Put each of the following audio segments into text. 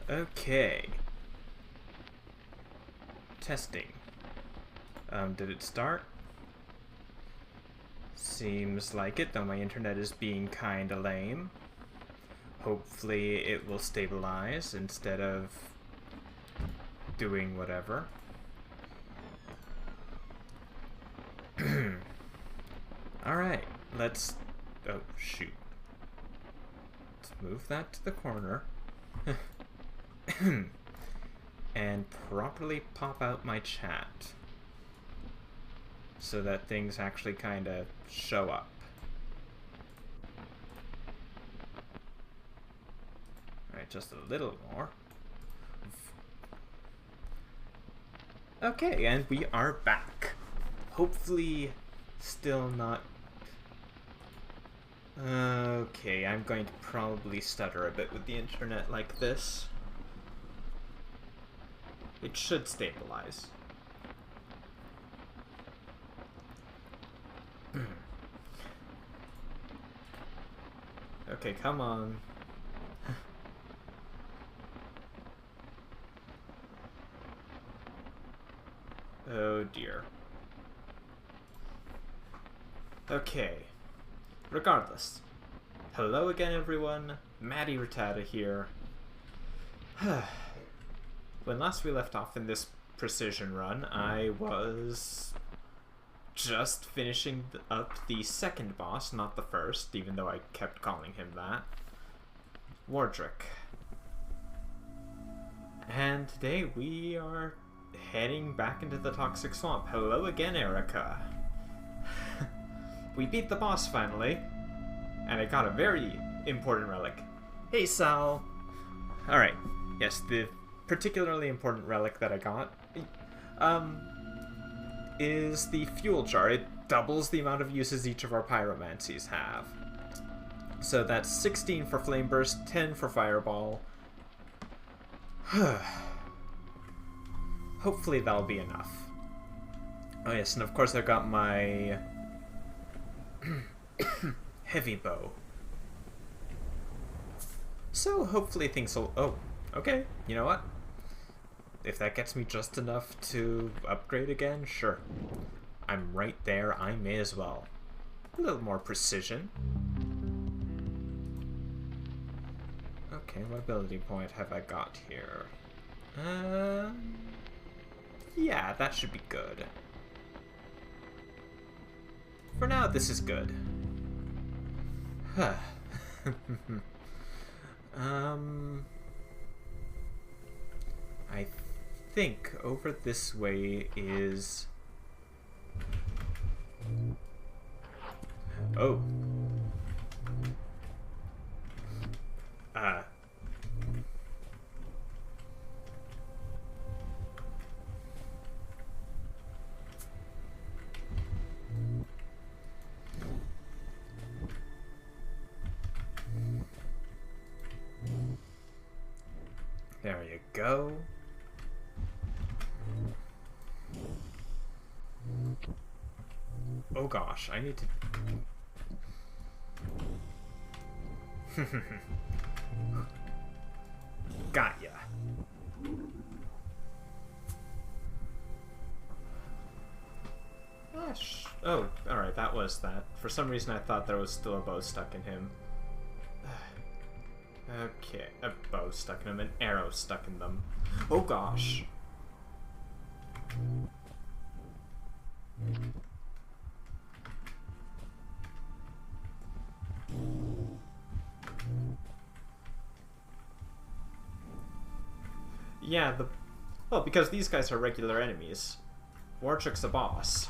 Okay. Testing. Did it start? Seems like it, though my internet is being kinda lame. Hopefully it will stabilize instead of doing whatever. Alright, let's... Oh, shoot. Let's move that to the corner. And properly pop out my chat. So that things actually kind of show up. Alright, just a little more. Okay, and we are back. Hopefully still not... Okay, I'm going to probably stutter a bit with the internet like this. It should stabilize. Okay, come on. Oh dear. Okay. Regardless. Hello again, everyone. Maddie Rattata here. When last we left off in this precision run, I was just finishing up the second boss, not the first, even though I kept calling him that. Wardrick. And today we are heading back into the Toxic Swamp. Hello again, Erica. We beat the boss finally, and I got a very important relic. Hey, Sal. Alright, yes, the particularly important relic that I got is the fuel jar. It doubles the amount of uses each of our pyromancies have. So that's 16 for flame burst, 10 for fireball. Hopefully that'll be enough. Oh yes, and of course I got my heavy bow. So hopefully things will... Oh, okay, you know what? If that gets me just enough to upgrade again, sure. I'm right there, I may as well. A little more precision. Okay, what ability point have I got here? Yeah, that should be good. For now, this is good. I think over this way is... Oh. There you go. Oh gosh, I need to... Got ya. Oh, alright, that was that. For some reason I thought there was still a bow stuck in him. Okay, a bow stuck in him, an arrow stuck in them. Oh gosh. Yeah, well, because these guys are regular enemies. Wardrick's a boss.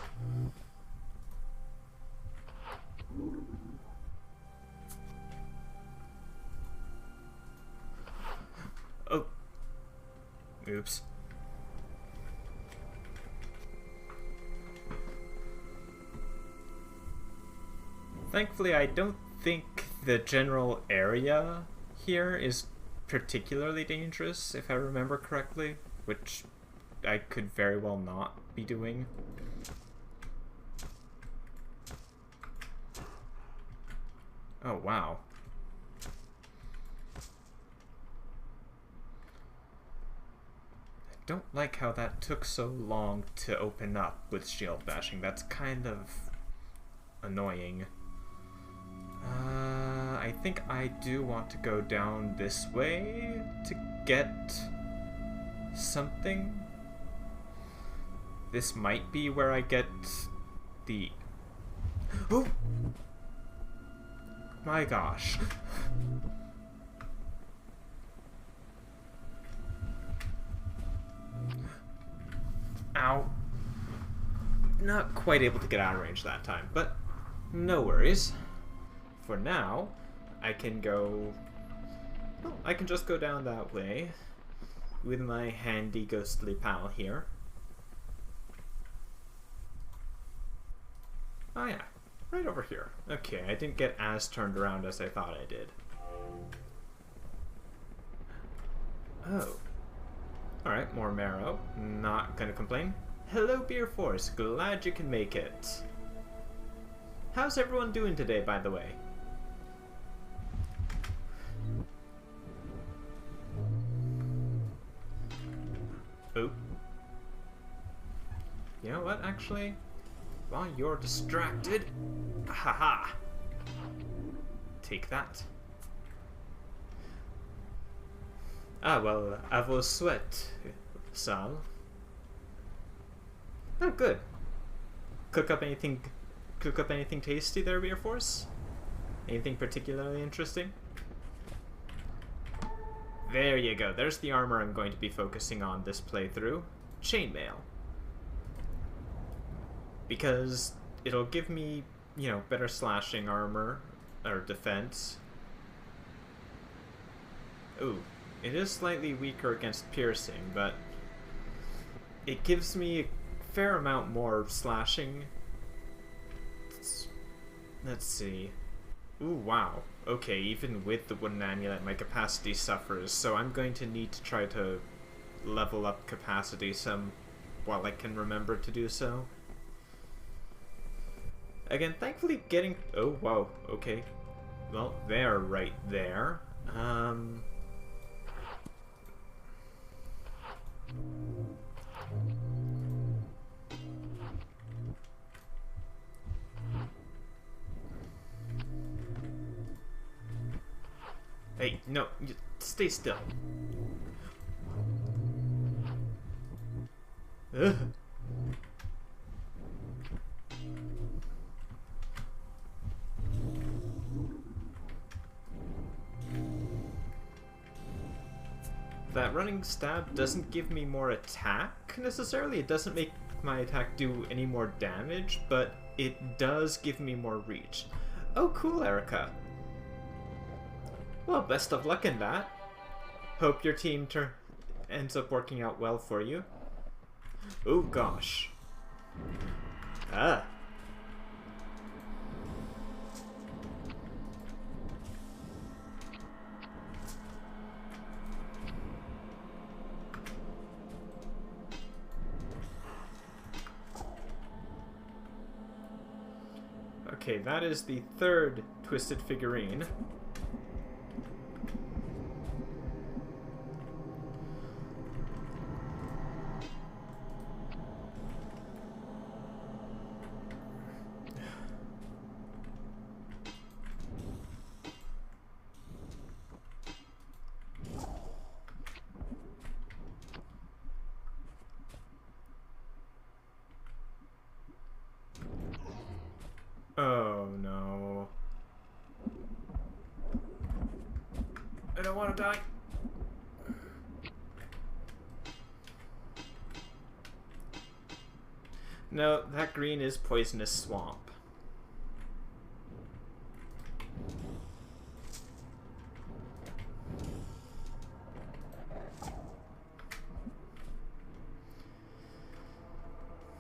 Oh. Oops. Thankfully, I don't think the general area here is particularly dangerous, if I remember correctly, which I could very well not be doing. Oh, wow. don't like how that took so long to open up with shield bashing. That's kind of annoying. I think I do want to go down this way to get something. This might be where I get the... Oh! My gosh. Ow. Not quite able to get out of range that time, but no worries. For now, I can go... Well, I can just go down that way with my handy ghostly pal here. Oh yeah, right over here. Okay, I didn't get as turned around as I thought I did. Oh. Alright, more marrow. Not gonna complain. Hello, Beer Force. Glad you can make it. How's everyone doing today, by the way? Oh. You know what, actually? While you're distracted... Haha! Take that. Ah, well, à vos souhaits, Sal. Oh, good. Cook up anything tasty there, Beer Force? Anything particularly interesting? There you go. There's the armor I'm going to be focusing on this playthrough. Chainmail. Because it'll give me, you know, better slashing armor, or defense. Ooh, it is slightly weaker against piercing, but it gives me a fair amount more slashing. Let's see. Ooh, wow. Okay, even with the wooden amulet, my capacity suffers, so I'm going to need to try to level up capacity some while I can remember to do so. Again, thankfully getting... Oh, wow, okay. Well, they're right there. Hey, no, stay still. Ugh. That running stab doesn't give me more attack, necessarily. It doesn't make my attack do any more damage, but it does give me more reach. Oh, cool, Erica. Well, best of luck in that. Hope your team ends up working out well for you. Oh, gosh. Ah. Okay, that is the third twisted figurine. Oh no. I don't want to die. No, that green is poisonous swamp.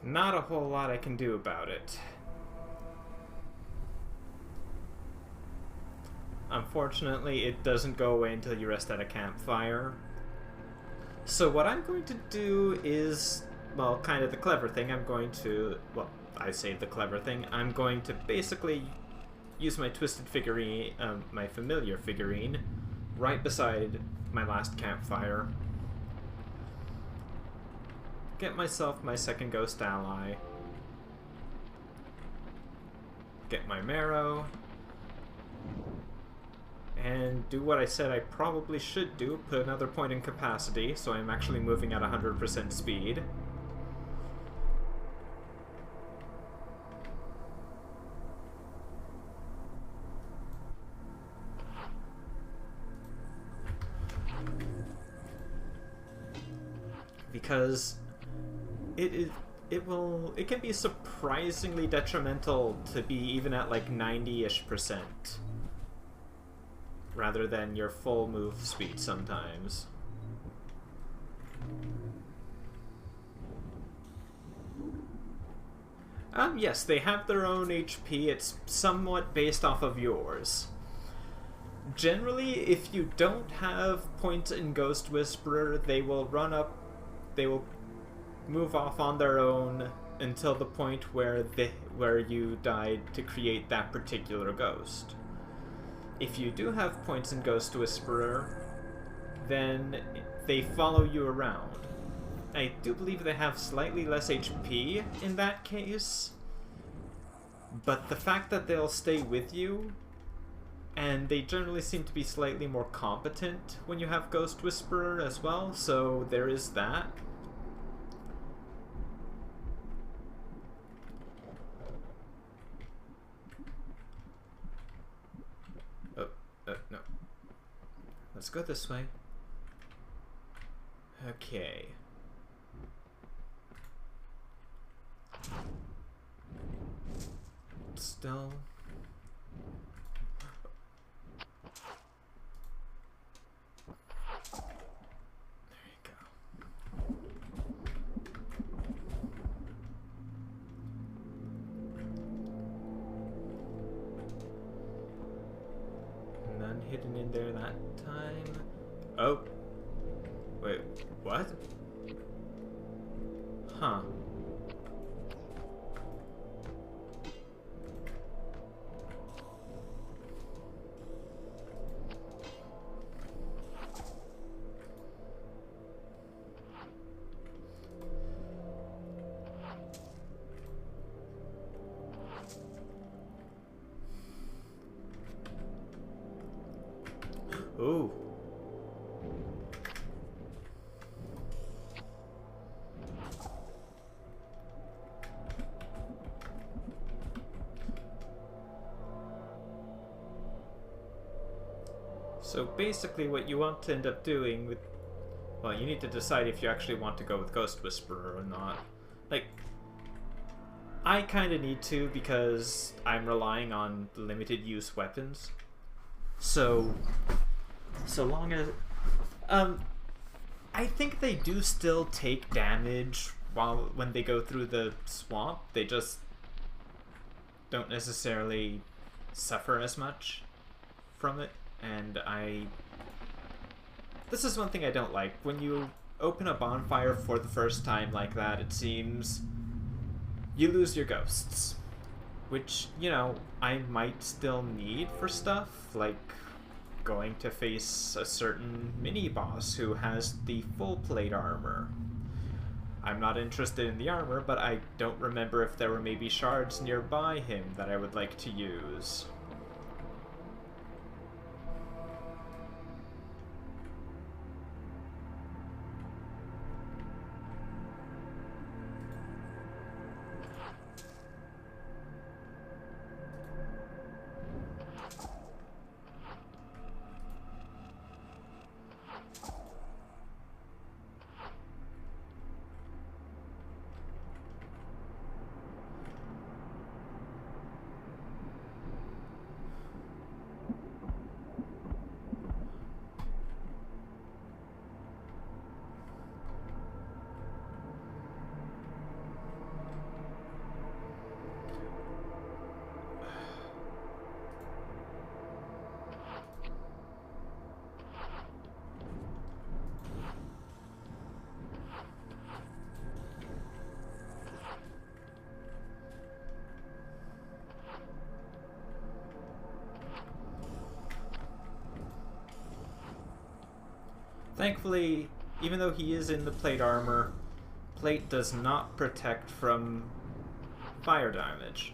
Not a whole lot I can do about it. Unfortunately, it doesn't go away until you rest at a campfire. So what I'm going to do is, well, kind of the clever thing. I'm going to, well, I say the clever thing. I'm going to basically use my twisted figurine, my familiar figurine, right beside my last campfire. get myself my second ghost ally, get my marrow, and do what I said I probably should do, put another point in capacity, so I'm actually moving at 100% speed. Because it can be surprisingly detrimental to be even at like 90-ish% rather than your full move speed sometimes. Yes, they have their own HP. It's somewhat based off of yours. Generally, if you don't have points in Ghost Whisperer, they will move off on their own until the point where you died to create that particular ghost. If you do have points in Ghost Whisperer, then they follow you around. I do believe they have slightly less HP in that case, but the fact that they'll stay with you, and they generally seem to be slightly more competent when you have Ghost Whisperer as well, so there is that. No. Let's go this way. Okay. Still. There you go. None hidden in there that time. Oh. Wait, what? Huh. Ooh. So basically what you want to end up doing with... Well, you need to decide if you actually want to go with Ghost Whisperer or not. Like, I kind of need to because I'm relying on limited use weapons. So long as... I think they do still take damage when they go through the swamp. They just don't necessarily suffer as much from it. And this is one thing I don't like. When you open a bonfire for the first time like that, it seems you lose your ghosts. Which, you know, I might still need for stuff, like going to face a certain mini-boss who has the full plate armor. I'm not interested in the armor, but I don't remember if there were maybe shards nearby him that I would like to use. Thankfully, even though he is in the plate armor, plate does not protect from fire damage.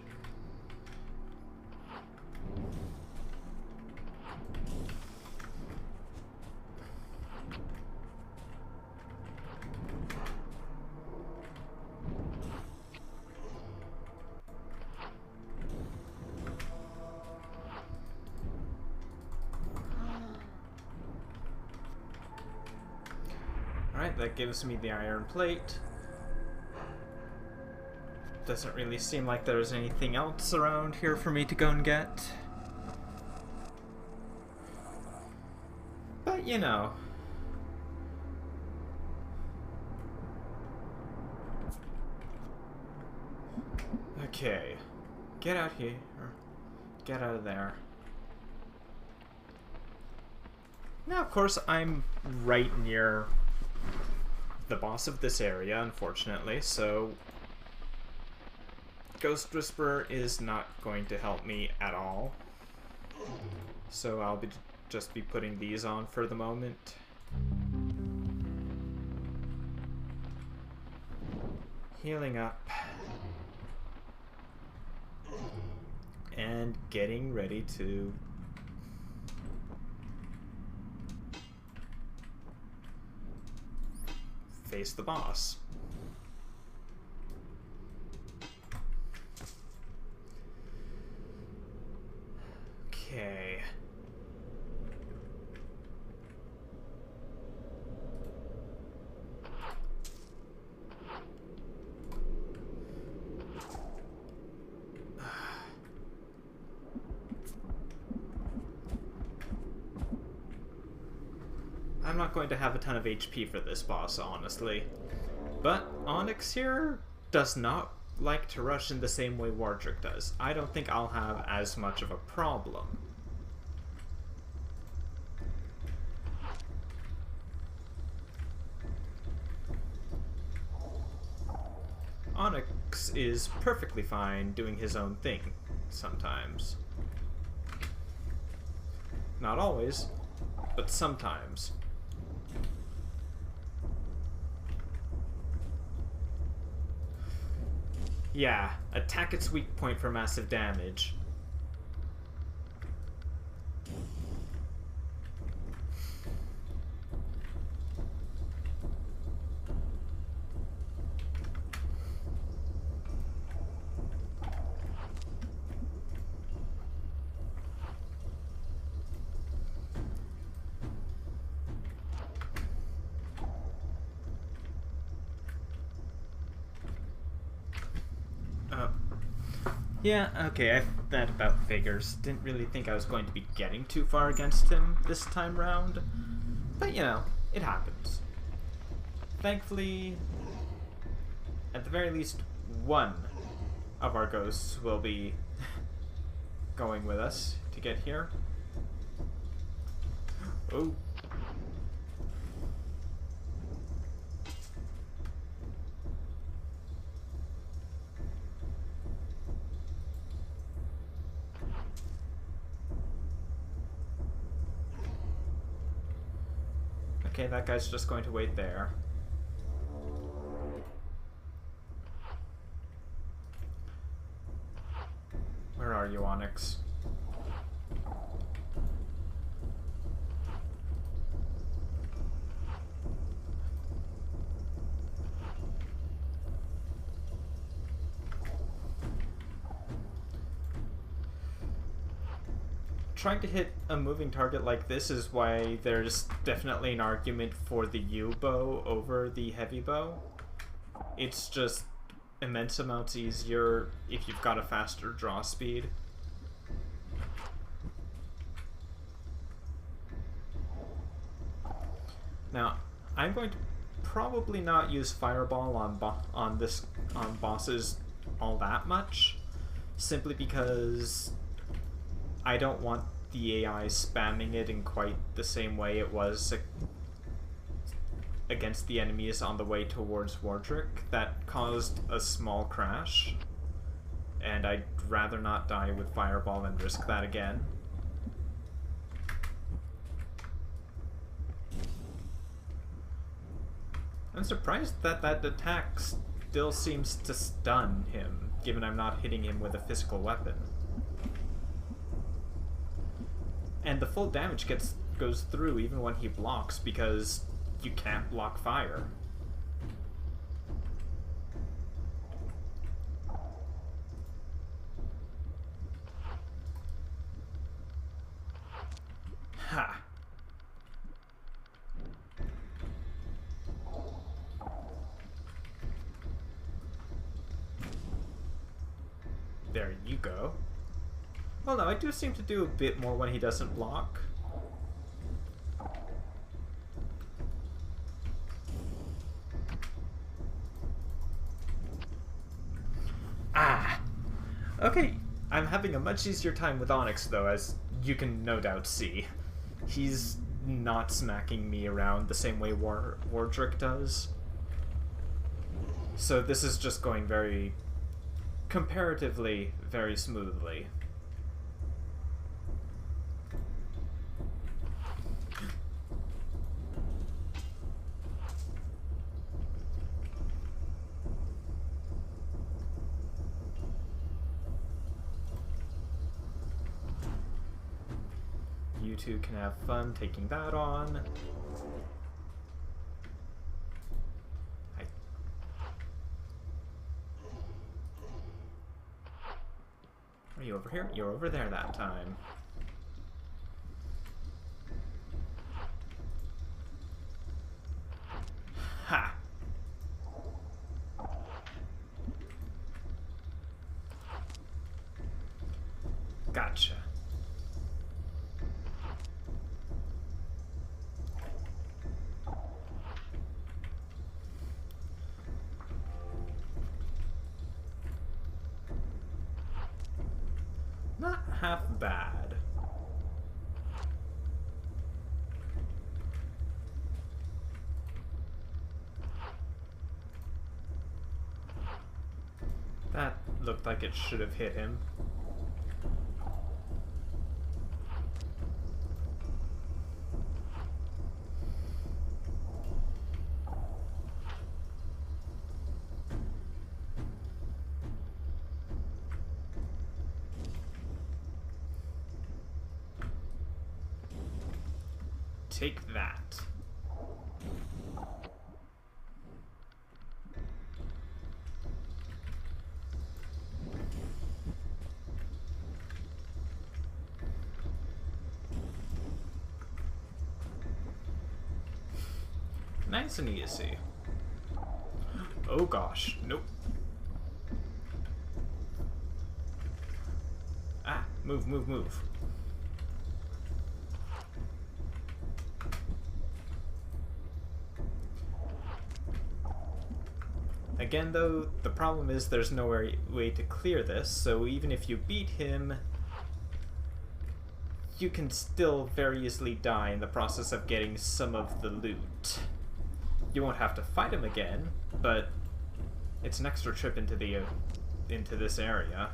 Alright, that gives me the iron plate. Doesn't really seem like there's anything else around here for me to go and get. But, you know. Okay. Get out here. Get out of there. Now, of course, I'm right near the boss of this area, unfortunately, so Ghost Whisperer is not going to help me at all. So I'll just be putting these on for the moment. Healing up. And getting ready to face the boss. Okay. I'm not going to have a ton of HP for this boss, honestly. But Onyx here does not like to rush in the same way Wardrick does. I don't think I'll have as much of a problem. Onyx is perfectly fine doing his own thing sometimes. Not always, but sometimes. Yeah, attack its weak point for massive damage. Yeah, okay, that about figures. Didn't really think I was going to be getting too far against him this time round. But, you know, it happens. Thankfully, at the very least, one of our ghosts will be going with us to get here. Oh. Okay, that guy's just going to wait there. Where are you, Onyx? Trying to hit a moving target like this is why there's definitely an argument for the U-bow over the heavy bow. It's just immense amounts easier if you've got a faster draw speed. Now, I'm going to probably not use Fireball on bosses all that much, simply because I don't want the AI spamming it in quite the same way it was against the enemies on the way towards Wardrick. That caused a small crash, and I'd rather not die with Fireball and risk that again. I'm surprised that that attack still seems to stun him, given I'm not hitting him with a physical weapon. And the full damage goes through even when he blocks, because you can't block fire. Ha! There you go. Well, no, I do seem to do a bit more when he doesn't block. Ah! Okay, I'm having a much easier time with Onyx, though, as you can no doubt see. He's not smacking me around the same way Wardrick does. So this is just going comparatively very smoothly. You two can have fun taking that on. Are you over here? You're over there that time. Ha! Gotcha. Not half bad. That looked like it should have hit him. Take that. Nice and easy. Oh gosh, nope. Ah, move, move, move. Again, though, the problem is there's no way to clear this, so even if you beat him, you can still very easily die in the process of getting some of the loot. You won't have to fight him again, but it's an extra trip into this area,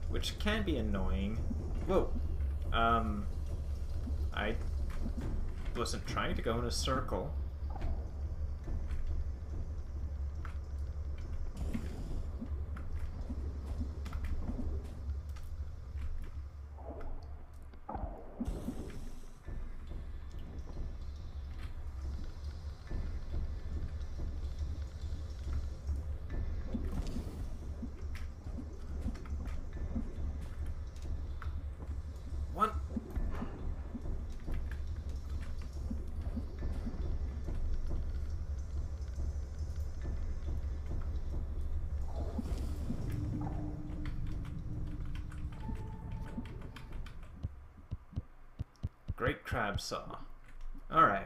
which can be annoying. Whoa. I wasn't trying to go in a circle. One. Great crab saw. Alright.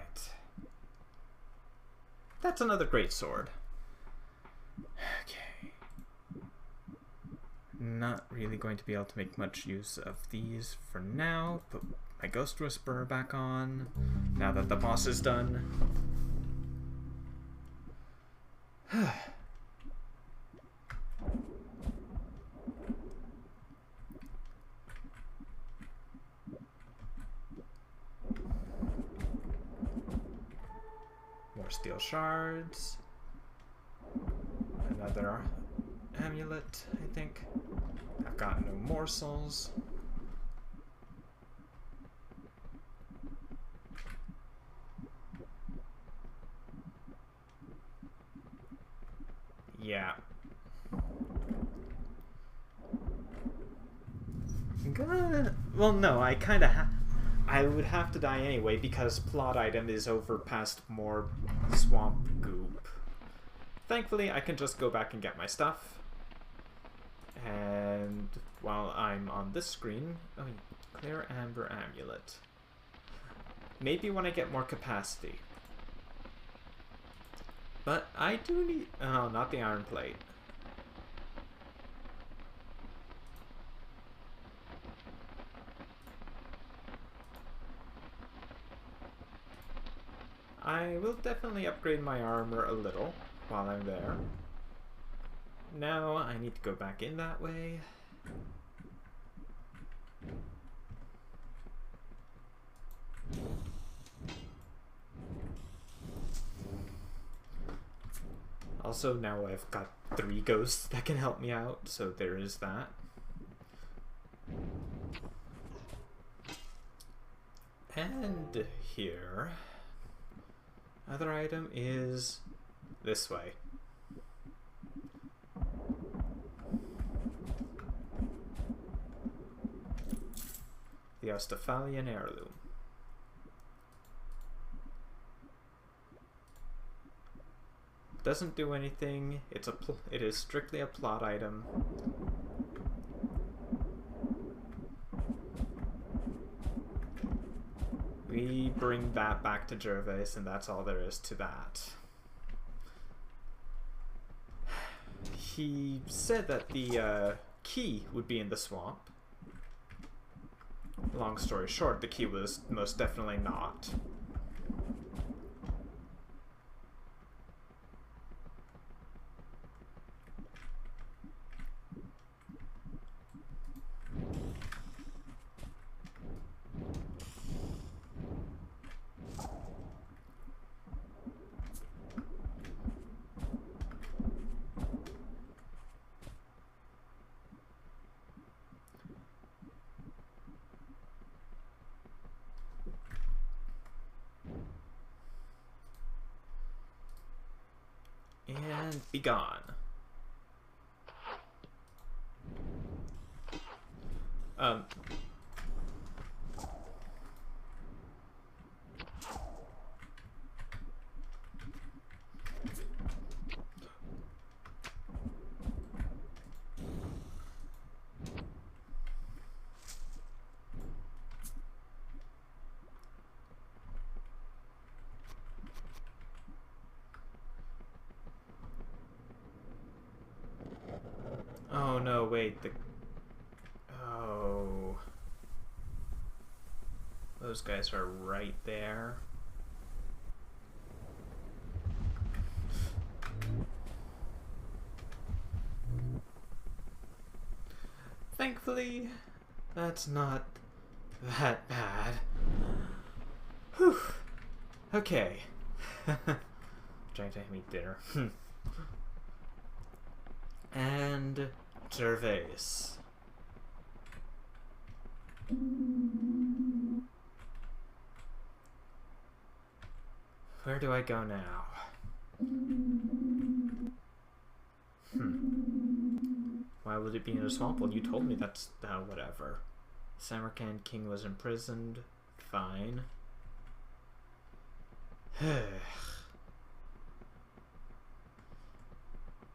That's another great sword. Okay. Not really going to be able to make much use of these for now. Put my Ghost Whisperer back on now that the boss is done. More More steel shards. Another amulet, I think. I've got no morsels. Yeah. Well, no, I kind of I would have to die anyway because plot item is over past more swamp goop. Thankfully, I can just go back and get my stuff. And while I'm on this screen, oh, clear amber amulet. Maybe when I get more capacity. But I do need... Oh, not the iron plate. I will definitely upgrade my armor a little while I'm there. Now I need to go back in that way. Also, now I've got 3 ghosts that can help me out, so there is that. And here, other item is this way. The Ostphalian heirloom. Doesn't do anything. It is strictly a plot item. We bring that back to Gervais, and that's all there is to that. He said that the key would be in the swamp. Long story short, the key was most definitely not. And be gone. Oh no, wait, oh. Those guys are right there. Thankfully, that's not that bad. Whew. Okay. Trying to eat dinner. And Gervais. Where do I go now? Why would it be in a swamp? Well, you told me that's whatever. Samarkand king was imprisoned. Fine.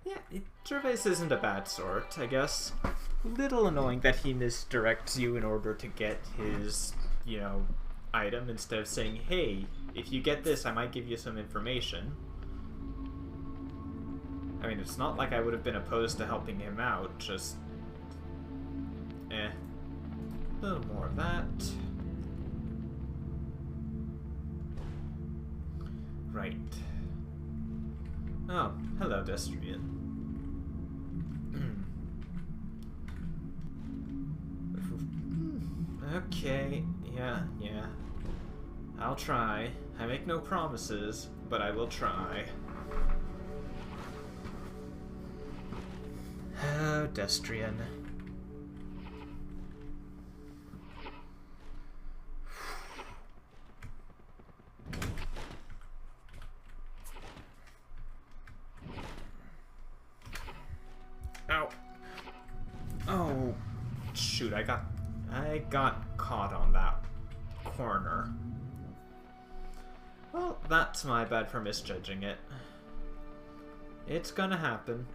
Yeah, Gervais isn't a bad sort, I guess. Little annoying that he misdirects you in order to get his, you know, item instead of saying, hey, if you get this, I might give you some information. I mean, it's not like I would have been opposed to helping him out, just... A little more of that. Right. Oh, hello, Destrian. Okay, yeah. I'll try. I make no promises, but I will try. Oh, Destrian. Ow. Oh, shoot, I got caught on that corner. Well, that's my bad for misjudging it. It's gonna happen.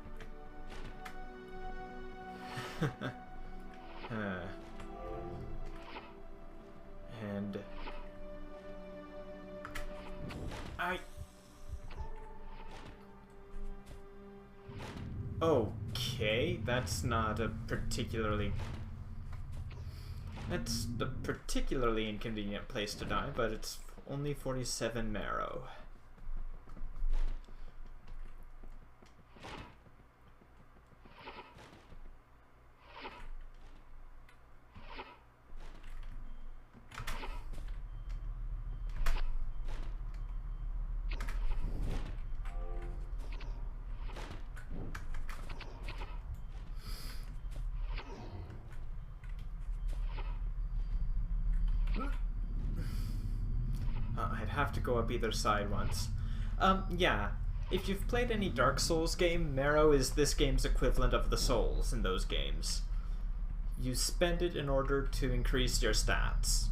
And okay, that's not a particularly... That's a particularly inconvenient place to die, but it's only 47 marrow. I'd have to go up either side once. Yeah. If you've played any Dark Souls game, marrow is this game's equivalent of the souls in those games. You spend it in order to increase your stats.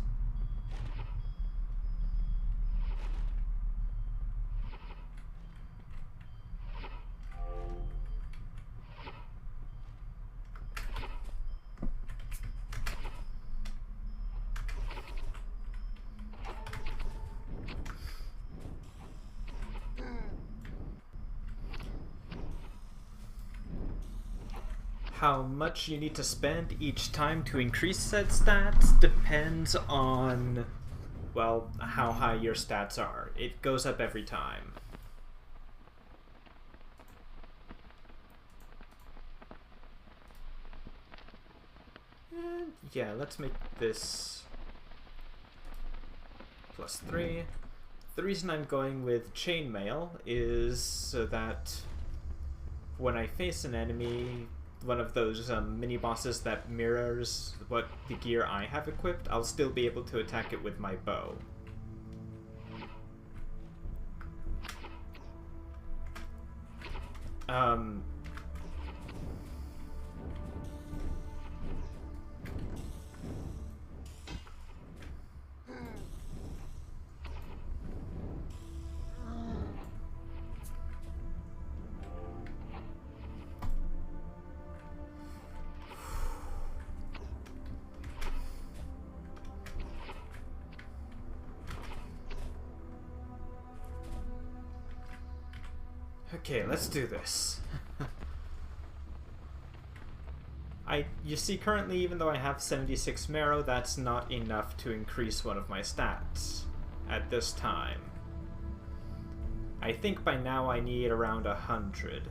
How much you need to spend each time to increase said stats depends on, well, how high your stats are. It goes up every time. And yeah, let's make this +3. The reason I'm going with chainmail is so that when I face an enemy, one of those mini bosses that mirrors what the gear I have equipped, I'll still be able to attack it with my bow. Okay, let's do this. You see, currently, even though I have 76 marrow, that's not enough to increase one of my stats at this time. I think by now I need around 100.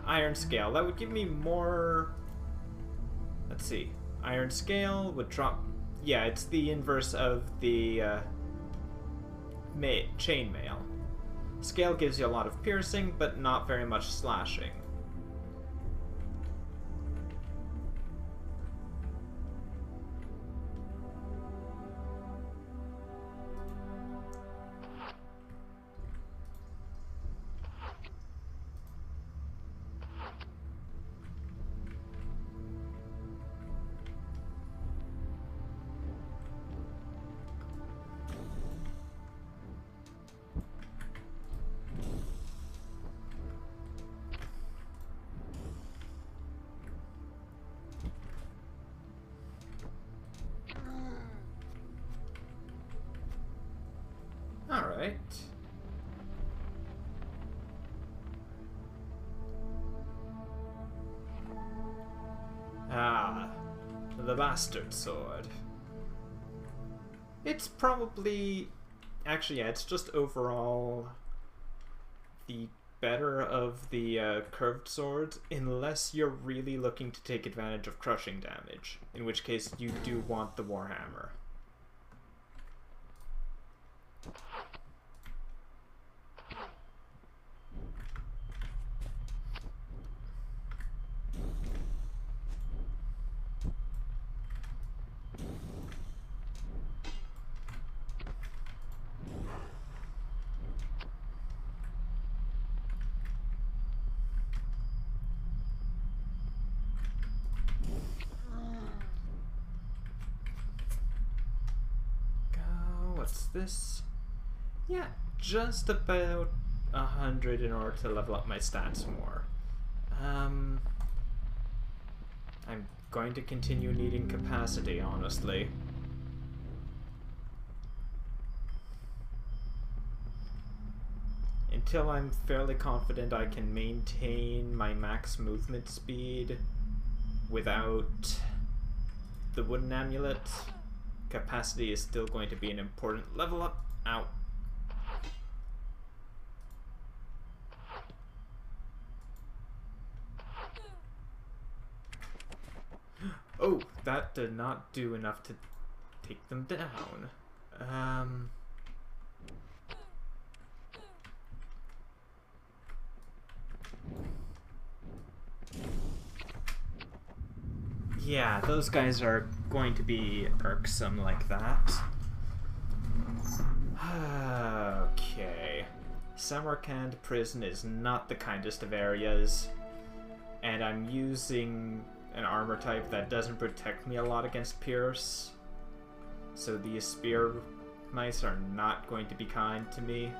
Iron Scale. That would give me more... Let's see. Iron Scale would drop... Yeah, it's the inverse of the chainmail. Scale gives you a lot of piercing, but not very much slashing. Alright. Ah, the bastard sword. It's probably... Actually, yeah, it's just overall the better of the curved swords, unless you're really looking to take advantage of crushing damage, in which case you do want the Warhammer. what's this? Yeah, just about 100 in order to level up my stats more. I'm going to continue needing capacity, honestly. Until I'm fairly confident I can maintain my max movement speed without the wooden amulet, capacity is still going to be an important level up. Ow. Oh, that did not do enough to take them down. Yeah, those guys are going to be irksome like that. Okay. Samarkand prison is not the kindest of areas, and I'm using an armor type that doesn't protect me a lot against Pierce, so these spear mice are not going to be kind to me.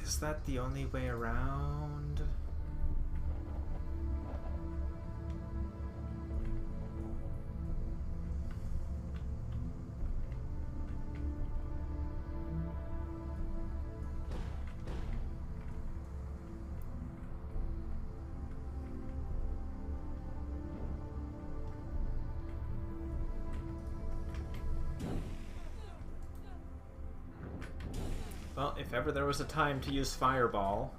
Is that the only way around? Well, if ever there was a time to use Fireball.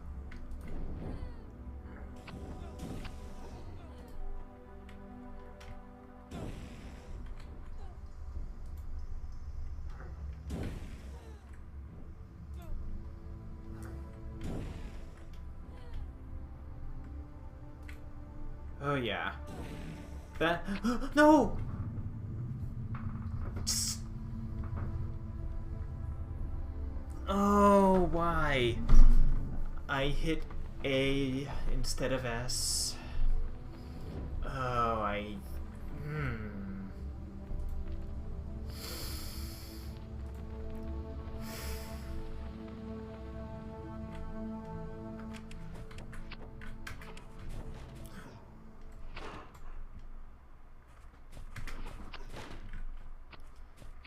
Oh yeah. That... No! Oh, why? I hit A instead of S. Oh,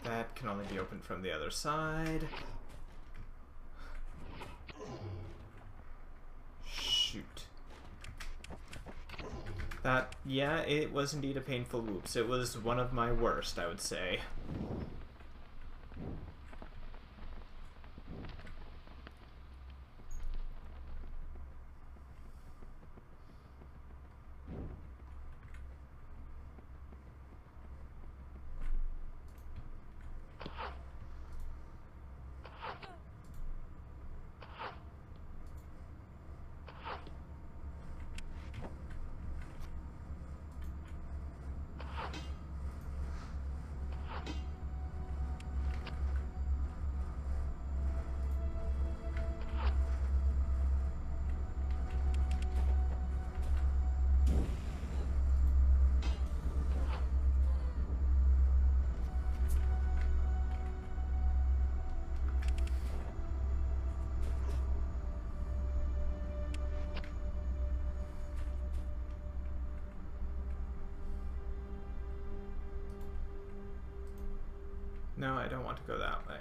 That can only be opened from the other side. Shoot. That, yeah, it was indeed a painful whoops. It was one of my worst, I would say. No, I don't want to go that way.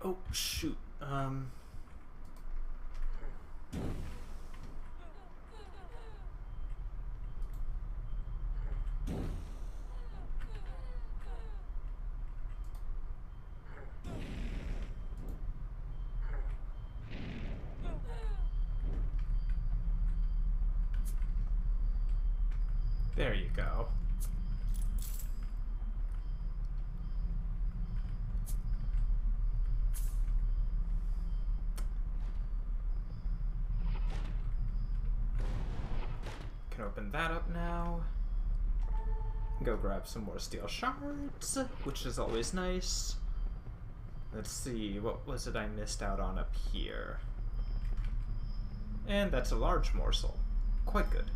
Oh, shoot. There you go. Can open that up now. Go grab some more steel shards, which is always nice. Let's see, what was it I missed out on up here? And that's a large morsel. Quite good.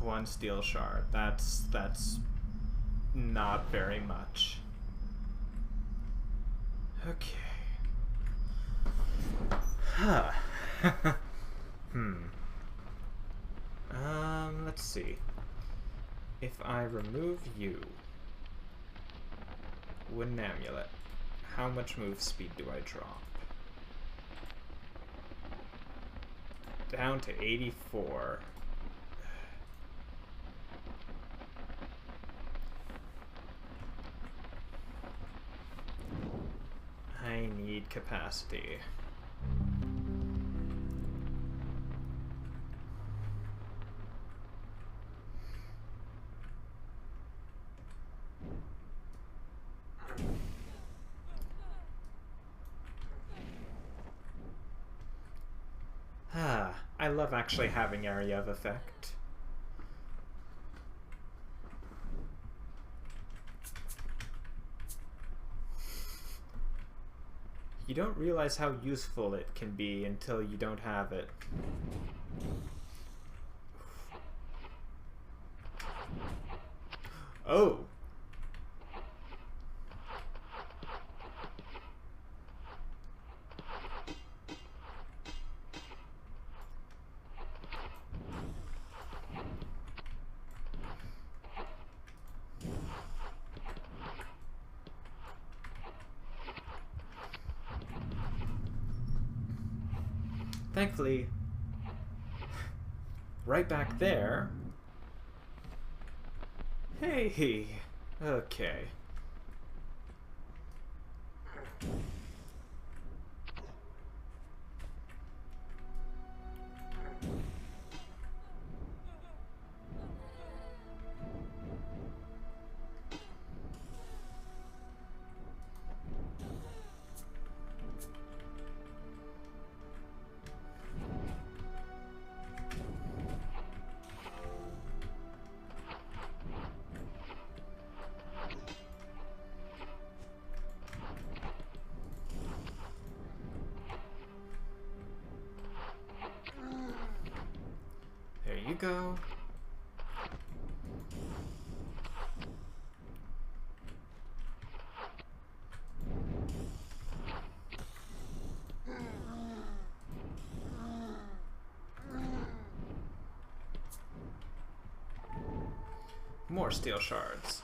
One steel shard. That's not very much. Okay. Huh. Let's see. If I remove you, wooden amulet, how much move speed do I drop? Down to 84. I need capacity. I love actually having area of effect. You don't realize how useful it can be until you don't have it. Oh! Thankfully, right back there. Hey, okay. There you go. More steel shards.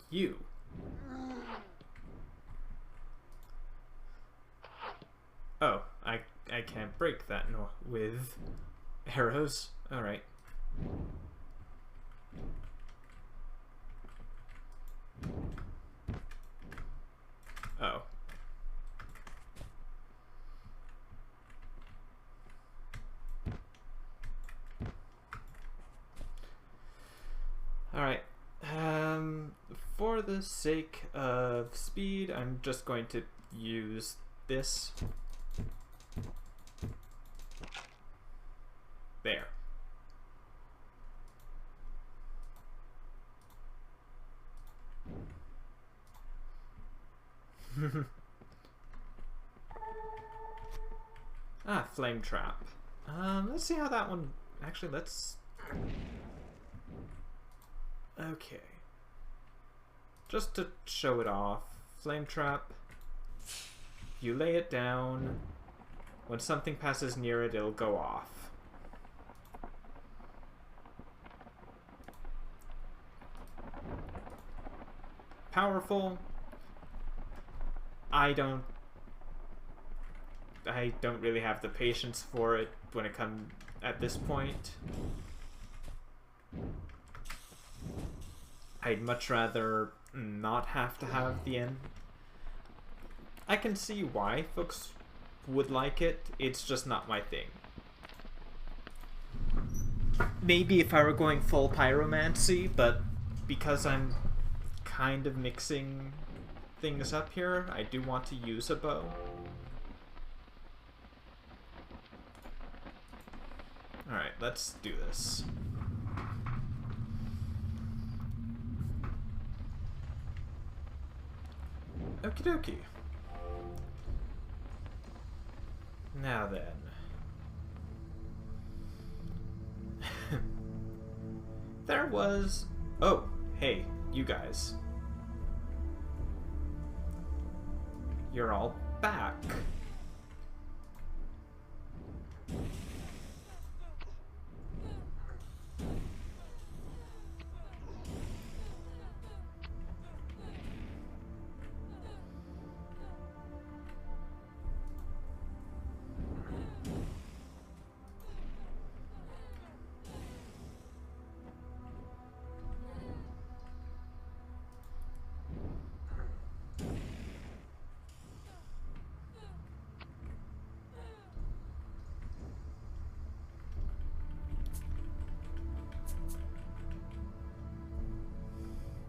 You. Oh, I can't break that with arrows. Alright. Oh. Alright. For the sake of speed, I'm just going to use this. There. Ah, flame trap. Let's see how that one... Actually, let's... Okay. Just to show it off. Flame trap. You lay it down. When something passes near it, it'll go off. Powerful. I don't really have the patience for it when it comes at this point. I'd much rather not have to have the end. I can see why folks would like it, it's just not my thing. Maybe if I were going full pyromancy, but because I'm kind of mixing things up here, I do want to use a bow. Alright, let's do this. Okie dokie. Now then. There was... Oh, hey, you guys. You're all back.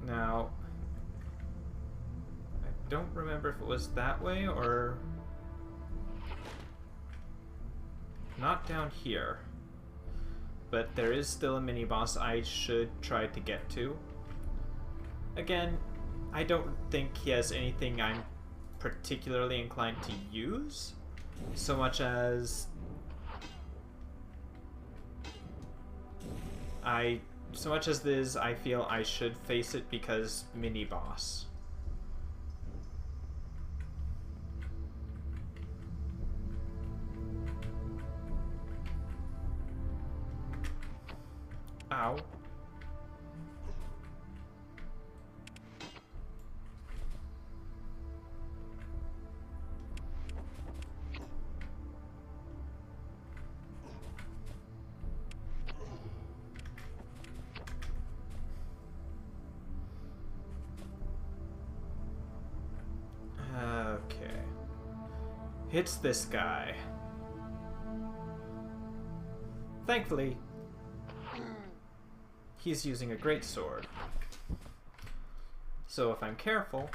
Now, I don't remember if it was that way or not down here, but there is still a mini-boss I should try to get to. Again, I don't think he has anything I'm particularly inclined to use, so much as this, I feel I should face it because mini-boss. Ow. Okay. Hits this guy. Thankfully, he's using a greatsword. So if I'm careful,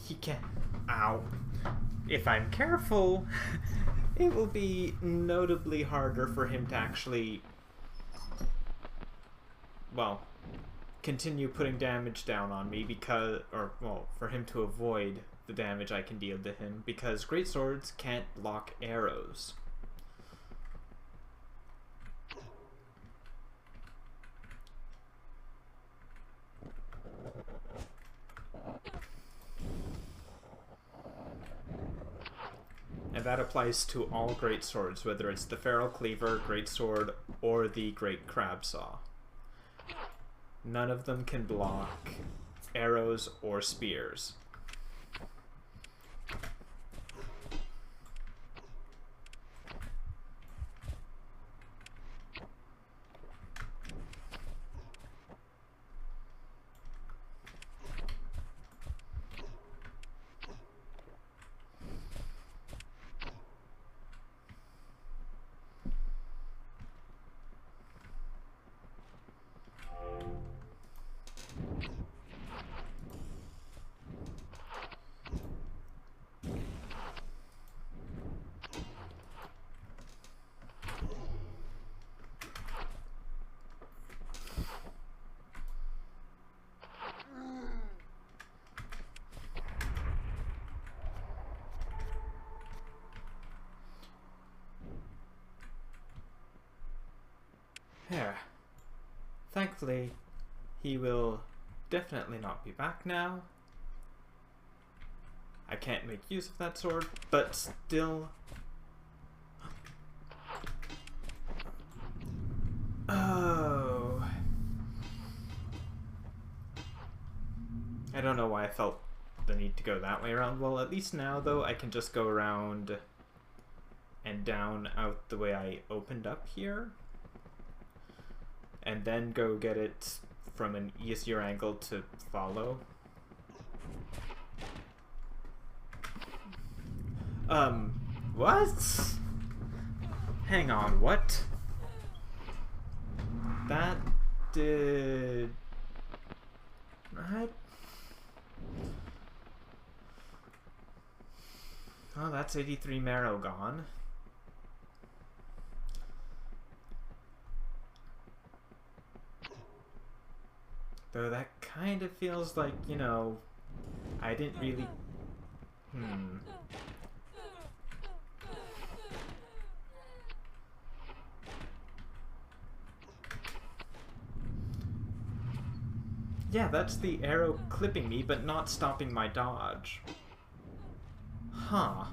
he can... Ow. If I'm careful, it will be notably harder for him to actually, well, continue putting damage down on me because, or, well, for him to avoid the damage I can deal to him, because greatswords can't block arrows. And that applies to all greatswords, whether it's the Feral Cleaver, Greatsword, or the Great Crab Saw. None of them can block arrows or spears. There. Thankfully, he will definitely not be back now. I can't make use of that sword, but still... Oh... I don't know why I felt the need to go that way around. Well, at least now, though, I can just go around and down out the way I opened up here. And then go get it from an easier angle to follow. What? Hang on, what? That did... What? Oh, that's 83 marrow gone. Though that kind of feels like, you know, I didn't really... Yeah, that's the arrow clipping me, but not stopping my dodge. Huh.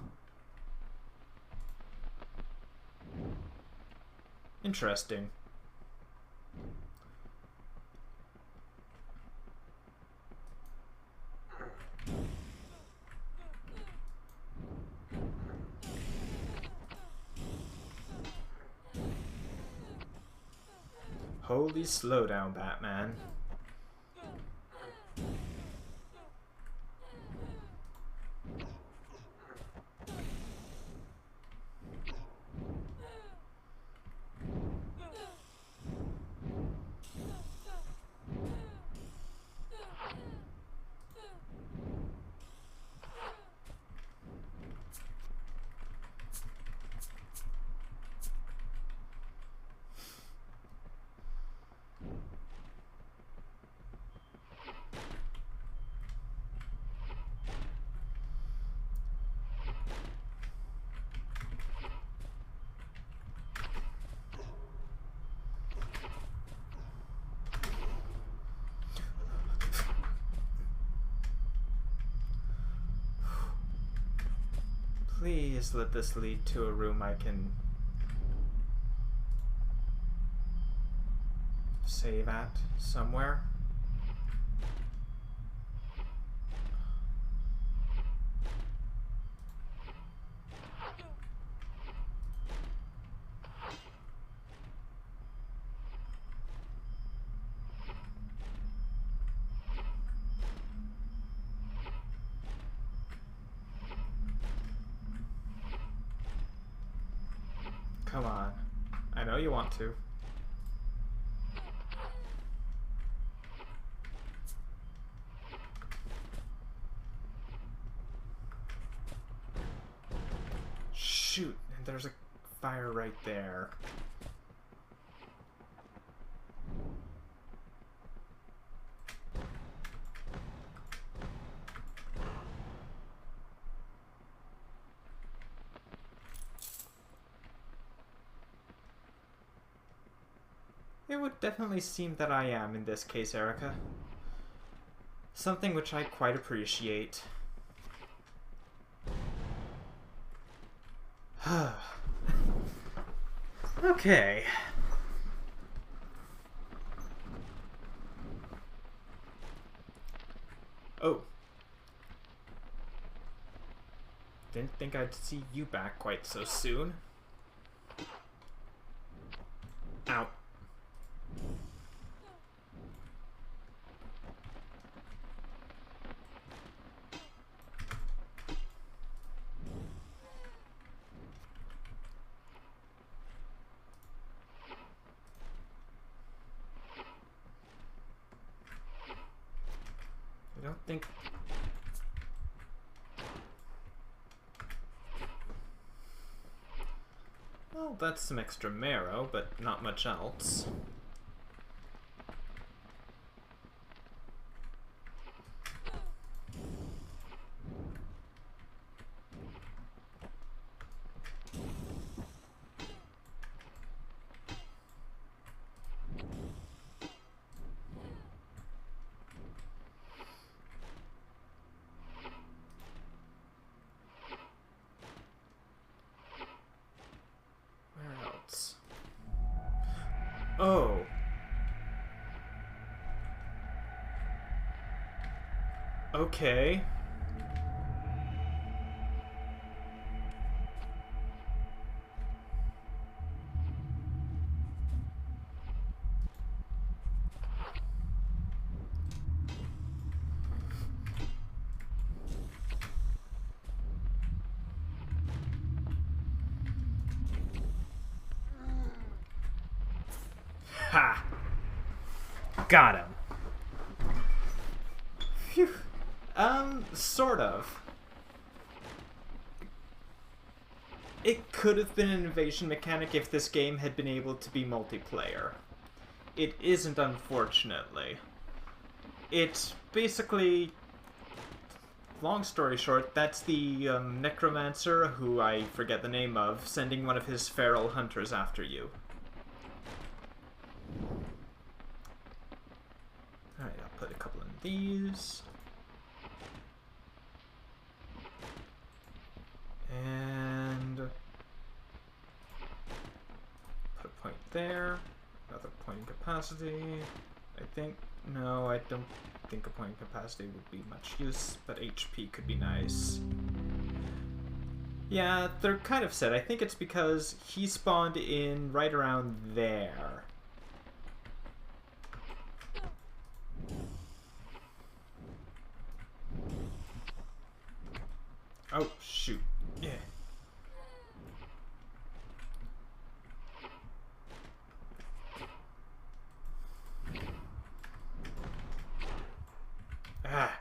Interesting. Holy slowdown, Batman. Please let this lead to a room I can save at somewhere. Come on. I know you want to. Shoot, and there's a fire right there. It would definitely seem that I am in this case, Erica. Something which I quite appreciate. Okay. Oh. Didn't think I'd see you back quite so soon. Ow. I don't think... Well, that's some extra marrow, but not much else. Oh. Okay. Ha! Got him. Phew. Sort of. It could have been an invasion mechanic if this game had been able to be multiplayer. It isn't, unfortunately. It's basically... Long story short, that's the necromancer, who I forget the name of, sending one of his feral hunters after you. Alright, I'll put a couple in these. And put a point there. Another point in capacity. I think... No, I don't think a point in capacity would be much use, but HP could be nice. Yeah, they're kind of set. I think it's because he spawned in right around there. Oh, shoot. Yeah. Ah.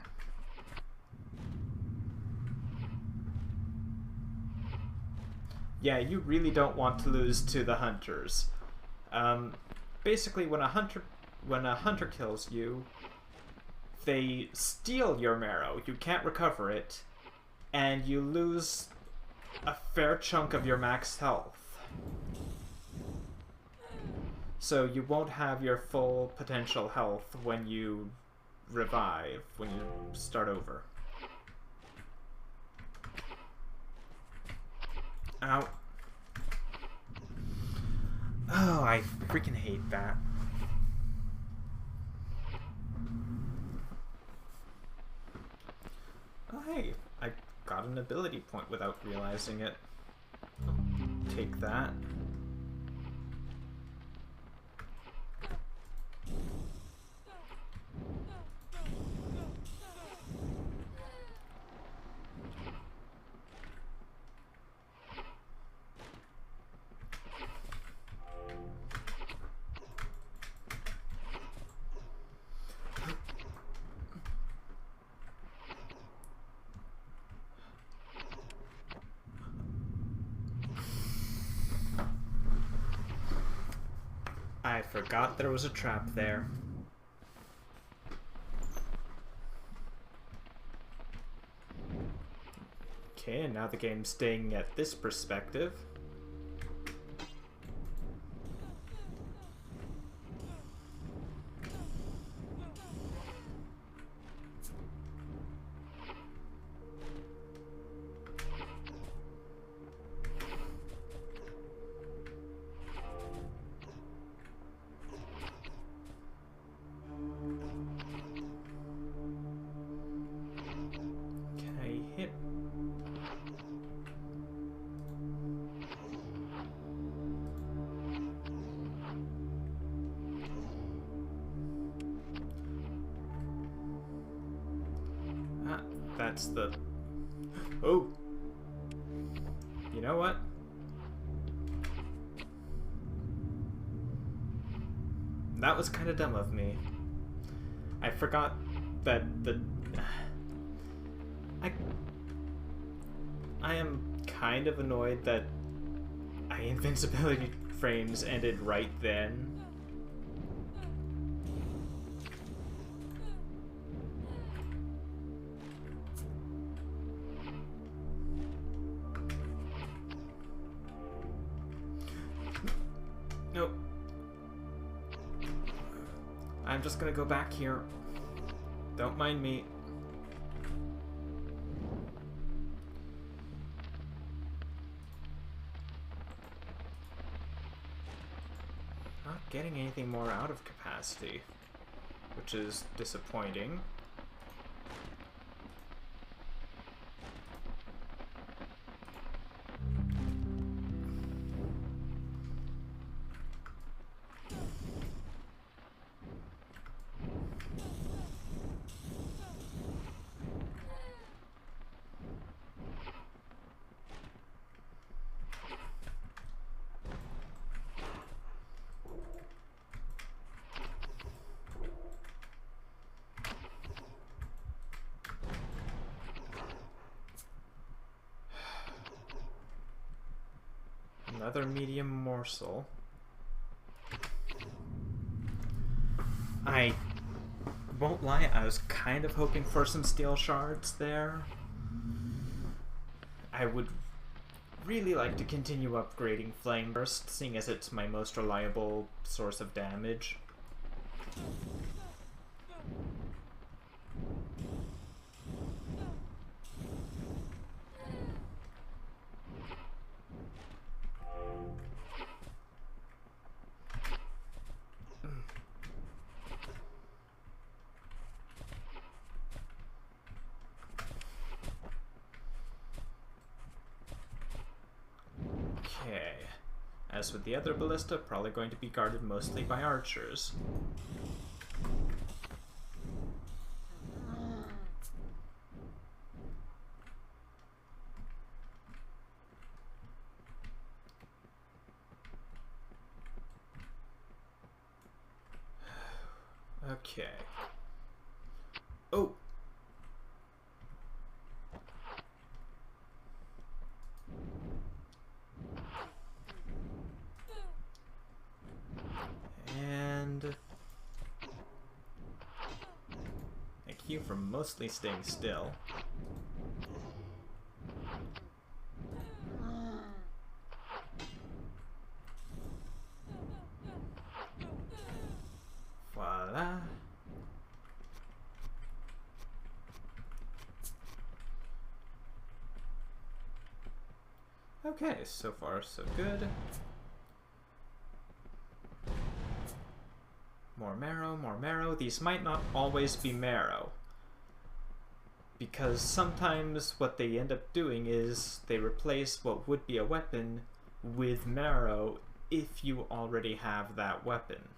Yeah, you really don't want to lose to the hunters. Basically, when a hunter kills you, they steal your marrow. You can't recover it, and you lose a fair chunk of your max health. So you won't have your full potential health when you revive, when you start over. Ow. Oh, I freaking hate that. Oh, hey, I got an ability point without realizing it. I'll take that. I forgot there was a trap there. Okay, and now the game's staying at this perspective. that's the... Oh! You know what? That was kind of dumb of me. I forgot that the... I am kind of annoyed that my invincibility frames ended right then. Nope. I'm just gonna go back here. Don't mind me. Not getting anything more out of capacity, which is disappointing. Another medium morsel. I won't lie, I was kind of hoping for some steel shards there. I would really like to continue upgrading Flame Burst, seeing as it's my most reliable source of damage. Okay. As with the other ballista, probably going to be guarded mostly by archers. Okay. Oh! And thank you for mostly staying still. Voila. Okay, so far so good. More marrow, more marrow. These might not always be marrow, because sometimes what they end up doing is they replace what would be a weapon with marrow if you already have that weapon.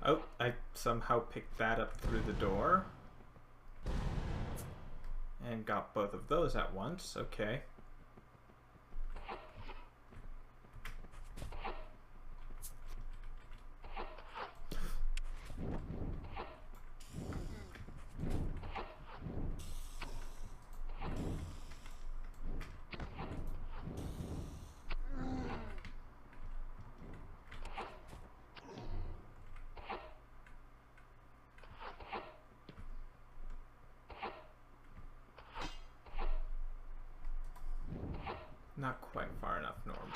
Oh, I somehow picked that up through the door. And got both of those at once. Okay. not quite far enough normally.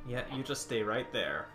Yeah, you just stay right there.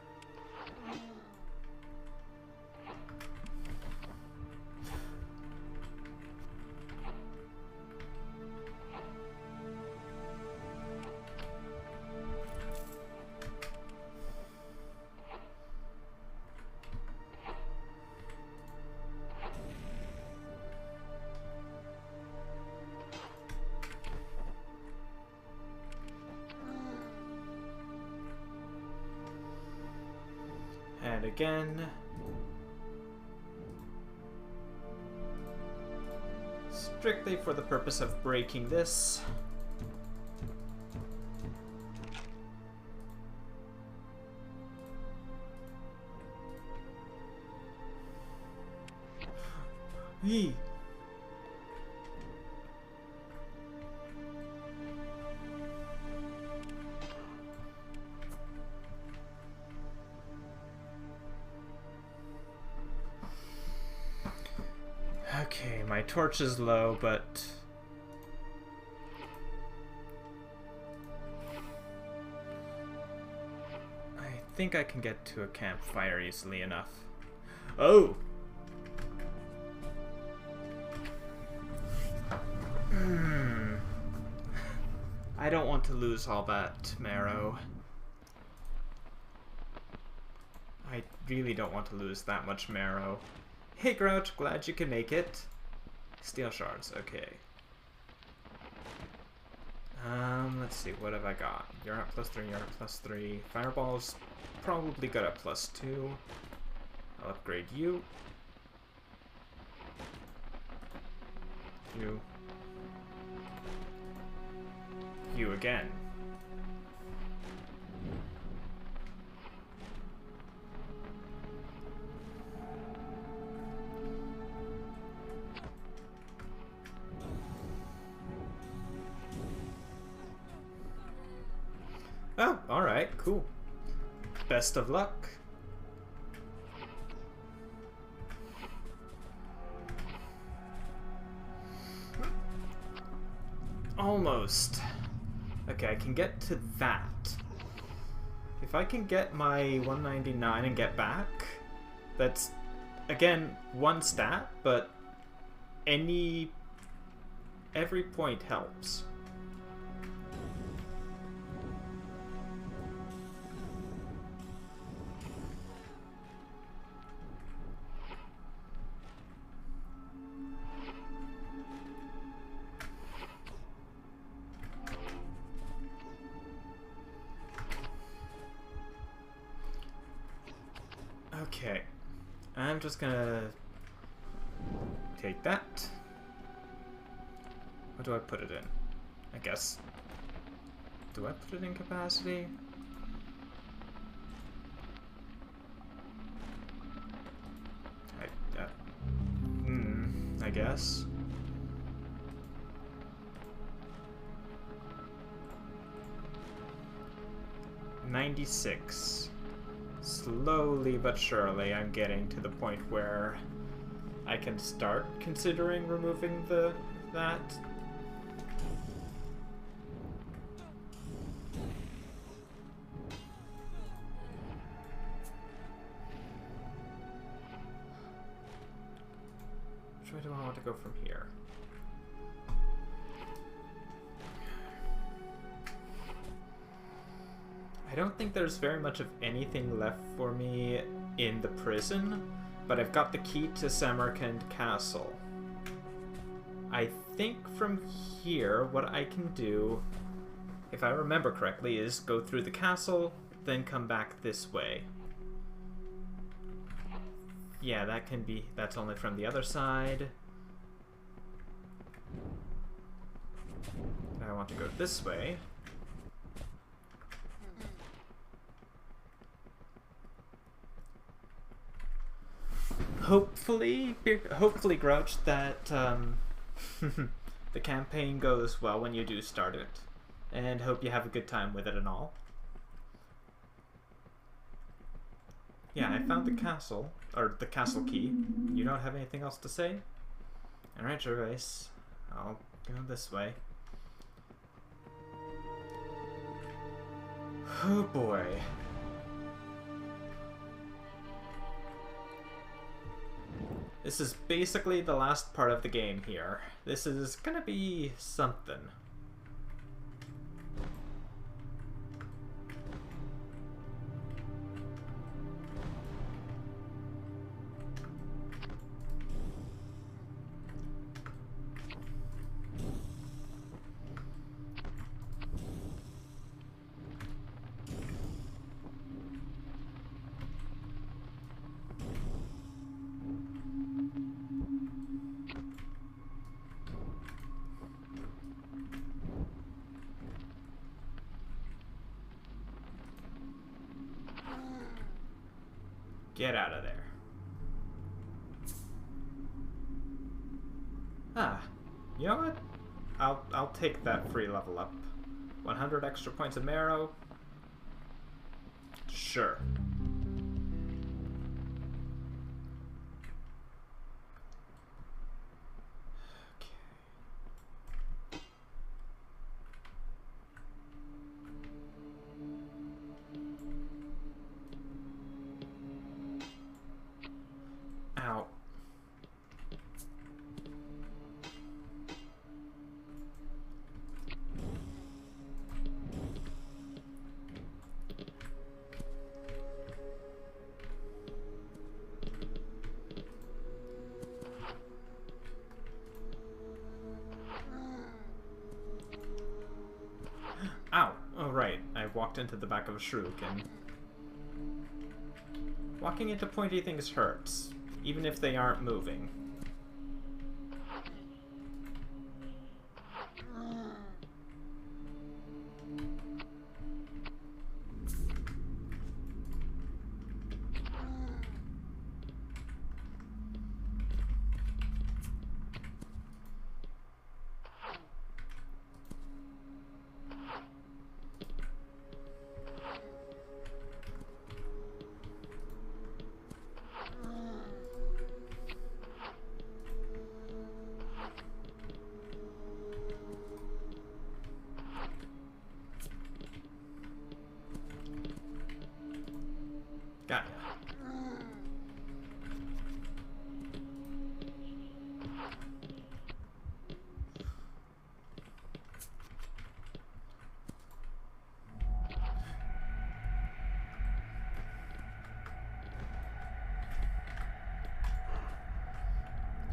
And again. Strictly for the purpose of breaking this. Hey. Okay, my torch is low, but I think I can get to a campfire easily enough. Oh! I don't want to lose all that marrow. I really don't want to lose that much marrow. Hey Grouch, glad you can make it. Steel shards, okay. Let's see, what have I got? You're at +3, you're at +3. Fireball's probably good at +2. I'll upgrade you. You. You again. Oh, alright, cool. Best of luck. Almost. Okay, I can get to that. If I can get my 199 and get back, that's, again, one stat, but every point helps. Okay, I'm just gonna take that. What do I put it in? I guess. Do I put it in capacity? I guess. $96. Slowly but surely, I'm getting to the point where I can start considering removing that. Which way do I want to go from here? I don't think there's very much of anything left for me in the prison, but I've got the key to Samarkand Castle. I think from here, what I can do, if I remember correctly, is go through the castle, then come back this way. Yeah, that's only from the other side. I want to go this way. Hopefully, Grouch, that the campaign goes well when you do start it. and hope you have a good time with it and all. Yeah, I found the castle, or the castle key. You don't have anything else to say? Alright, Gervais. I'll go this way. Oh boy. This is basically the last part of the game here. This is gonna be something. Get out of there. Ah, you know what? I'll take that free level up. 100 extra points of marrow. Sure. Ow. Ow! Oh right, I walked into the back of a shrook, and walking into pointy things hurts, even if they aren't moving. Got ya.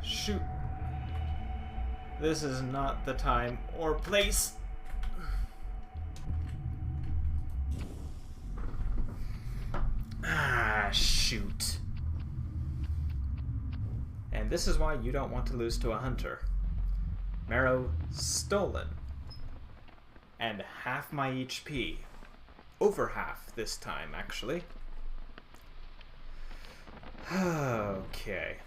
Shoot. This is not the time or place. Ah, shoot. And this is why you don't want to lose to a hunter. Marrow stolen. And half my HP. Over half this time, actually. Okay.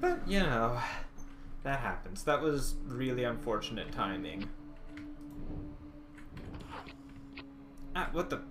But, you know, that happens. That was really unfortunate timing. Ah, what the...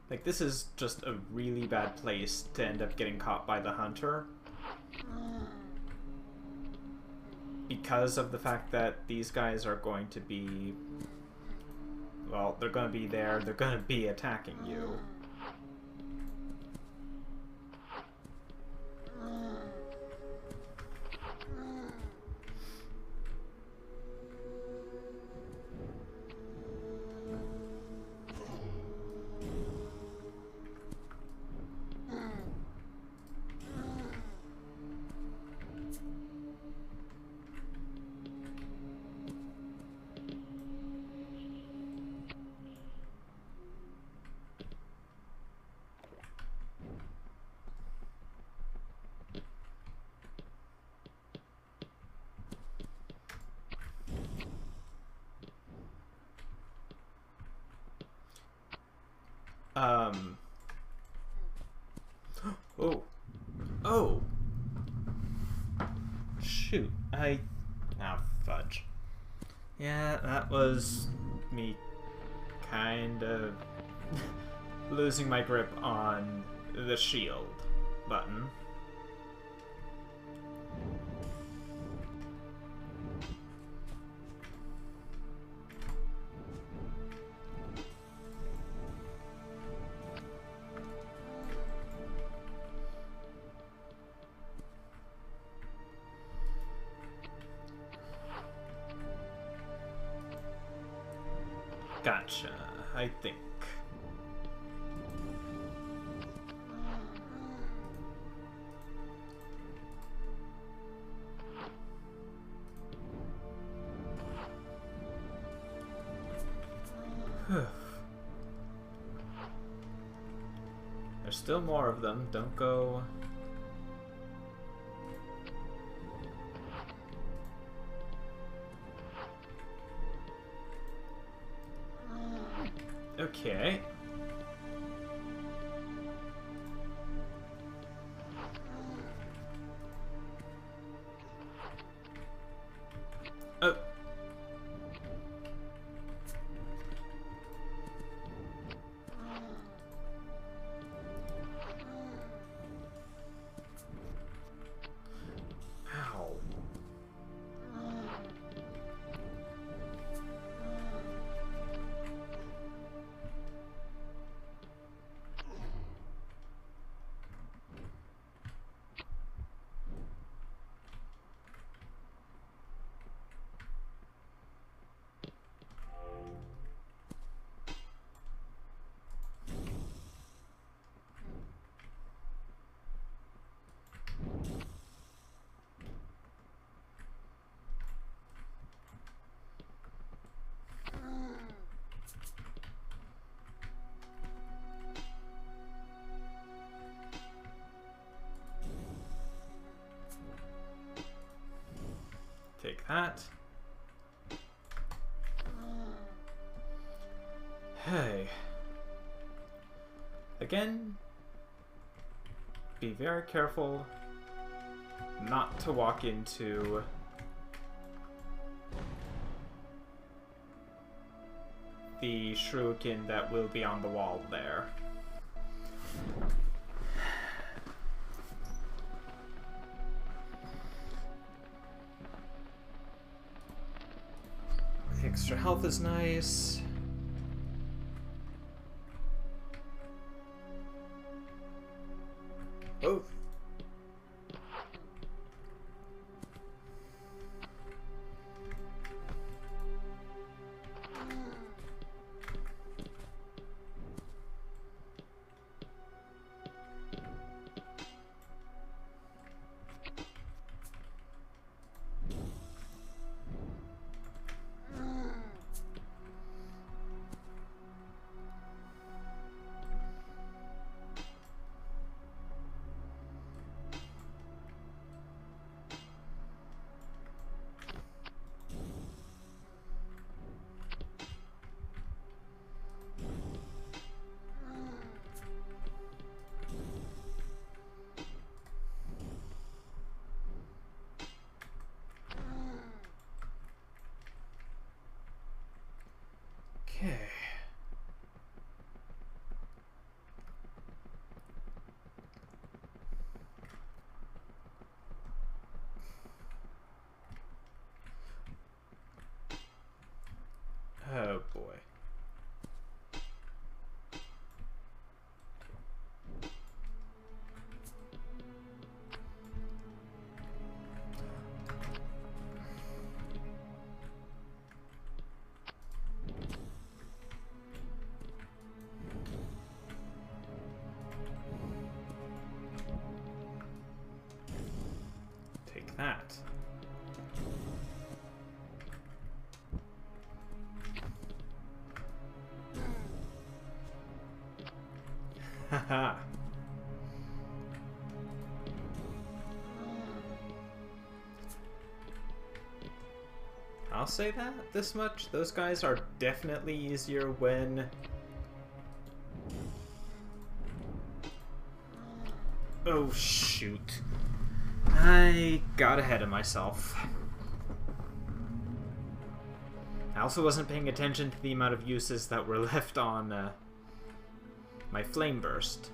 Like, this is just a really bad place to end up getting caught by the hunter. Because of the fact that these guys are going to be... Well, they're going to be there, they're going to be attacking you. Oh. Oh! Shoot, ah, fudge. Yeah, that was me kind of losing my grip on the shield button. Gotcha, I think. There's still more of them. Don't go... Okay. Oh. Ow. Take that. Hey. Again, be very careful not to walk into the shuriken that will be on the wall there. Extra health is nice. Oh. Okay. Oh boy. Take that. Haha. I'll say that this much. Those guys are definitely easier when Oh, shoot. I got ahead of myself. I also wasn't paying attention to the amount of uses that were left on my flame burst.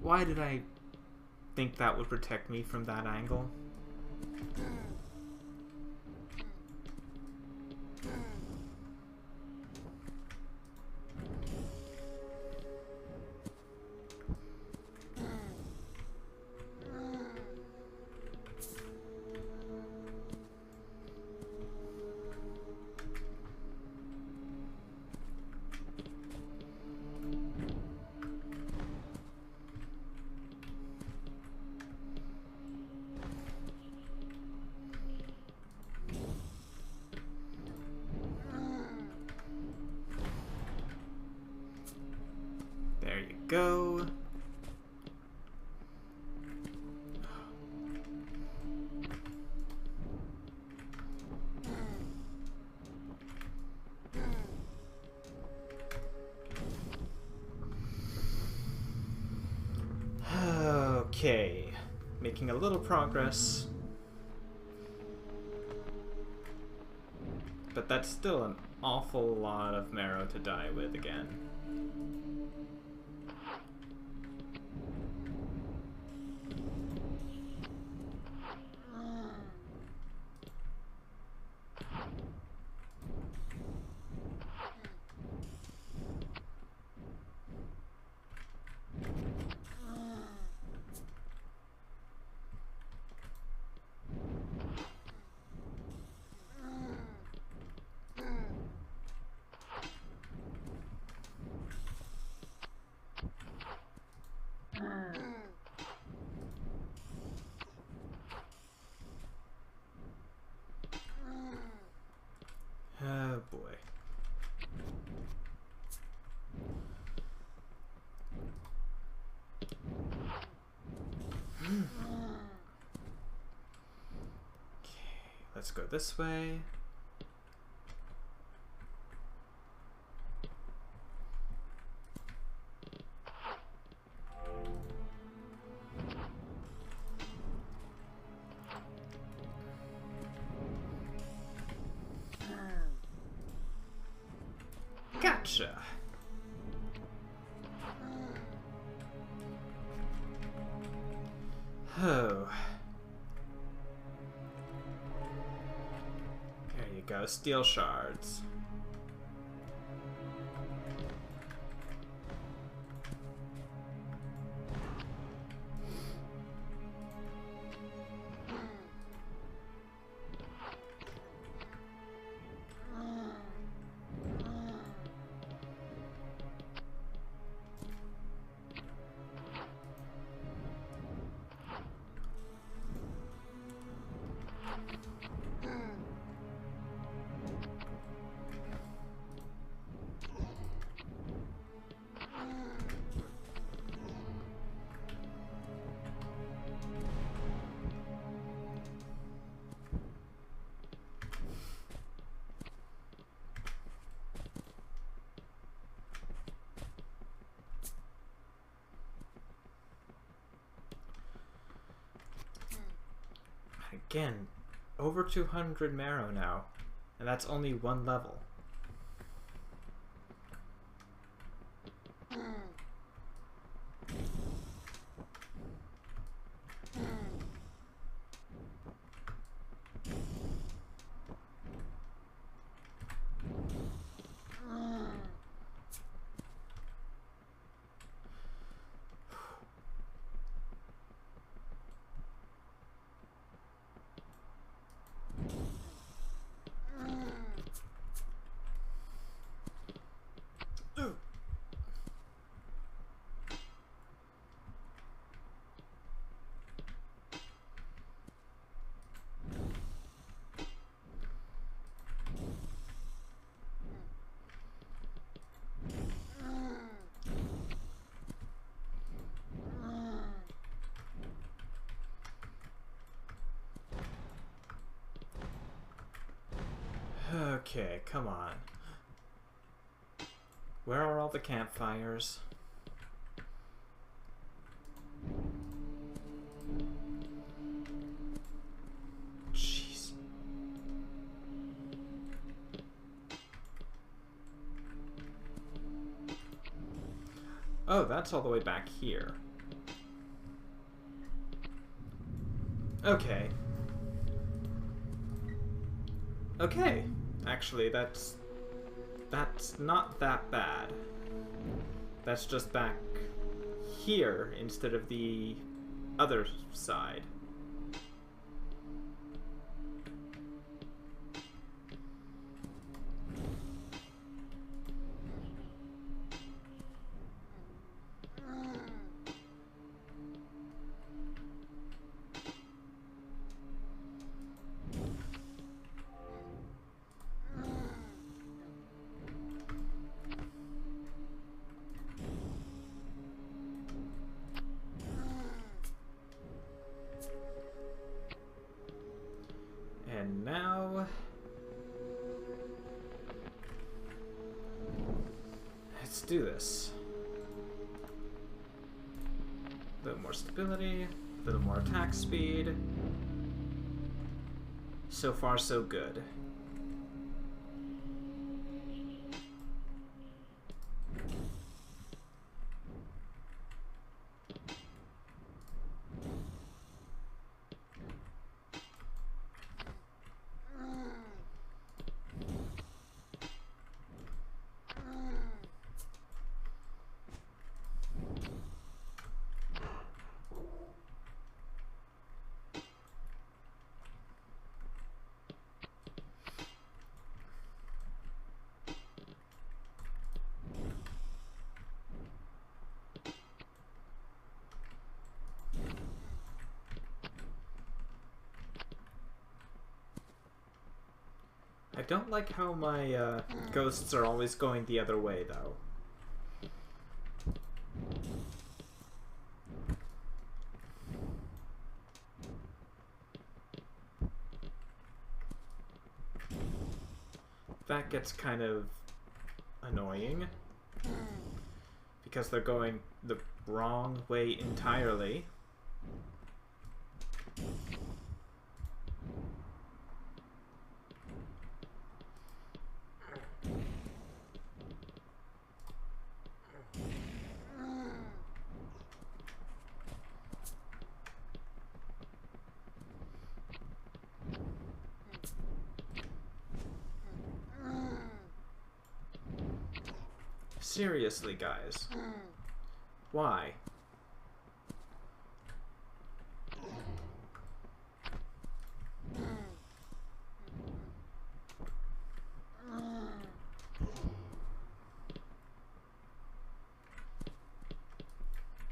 Why did I think that would protect me from that angle? There you go. Okay, making a little progress. But that's still an awful lot of marrow to die with again. Oh boy. Okay, let's go this way. Gotcha. Oh. There you go, steel shards. Again, over 200 marrow now, and that's only one level. Okay, come on. Where are all the campfires? Jeez. Oh, that's all the way back here. Okay. Okay. Actually, that's not that bad. That's just back here instead of the other side. And now, let's do this. A little more stability, a little more attack speed. So far, so good. I don't like how my ghosts are always going the other way, though. That gets kind of annoying because they're going the wrong way entirely. Seriously, guys. Why?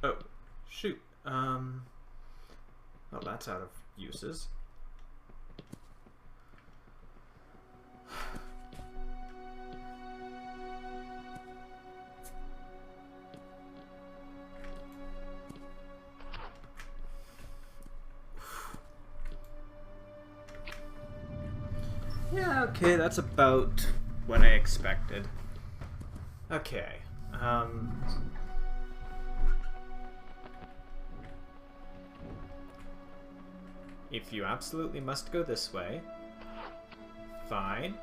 Oh, shoot. Well, that's out of uses. Yeah, okay, that's about what I expected. Okay, if you absolutely must go this way, fine.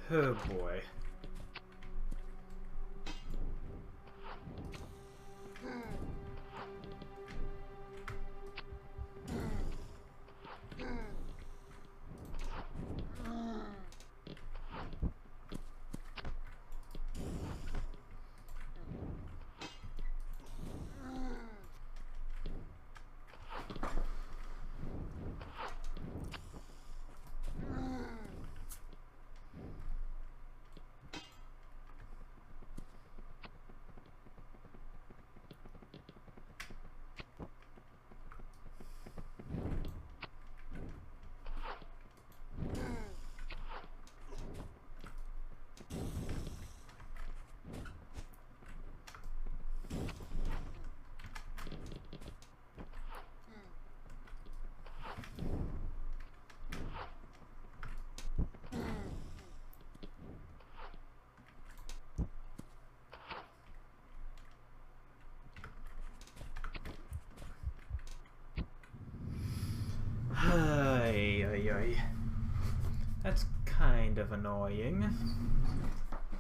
Oh boy. That's kind of annoying.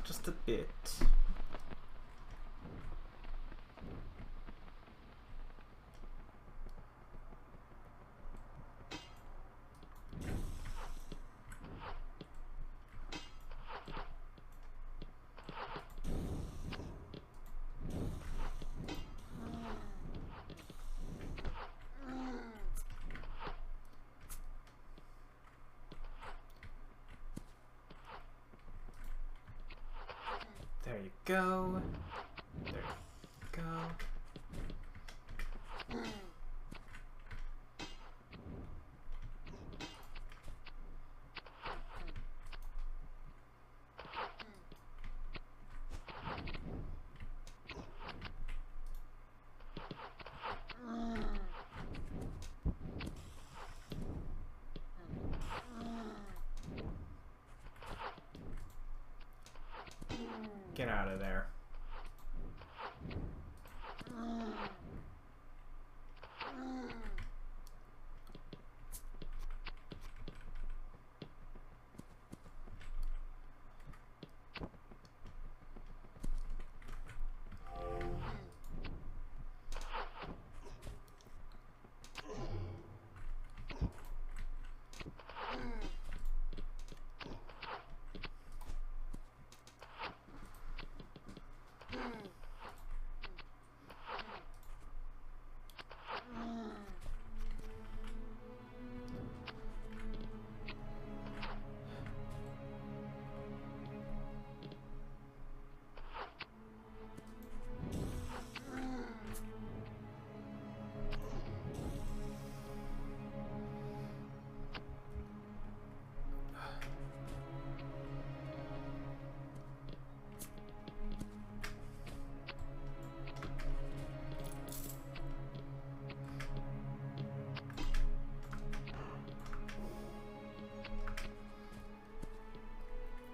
Just a bit. There you go. There you go. Get out of there.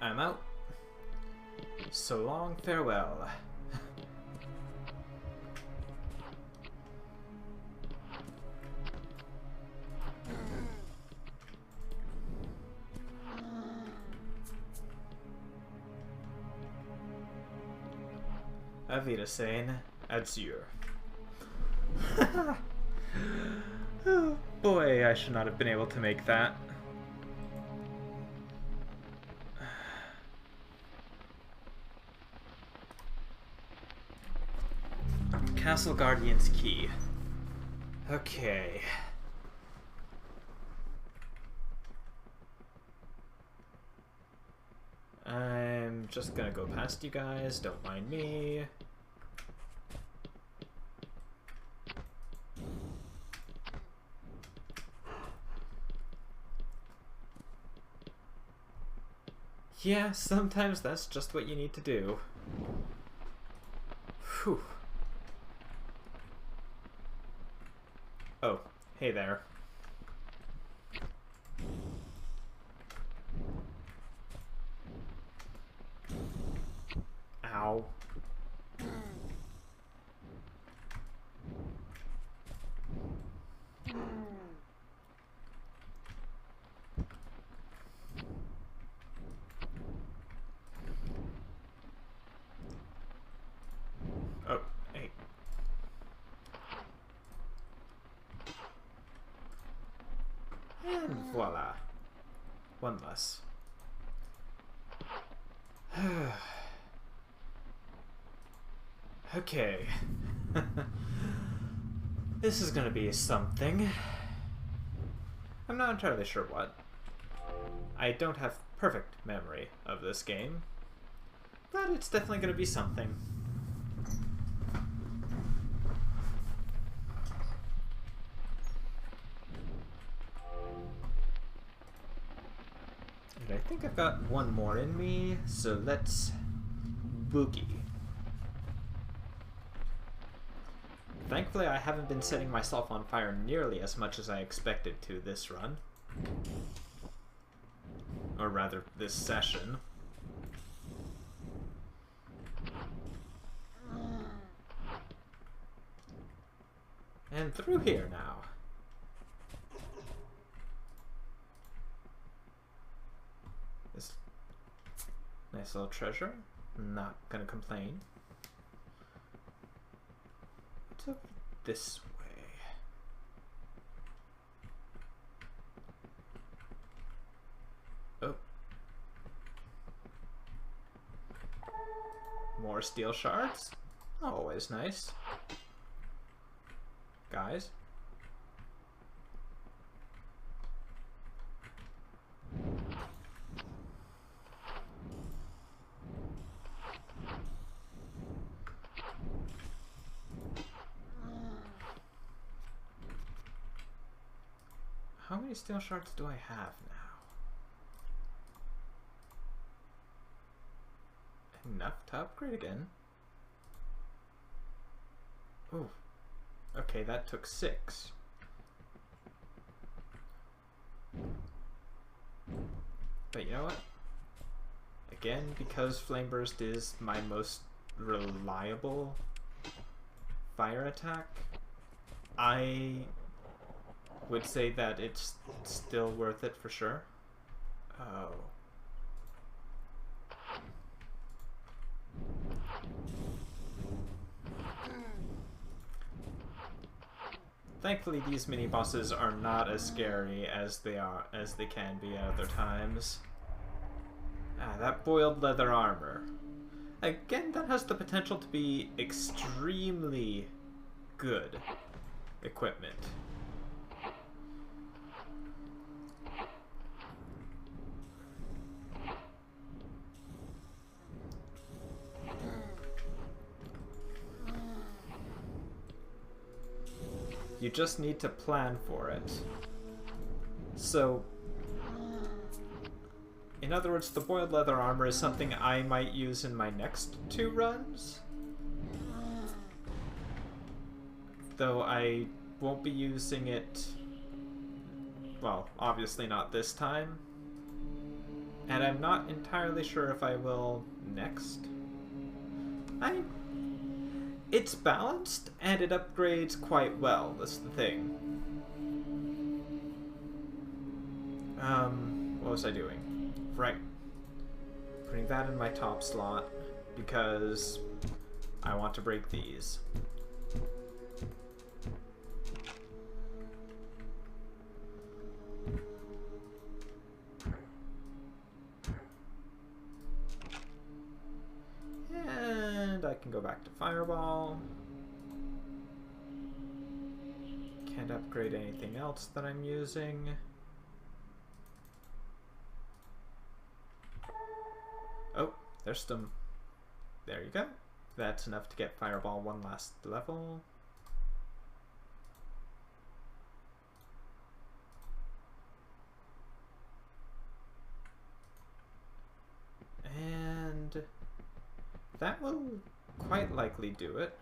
I'm out. So long, farewell. Auf Wiedersehen, adieu. Oh boy, I should not have been able to make that. Castle Guardian's Key. Okay. I'm just gonna go past you guys, don't mind me. Yeah, sometimes that's just what you need to do. Whew. Oh, hey there. Ow. Oh, hey. And voila. One less. Okay. This is gonna be something. I'm not entirely sure what. I don't have perfect memory of this game, but it's definitely gonna be something. And I think I've got one more in me, so let's boogie. Thankfully, I haven't been setting myself on fire nearly as much as I expected to this run. Or rather, this session. And through here now. Nice little treasure. Not gonna complain. What's up this way? Oh. More steel shards. Always nice. Guys. How many steel shards do I have now? Enough to upgrade again. Ooh. Okay, that took 6. But you know what? Again, because Flame Burst is my most reliable fire attack, I would say that it's still worth it for sure. Oh. Thankfully, these mini bosses are not as scary as they can be at other times. Ah, that boiled leather armor. Again, that has the potential to be extremely good equipment. You just need to plan for it. So, in other words, the boiled leather armor is something I might use in my next 2 runs. Though I won't be using it, well, obviously not this time. And I'm not entirely sure if I will next. It's balanced, and it upgrades quite well, that's the thing. What was I doing? Right. Putting that in my top slot, because I want to break these. And I can go back to Fireball. Can't upgrade anything else that I'm using. Oh, there's some... There you go. That's enough to get Fireball 1 last level. And that will quite likely do it.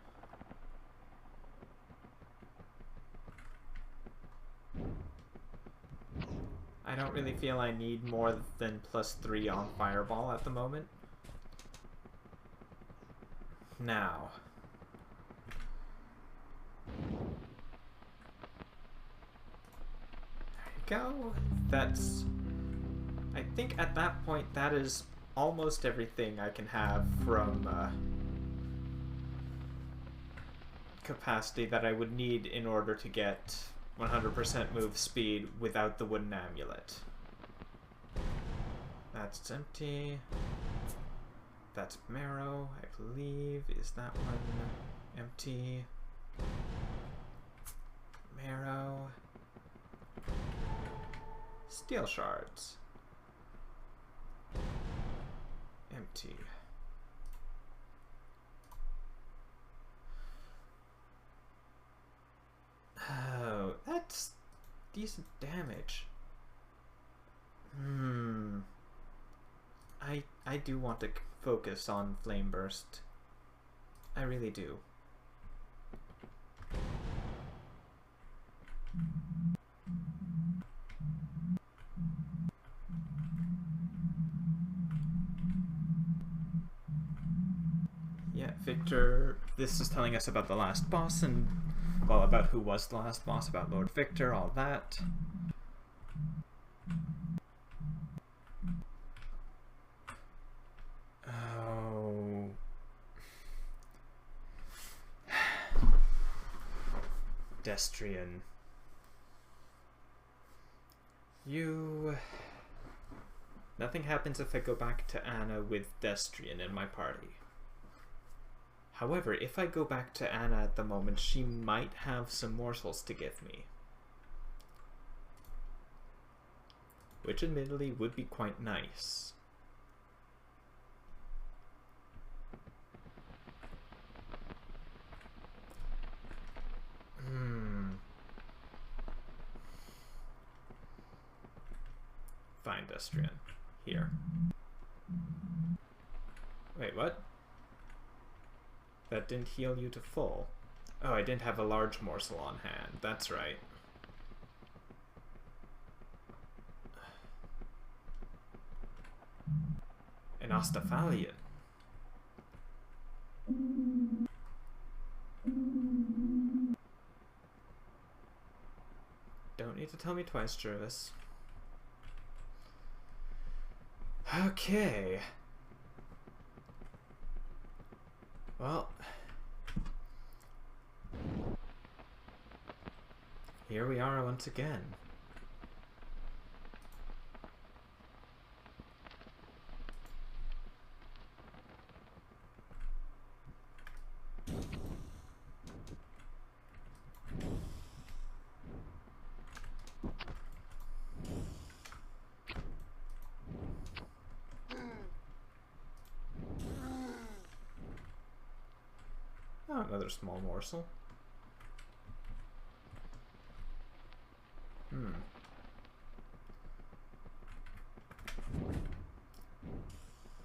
I don't really feel I need more than +3 on Fireball at the moment. Now. There you go. That's... I think at that point that is almost everything I can have from capacity that I would need in order to get 100% move speed without the wooden amulet. That's empty. That's marrow, I believe. Is that one empty? Marrow. Steel shards. Empty. Oh, that's decent damage. I do want to focus on Flame Burst. I really do. Yeah, Victor, this is telling us about the last boss and, well, about who was the last boss, about Lord Victor, all that. Destrian. You... Nothing happens if I go back to Anna with Destrian in my party. However, if I go back to Anna at the moment, she might have some morsels to give me. Which admittedly would be quite nice. Fine, Destrian. Here. Wait, what? That didn't heal you to full. Oh, I didn't have a large morsel on hand. That's right. An Ostaphalian. Don't need to tell me twice, Jervis. Okay. Well, here we are once again. Oh, another small morsel.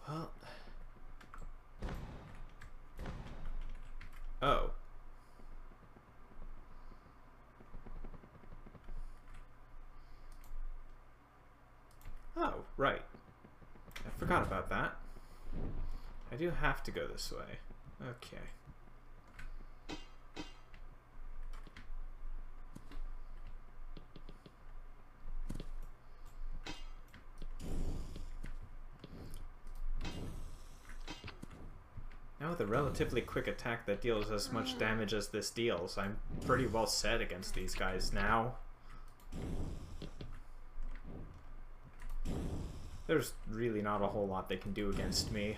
Well. Oh. Oh, right. I forgot about that. I do have to go this way. Okay. Now with a relatively quick attack that deals as much damage as this deals, I'm pretty well set against these guys now. There's really not a whole lot they can do against me.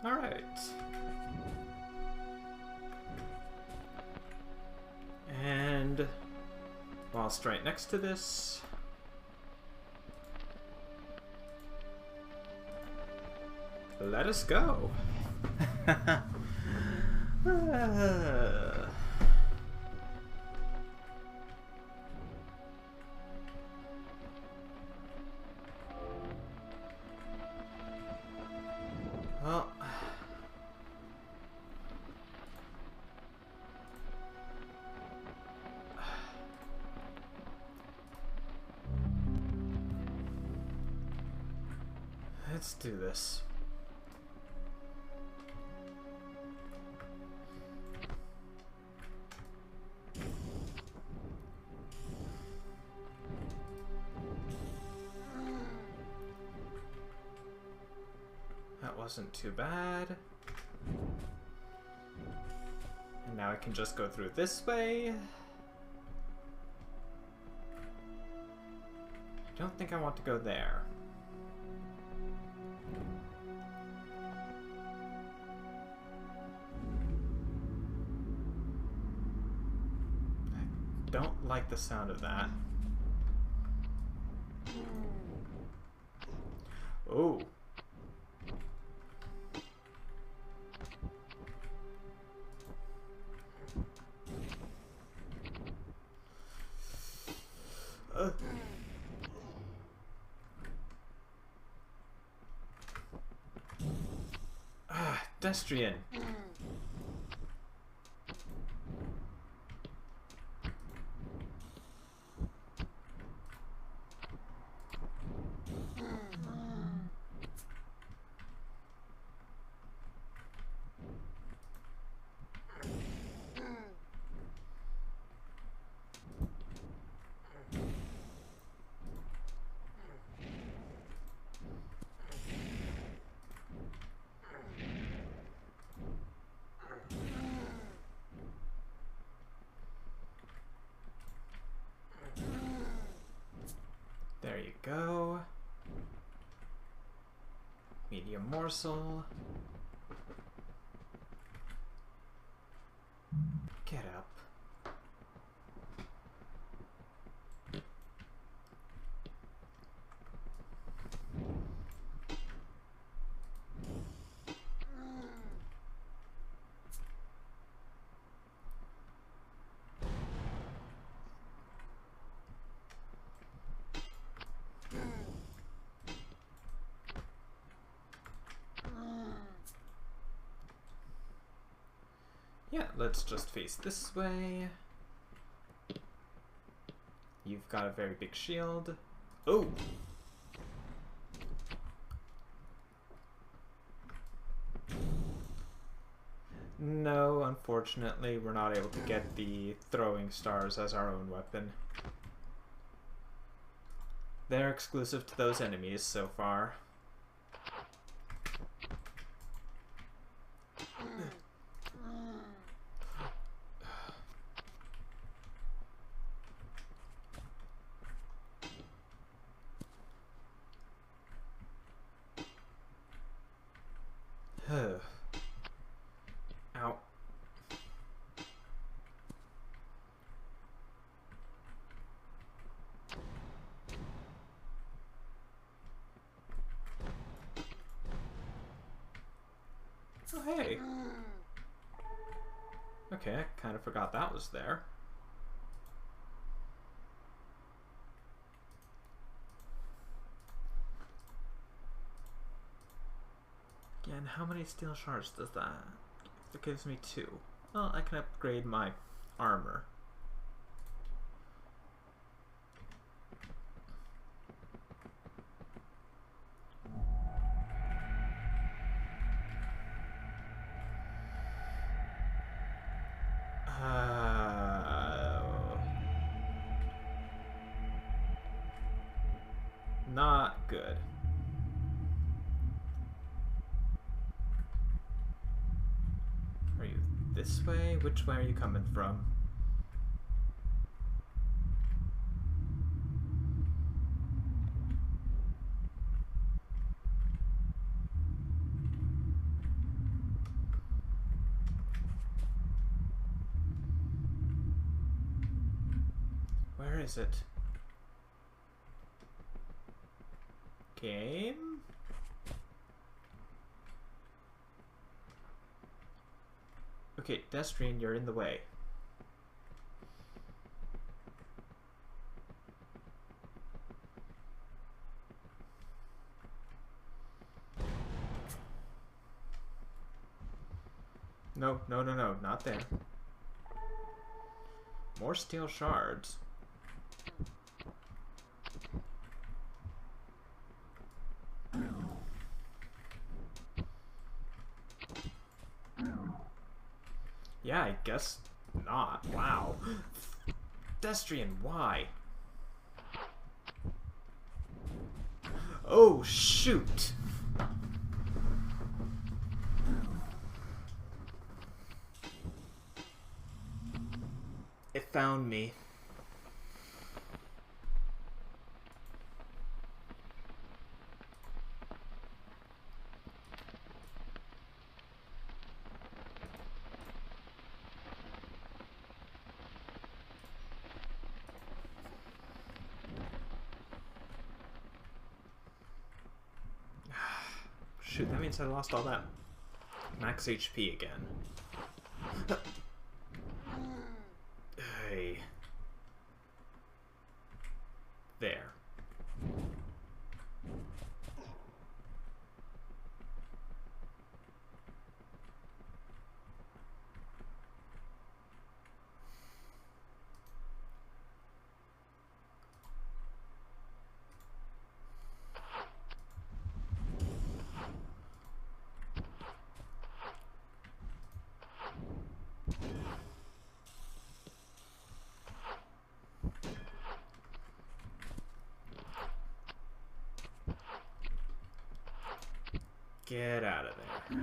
Alright. And whilst right next to this, let us go. Well, let's do this. That wasn't too bad. And now I can just go through this way. I don't think I want to go there. I don't like the sound of that. Oh. Destrian. morsel. Get up. Yeah, let's just face this way. You've got a very big shield. Oh! No, unfortunately, we're not able to get the throwing stars as our own weapon. They're exclusive to those enemies so far. Ow. Oh, hey. Okay, I kind of forgot that was there. Again, how many steel shards does that? That gives me 2. Well, I can upgrade my armor. Not good. Are you this way? Which way are you coming from? Where is it? Game? Okay, Destrian, you're in the way. No, no, no, no, not there. More steel shards. Yeah, I guess not. Wow. Destrian, why? Oh, shoot! It found me. Shoot, that means I lost all that max HP again. Hey. There. Get out of there.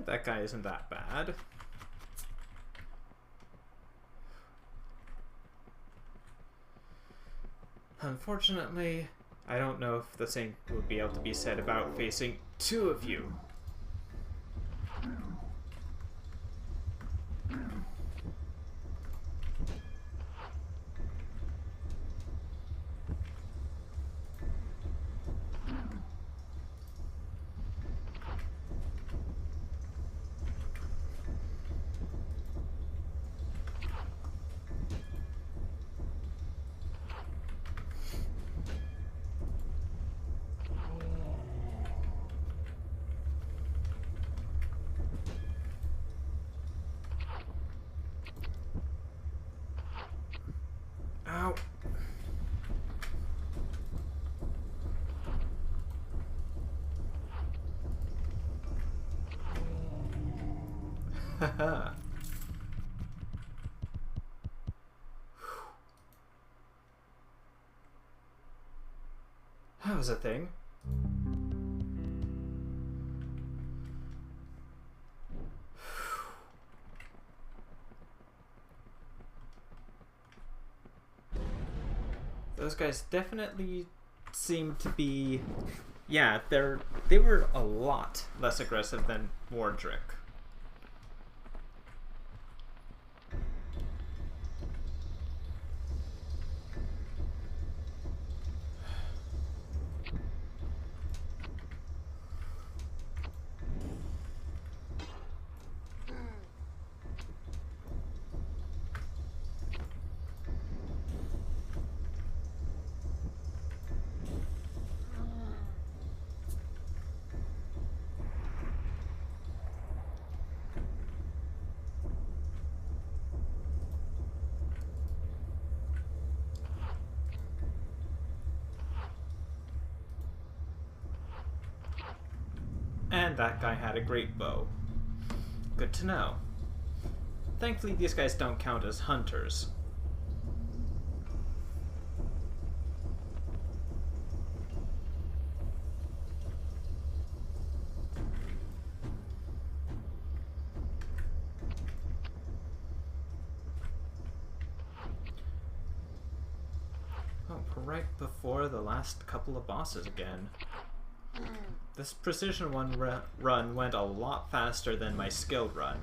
that guy isn't that bad. Unfortunately, I don't know if the same would be able to be said about facing two of you. Ow. Haha. That was a thing. Those guys definitely seem to be... Yeah, they were a lot less aggressive than Wardrick. And that guy had a great bow. Good to know. Thankfully, these guys don't count as hunters. Oh, right before the last couple of bosses again. This precision run went a lot faster than my skilled run.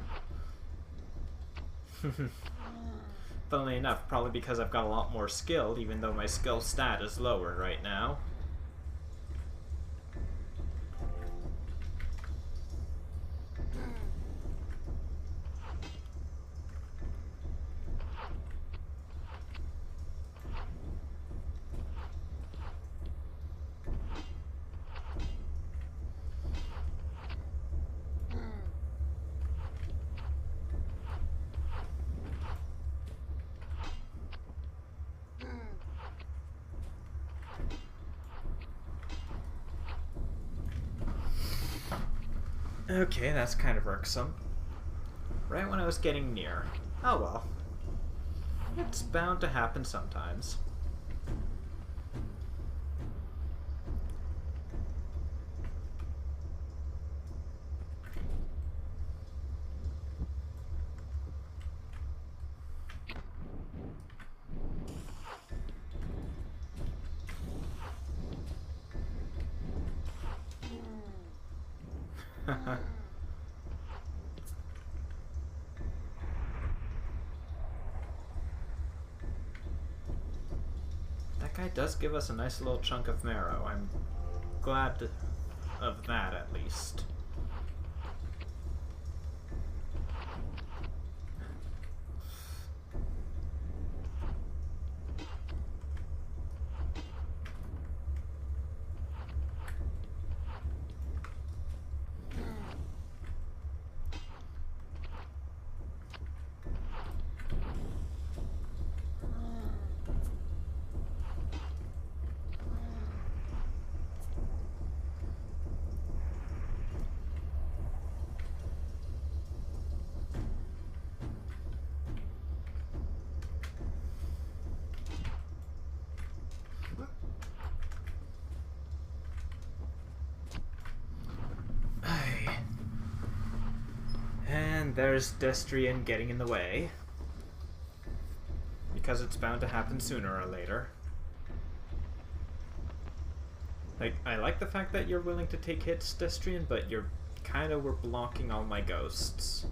Funnily enough, probably because I've got a lot more skill, even though my skill stat is lower right now. Okay, that's kind of irksome. Right when I was getting near. Oh well. It's bound to happen sometimes. That guy does give us a nice little chunk of marrow. I'm glad of that, at least. And there's Destrian getting in the way. Because it's bound to happen sooner or later. Like, I like the fact that you're willing to take hits, Destrian, but you're kind of were blocking all my ghosts.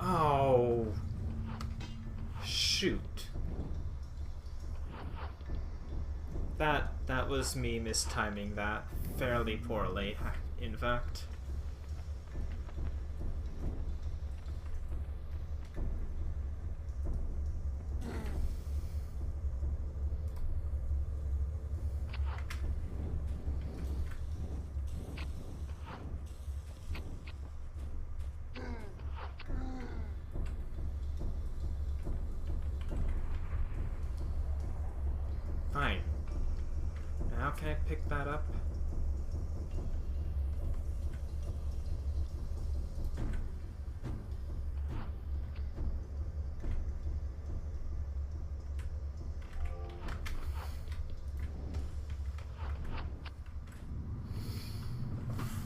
Oh, shoot. That was me mistiming that fairly poorly, in fact. Fine. Now can I pick that up?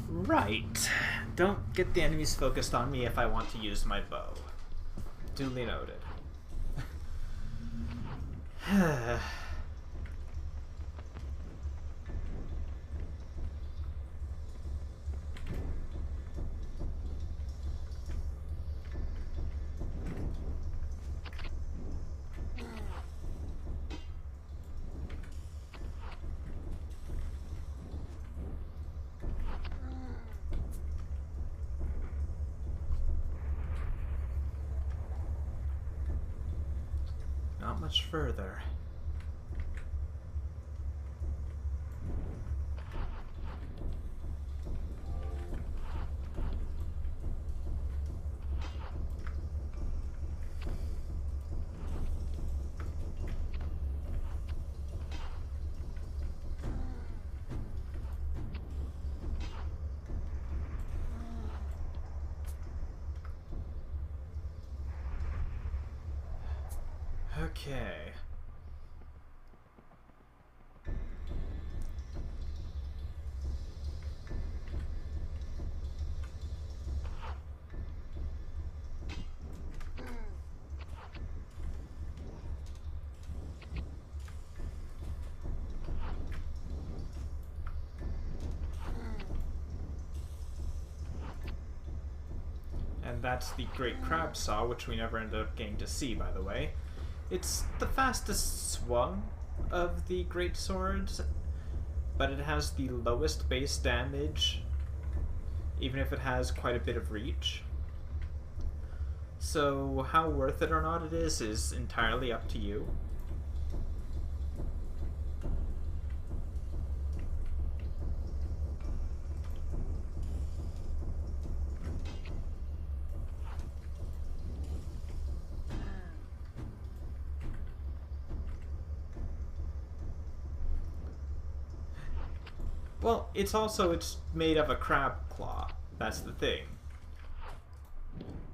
Right. Don't get the enemies focused on me if I want to use my bow. Duly noted. Not much further. Okay. And that's the Great Crab Saw, which we never ended up getting to see, by the way. It's the fastest swung of the great swords, but it has the lowest base damage, even if it has quite a bit of reach. So how worth it or not it is entirely up to you. Well, it's made of a crab claw. That's the thing.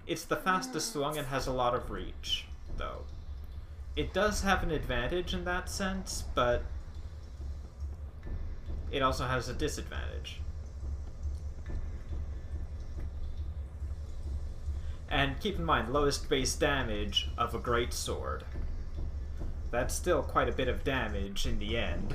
It's the fastest swung and has a lot of reach, though. It does have an advantage in that sense, but it also has a disadvantage. And keep in mind, lowest base damage of a great sword. That's still quite a bit of damage in the end.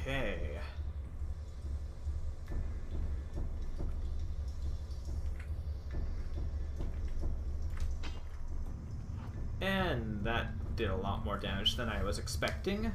Okay. And that did a lot more damage than I was expecting.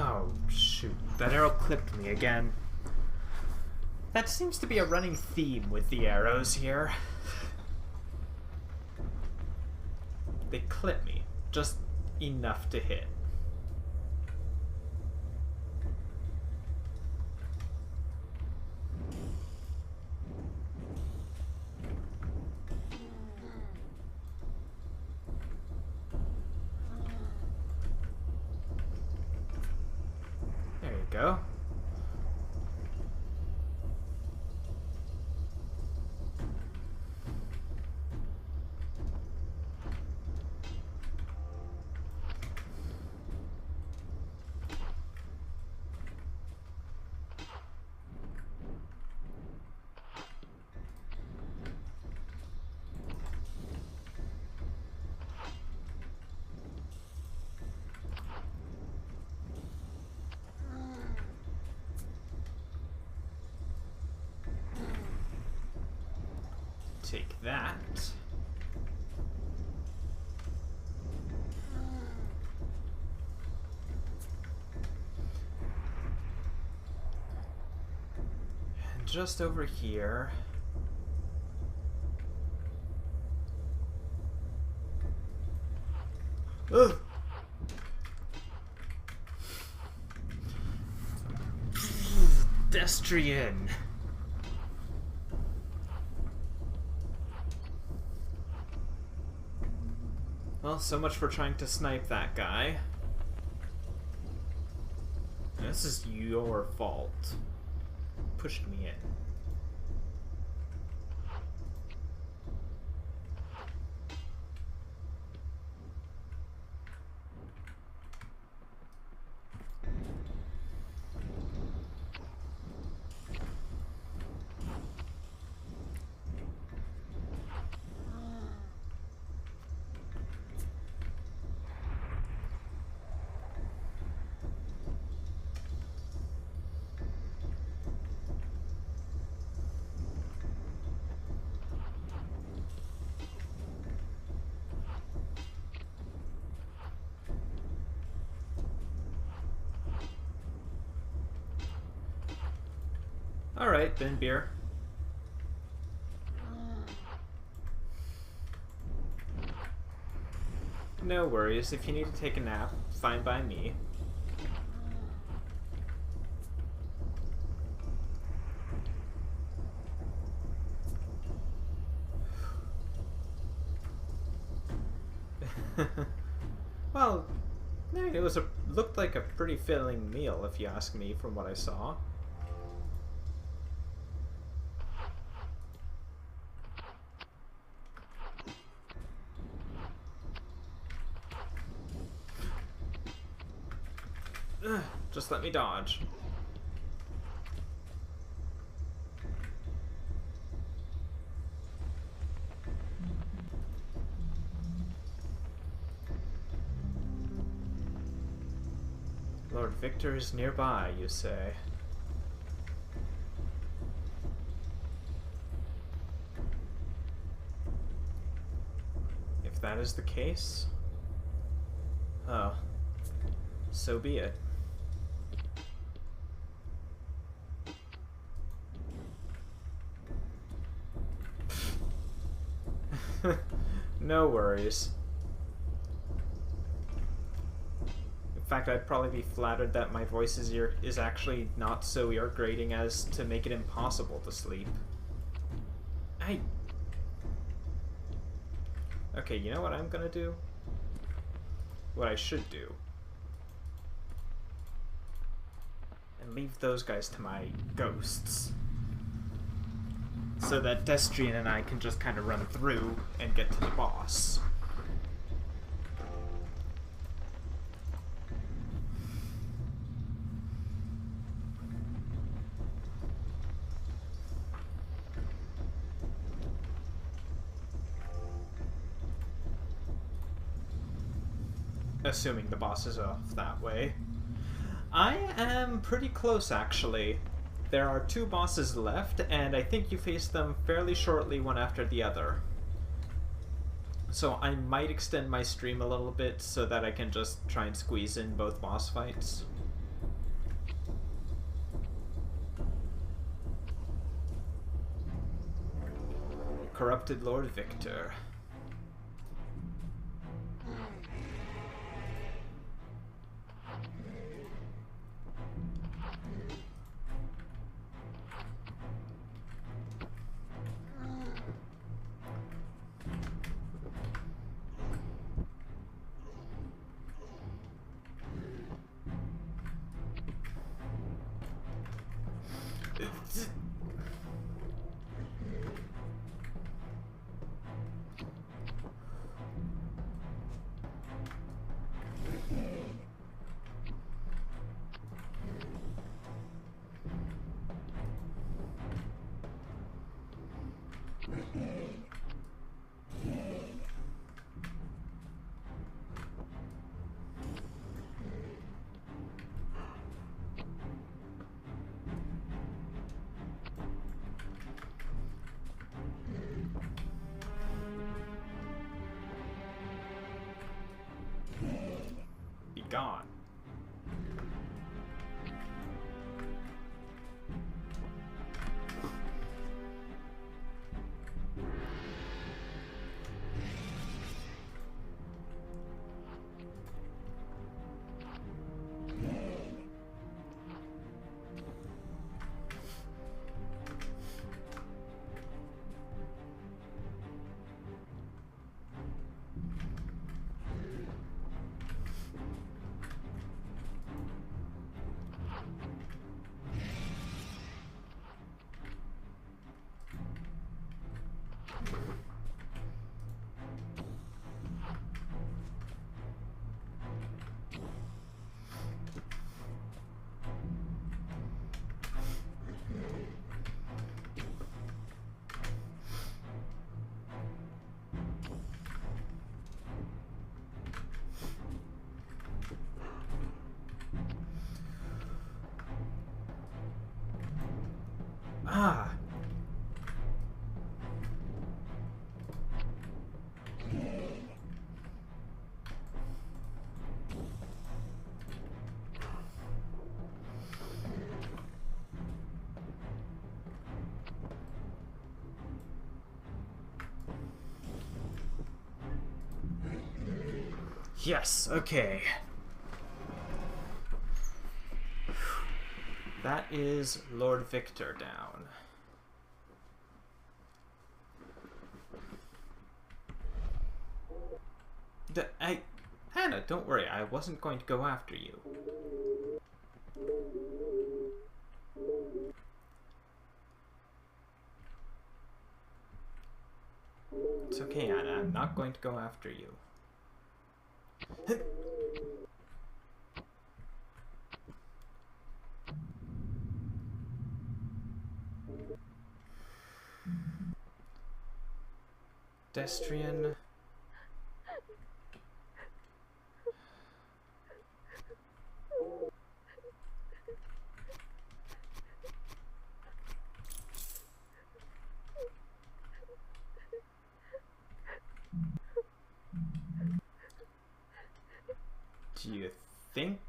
Oh, shoot. That arrow clipped me again. That seems to be a running theme with the arrows here. They clip me. Just enough to hit. There you go. Take that. And just over here. Ugh! Pedestrian! Well, so much for trying to snipe that guy. This is your fault. Pushed me in. Alright, then beer. No worries, if you need to take a nap, fine by me. Well, it was looked like a pretty filling meal, if you ask me, from what I saw. Just let me dodge. Lord Victor is nearby, you say. If that is the case... Oh. So be it. No worries. In fact, I'd probably be flattered that my voice is actually not so ear-grating as to make it impossible to sleep. Hey! Okay, you know what I'm gonna do? What I should do. And leave those guys to my ghosts. So that Destrian and I can just kind of run through and get to the boss. Assuming the boss is off that way. I am pretty close, actually. There are 2 bosses left, and I think you face them fairly shortly one after the other. So I might extend my stream a little bit so that I can just try and squeeze in both boss fights. Corrupted Lord Victor. Be gone. Ah. Yes, okay. That is Lord Victor down. Hannah, don't worry, I wasn't going to go after you. It's okay, Hannah, I'm not going to go after you. Destrian. Do you think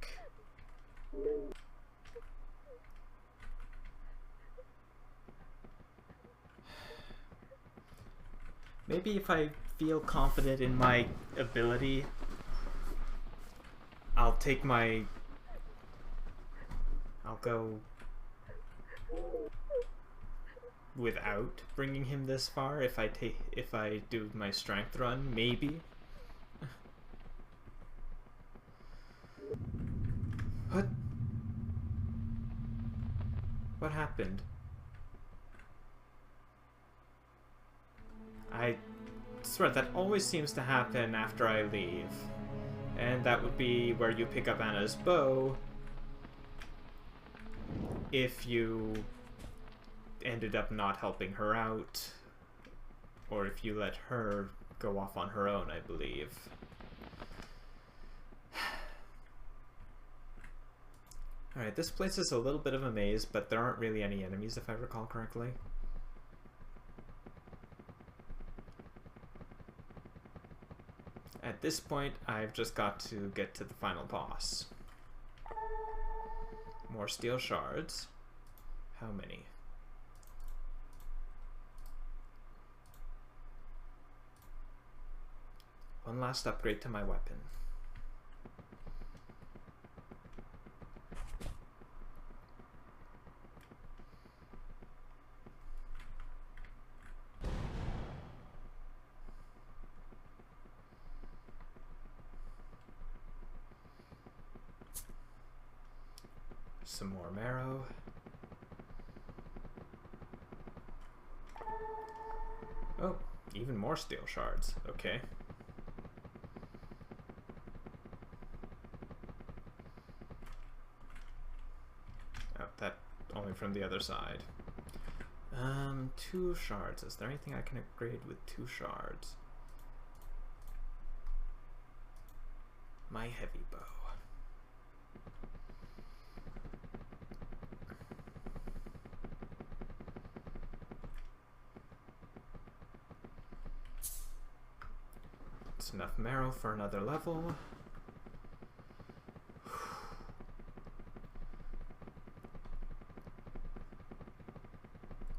Maybe if I feel confident in my ability, I'll go without bringing him this far if I do my strength run, maybe. What happened? I swear that always seems to happen after I leave. And that would be where you pick up Anna's bow if you ended up not helping her out, or if you let her go off on her own, I believe. Alright, this place is a little bit of a maze, but there aren't really any enemies if I recall correctly. At this point, I've just got to get to the final boss. More steel shards. How many? One last upgrade to my weapon. Some more marrow. Oh, even more steel shards. Okay. Oh, that only from the other side. 2 shards. Is there anything I can upgrade with 2 shards? My heavy bow. It's enough marrow for another level.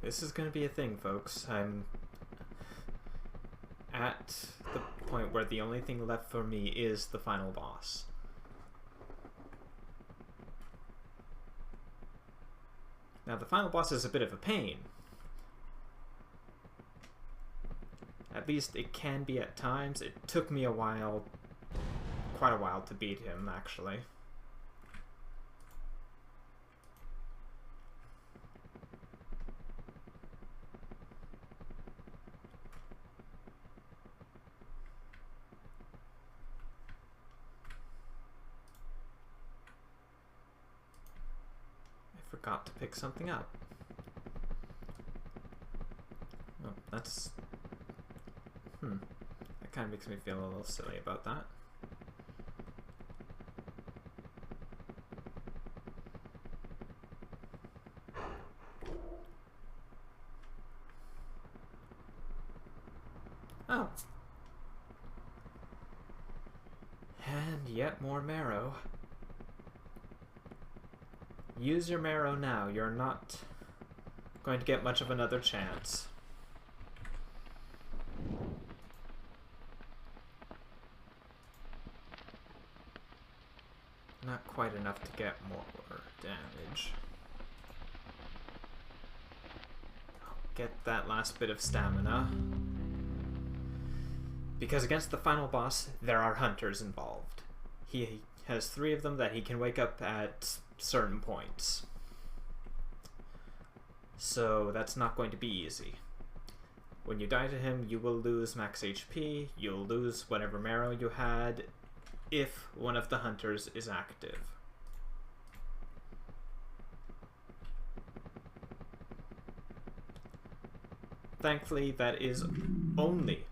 This is going to be a thing, folks. I'm at the point where the only thing left for me is the final boss. Now, the final boss is a bit of a pain. At least it can be at times. It took me a while, quite a while, to beat him, actually. I forgot to pick something up. Oh, that's... That kind of makes me feel a little silly about that. Oh. And yet more marrow. Use your marrow now. You're not going to get much of another chance. Not quite enough to get more damage. Get that last bit of stamina. Because against the final boss, there are hunters involved. He has 3 of them that he can wake up at certain points. So that's not going to be easy. When you die to him, you will lose max HP, you'll lose whatever marrow you had, if one of the hunters is active. Thankfully, that is only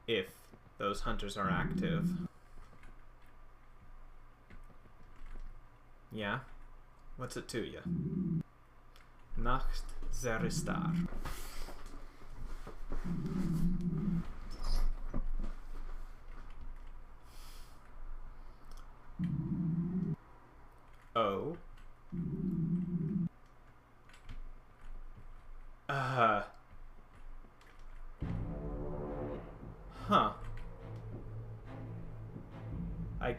if those hunters are active. Yeah? What's it to you? Nacht sehr star. Oh.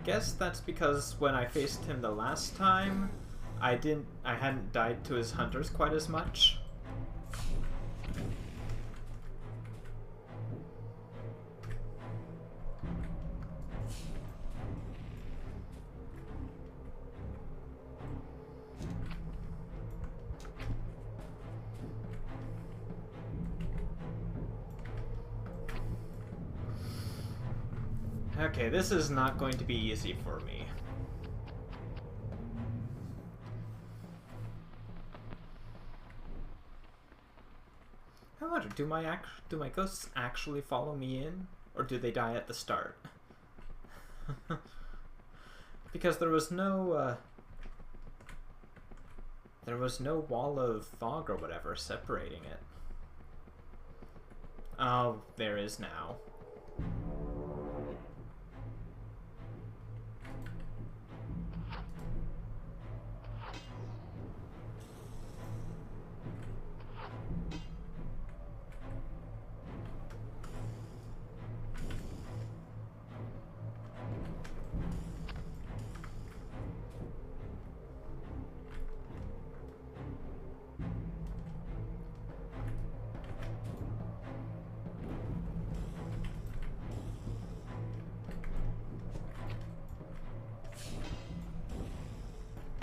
guess that's because when I faced him the last time, I hadn't died to his hunters quite as much. Okay, this is not going to be easy for me. I wonder, do my ghosts actually follow me in, or do they die at the start? Because there was no wall of fog or whatever separating it. Oh, there is now.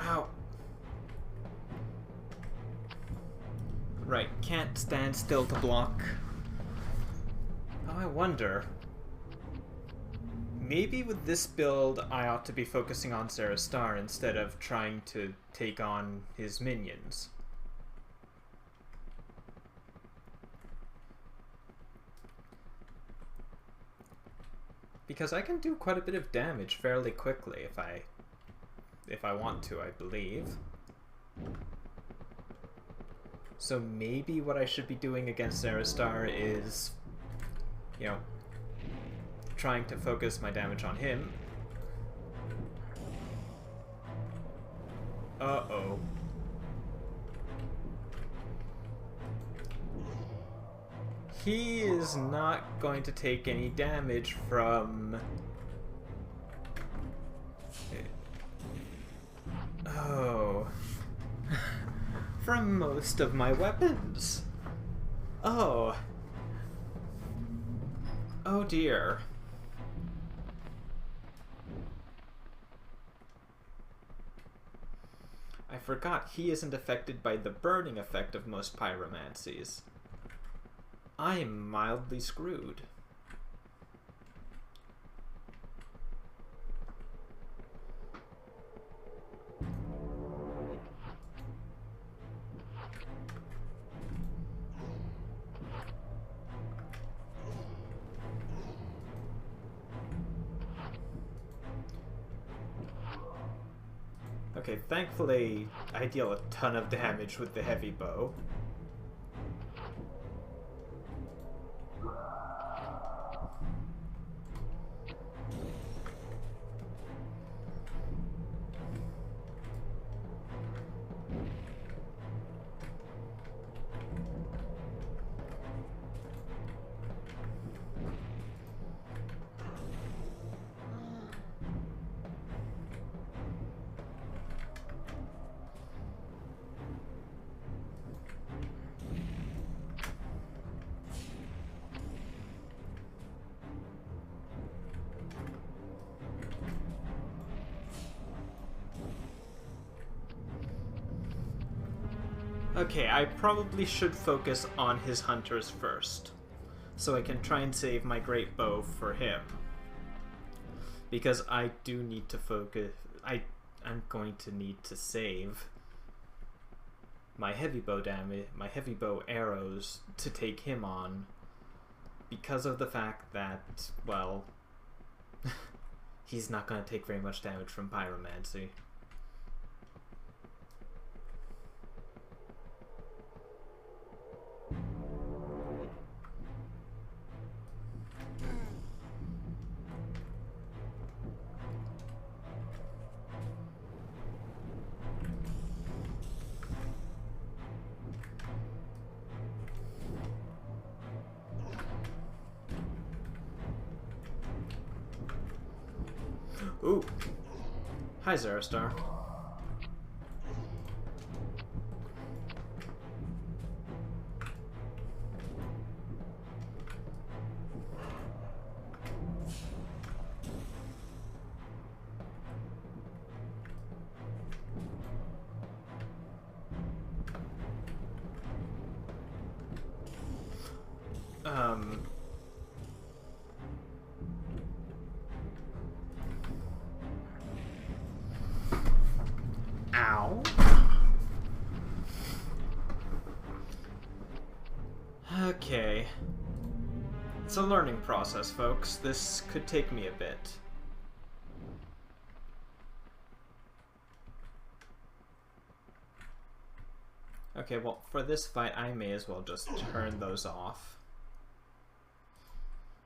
Ow. Right, can't stand still to block. Oh, I wonder. Maybe with this build, I ought to be focusing on Sarah's Star instead of trying to take on his minions. Because I can do quite a bit of damage fairly quickly if I want to, I believe. So maybe what I should be doing against Sarah's Star is, you know, trying to focus my damage on him. Uh-oh. He is not going to take any damage from... Oh. From most of my weapons. Oh. Oh dear. I forgot he isn't affected by the burning effect of most pyromancies. I am mildly screwed. Okay, thankfully I deal a ton of damage with the heavy bow. Okay, I probably should focus on his hunters first, so I can try and save my great bow for him. Because I do need to focus... I'm going to need to save my heavy bow damage, my heavy bow arrows to take him on, because of the fact that, well, he's not going to take very much damage from pyromancy. Ooh. Hi, Zerostar. Ow. Okay. It's a learning process, folks. This could take me a bit. Okay, well, for this fight, I may as well just turn those off.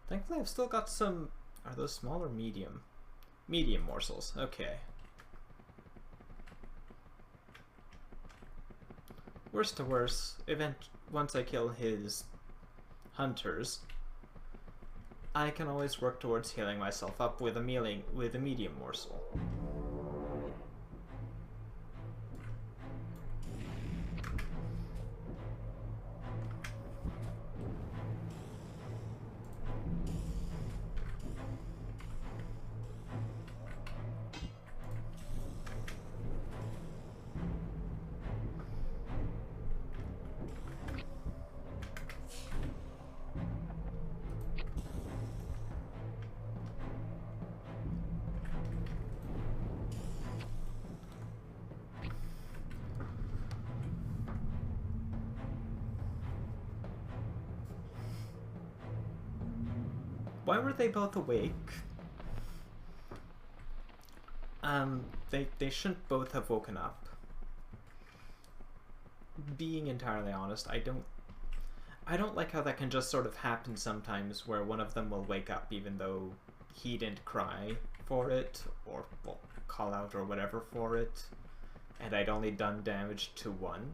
Thankfully, I've still got some... Are those small or medium? Medium morsels. Okay. Worst to worst, once I kill his hunters, I can always work towards healing myself up with a medium morsel. Why were they both awake? They shouldn't both have woken up. Being entirely honest, I don't like how that can just sort of happen sometimes, where one of them will wake up even though he didn't cry for it, or well, call out or whatever for it, and I'd only done damage to one.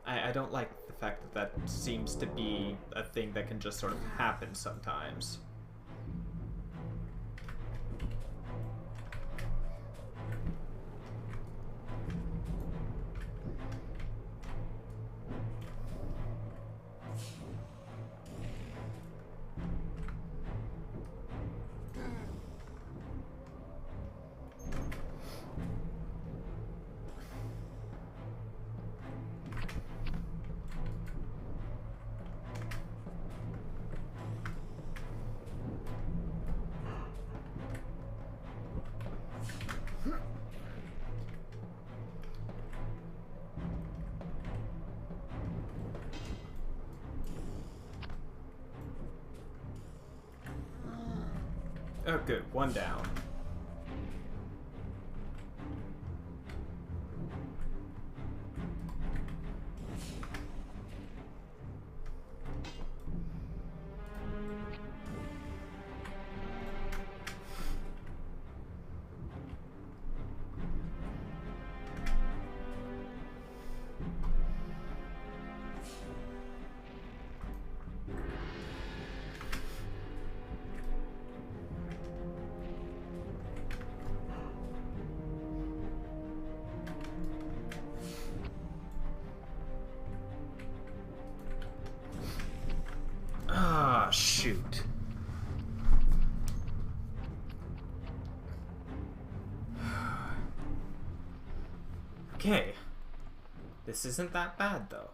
I don't like the fact that that seems to be a thing that can just sort of happen sometimes. Oh good, one down. Ah, shoot. Okay. This isn't that bad, though.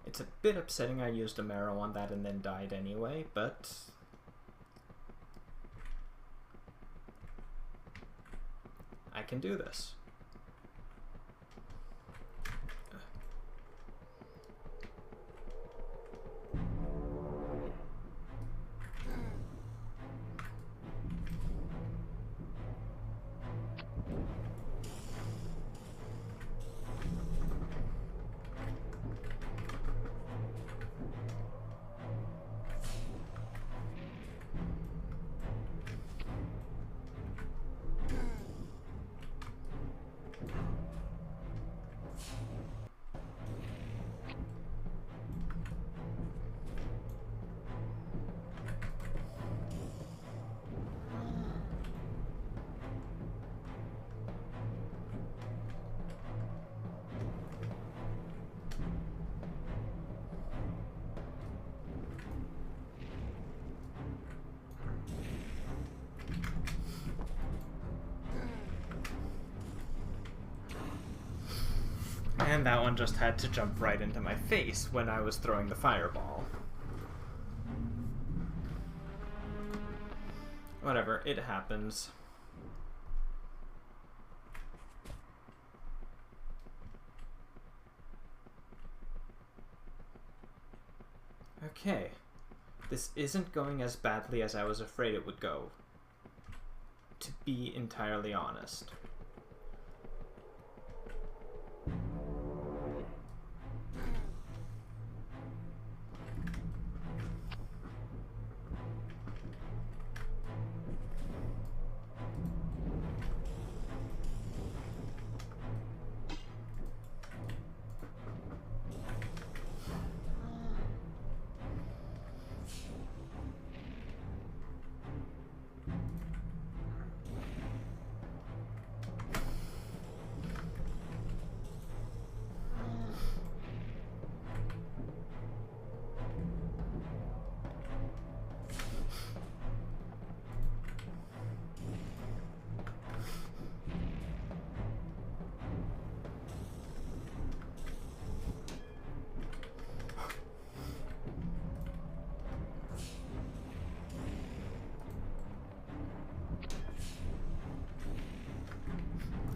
It's a bit upsetting I used a marrow on that and then died anyway, but... I can do this. And that one just had to jump right into my face when I was throwing the fireball. Whatever, it happens. Okay. This isn't going as badly as I was afraid it would go, to be entirely honest.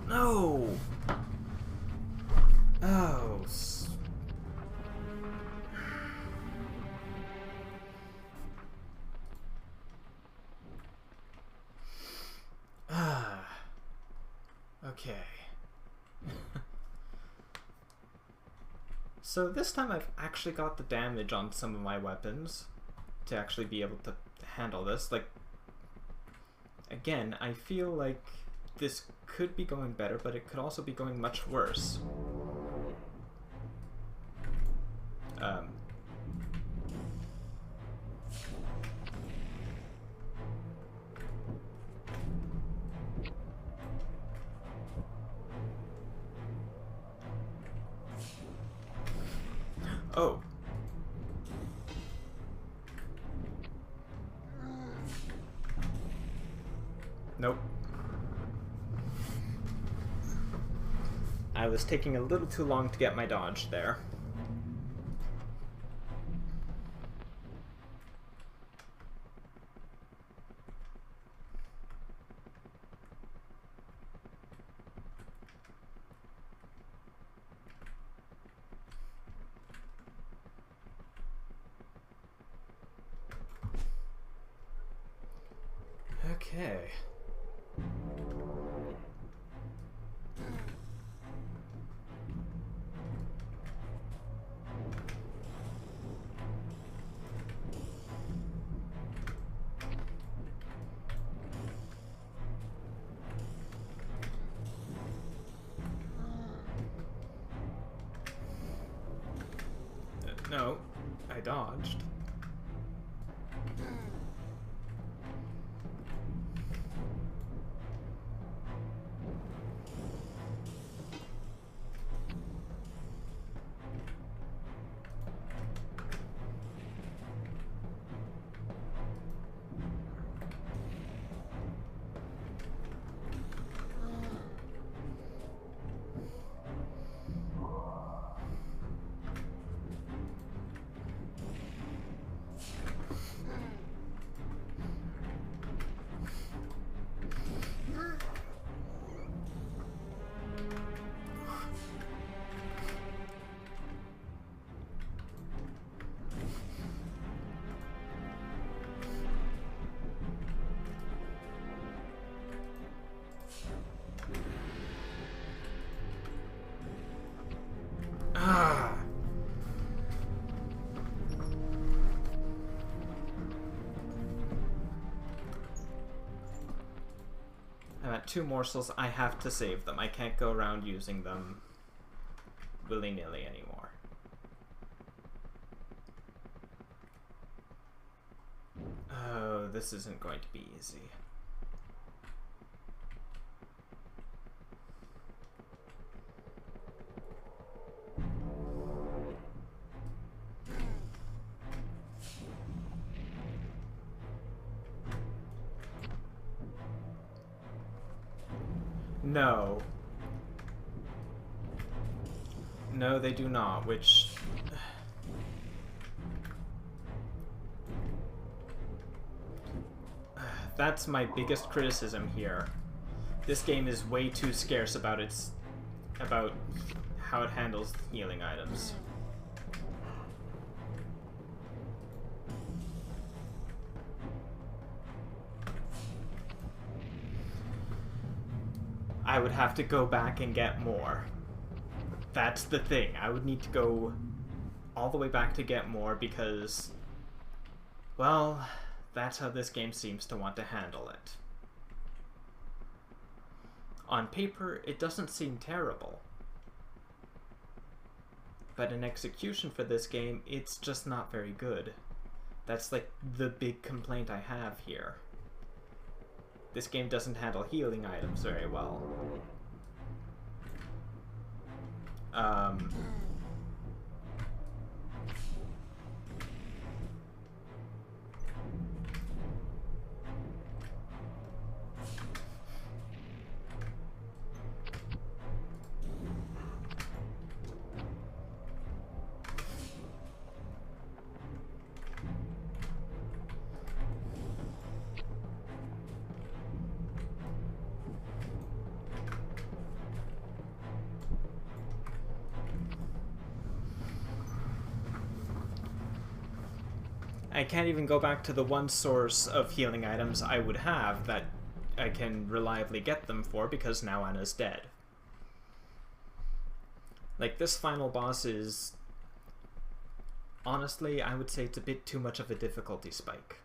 No! Oh. Okay. So this time I've actually got the damage on some of my weapons to actually be able to handle this. Like, again, I feel like this could be going better, but it could also be going much worse. Oh. Nope. I was taking a little too long to get my dodge there. Okay. No, I dodged. I'm at 2 morsels. I have to save them. I can't go around using them willy-nilly anymore. Oh, this isn't going to be easy. No. No, they do not, which... That's my biggest criticism here. This game is way too scarce about how it handles healing items. I would have to go back and get more. That's the thing. I would need to go all the way back to get more because, well, that's how this game seems to want to handle it. On paper, it doesn't seem terrible. But in execution for this game, it's just not very good. That's like the big complaint I have here. This game doesn't handle healing items very well. I can't even go back to the one source of healing items I would have that I can reliably get them for because now Anna's dead. Like, this final boss is... honestly, I would say it's a bit too much of a difficulty spike.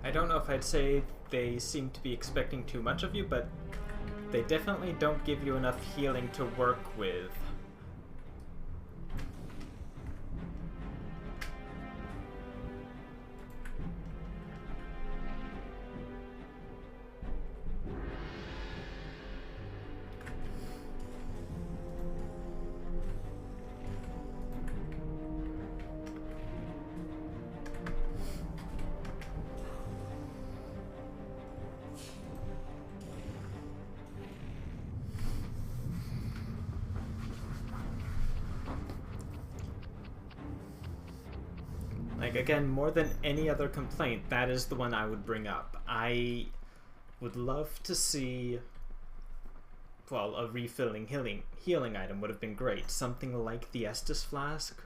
I don't know if I'd say they seem to be expecting too much of you, but they definitely don't give you enough healing to work with. Like, again, more than any other complaint, that is the one I would bring up. I would love to see, well, a refilling healing item would have been great. Something like the Estus Flask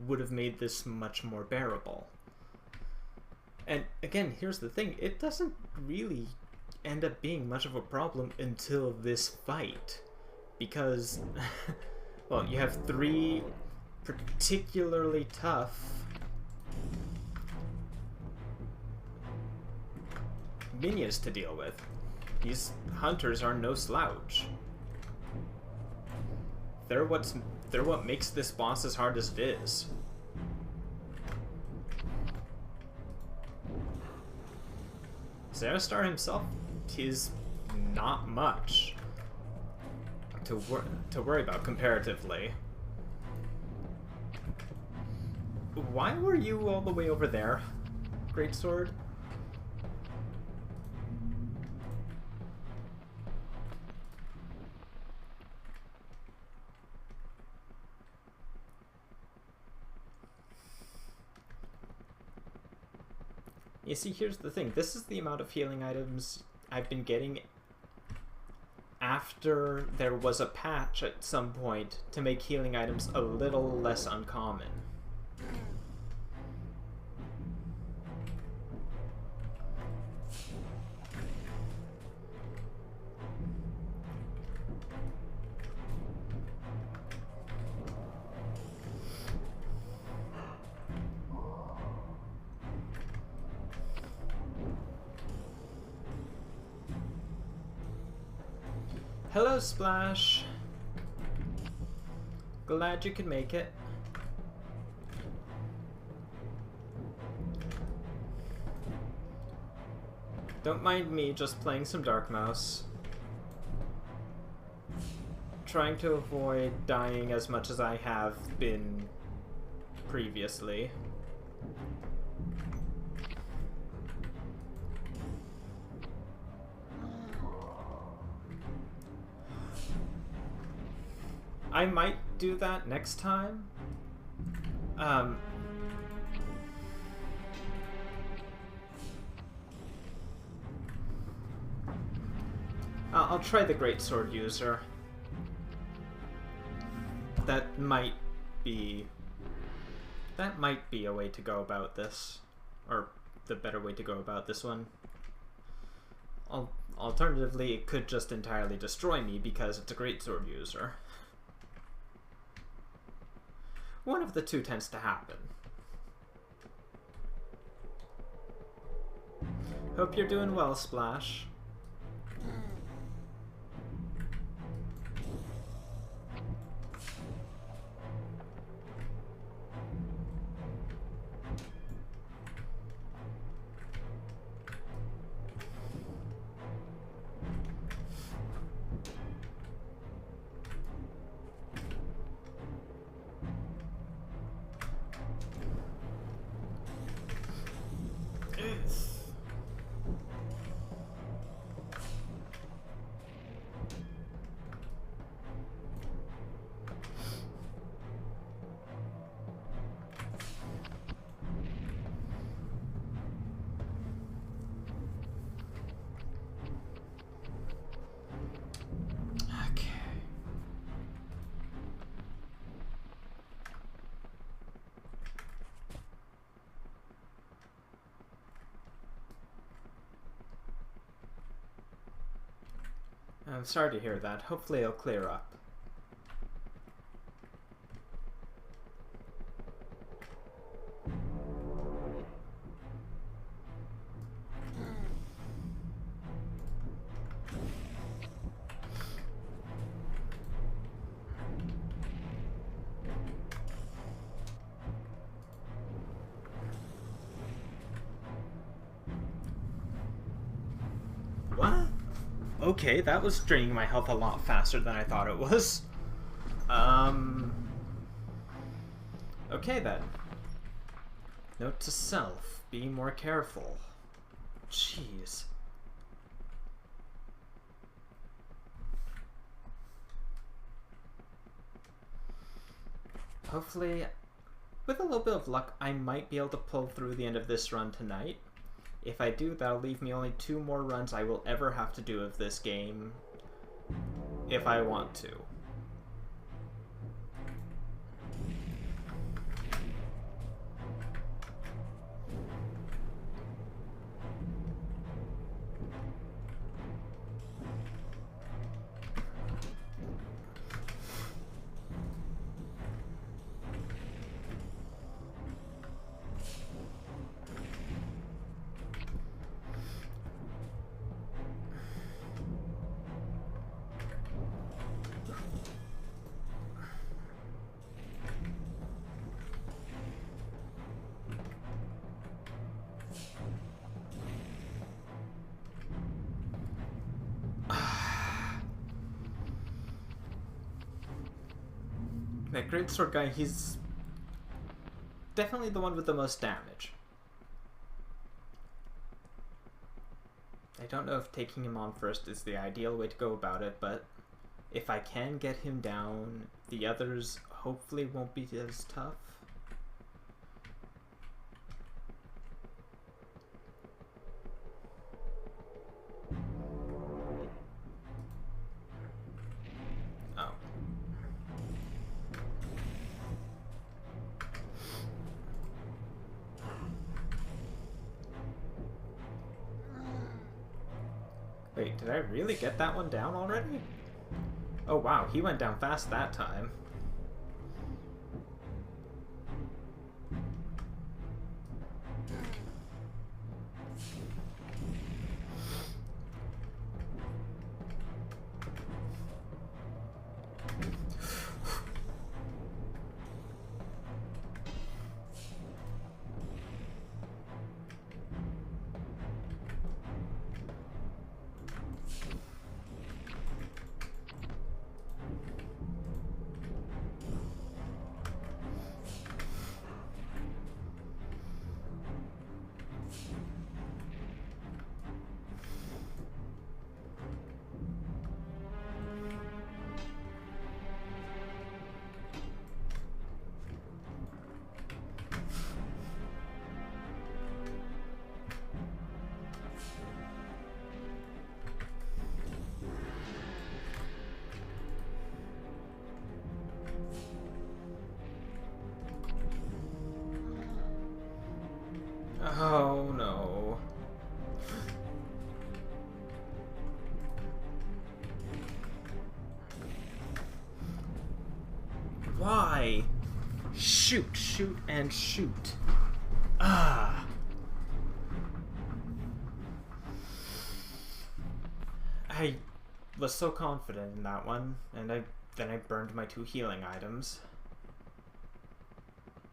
would have made this much more bearable. And again, here's the thing, it doesn't really end up being much of a problem until this fight. Because, well, you have 3 particularly tough minions to deal with. These hunters are no slouch. They're what makes this boss as hard as it is. Zeristar himself is not much to worry about comparatively. Why were you all the way over there, Greatsword? You see, here's the thing. This is the amount of healing items I've been getting after there was a patch at some point to make healing items a little less uncommon. Hello, Splash. Glad you could make it. Don't mind me just playing some DarkMaus. Trying to avoid dying as much as I have been previously. I might do that next time. I'll try the Greatsword user. That might be a way to go about this, or the better way to go about this one. Alternatively, it could just entirely destroy me because it's a Greatsword user. One of the two tends to happen. Hope you're doing well, Splash. I'm sorry to hear that. Hopefully it'll clear up. What? Okay, that was draining my health a lot faster than I thought it was. Okay then. Note to self, be more careful. Jeez. Hopefully, with a little bit of luck, I might be able to pull through the end of this run tonight. If I do, that'll leave me only 2 more runs I will ever have to do of this game, if I want to. That Greatsword guy, he's definitely the one with the most damage. I don't know if taking him on first is the ideal way to go about it, but if I can get him down, the others hopefully won't be as tough. Wait, did I really get that one down already? Oh wow, he went down fast that time. Oh no. Why? Shoot, shoot, and shoot. Ah. I was so confident in that one, and then I burned my 2 healing items.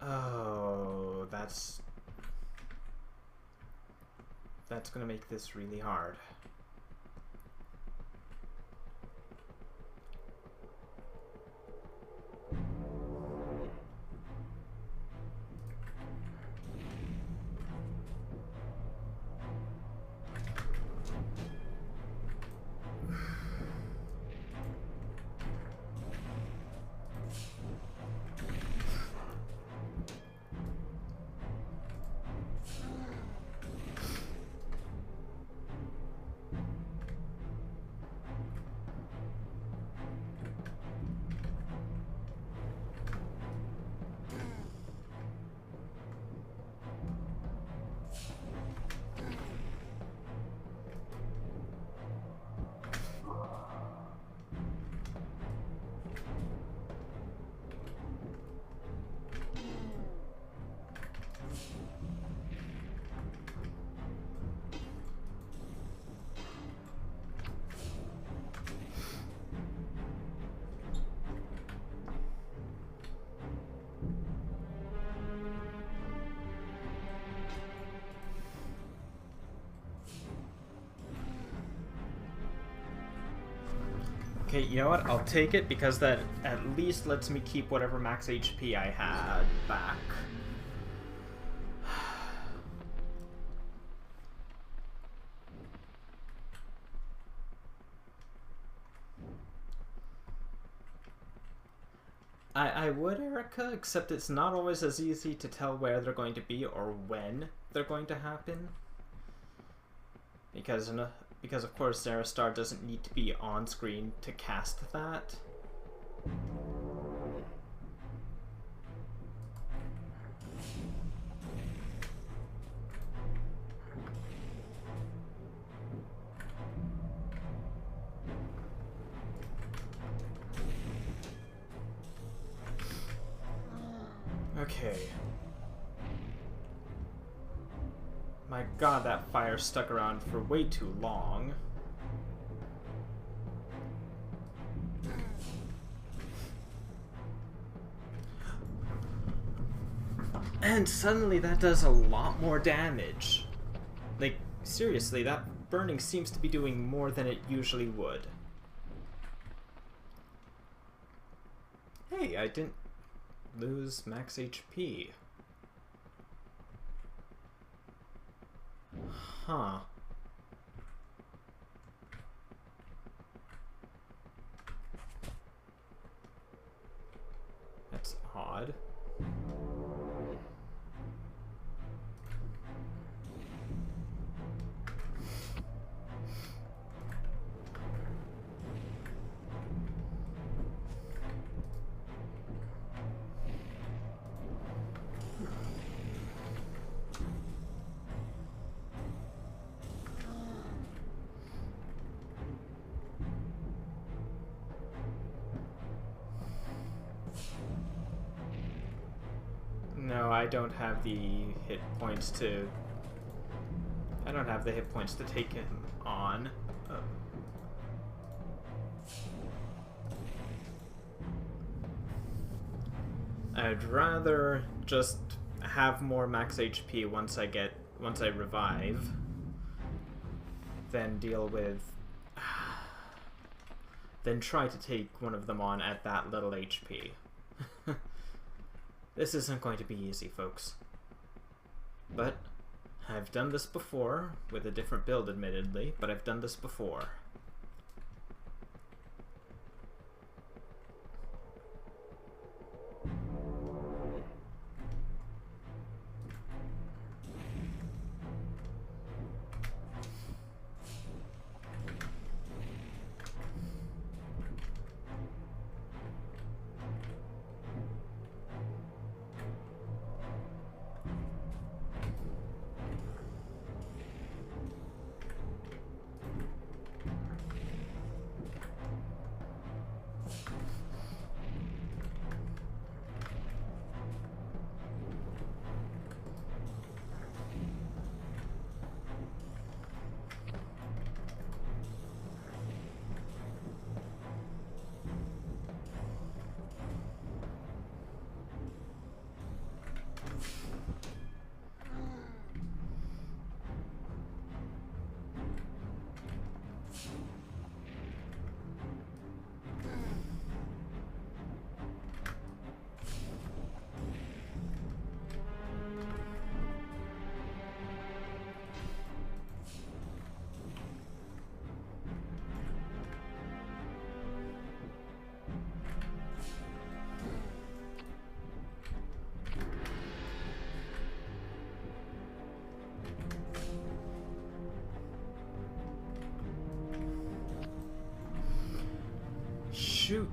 Oh, that's gonna make this really hard. Okay, you know what? I'll take it because that at least lets me keep whatever max HP I had back. I would, Erica, except it's not always as easy to tell where they're going to be or when they're going to happen. Because of course Zarastar doesn't need to be on screen to cast that. Okay. My god, that fire stuck around for way too long. And suddenly that does a lot more damage. Like, seriously, that burning seems to be doing more than it usually would. Hey, I didn't lose max HP. Huh. That's odd. no, I don't have the hit points to... I don't have the hit points to take him on. Oh. I'd rather just have more max HP once I revive than deal with... than try to take one of them on at that little HP. This isn't going to be easy, folks. But I've done this before, with a different build admittedly, but I've done this before. Shoot.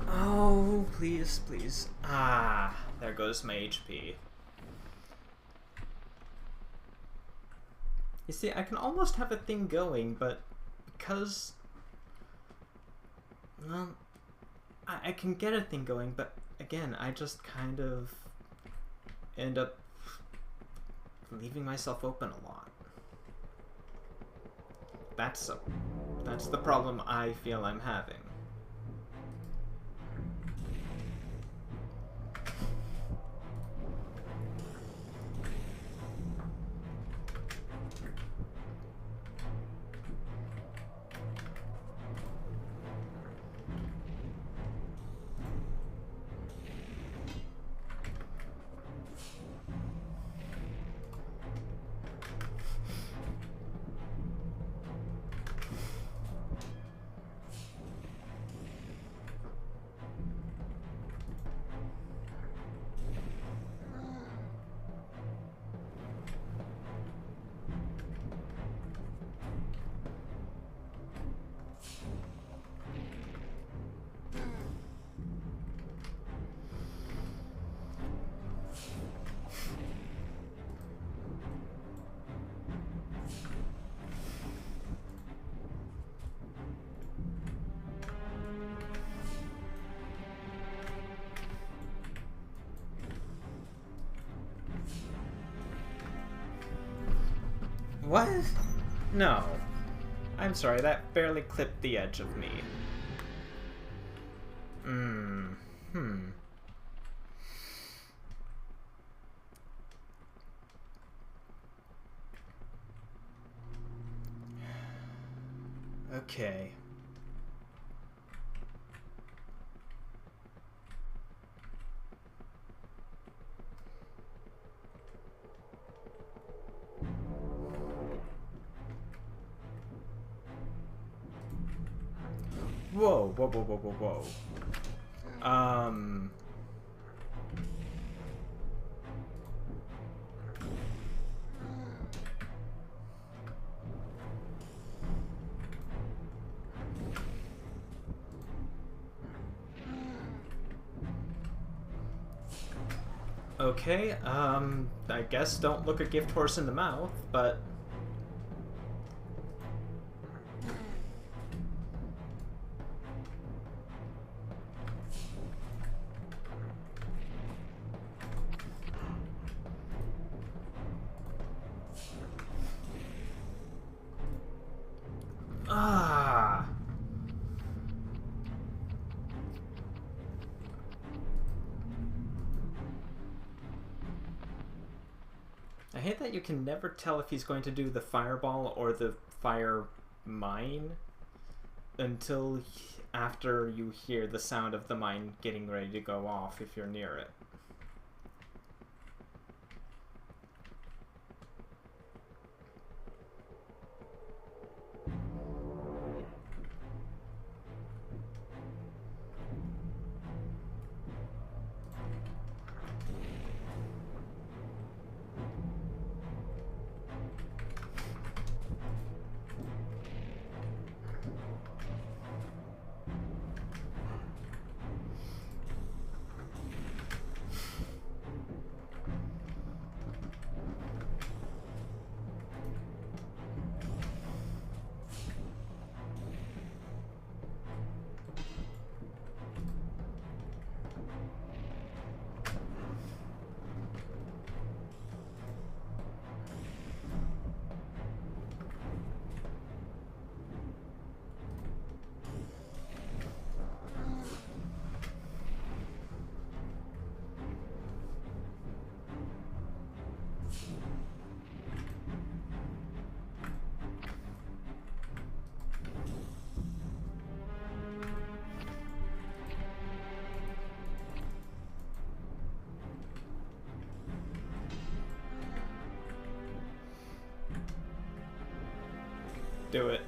Oh, please, please. Ah, there goes my HP. You see, I can almost have a thing going, but because... well, I can get a thing going, but again, I just kind of end up leaving myself open a lot. That's the problem I feel I'm having. What? No. I'm sorry, that barely clipped the edge of me. Okay. Whoa, whoa, whoa, whoa, whoa, whoa. Okay, I guess don't look a gift horse in the mouth, but... I hate that you can never tell if he's going to do the fireball or the fire mine until after you hear the sound of the mine getting ready to go off if you're near it. Do it.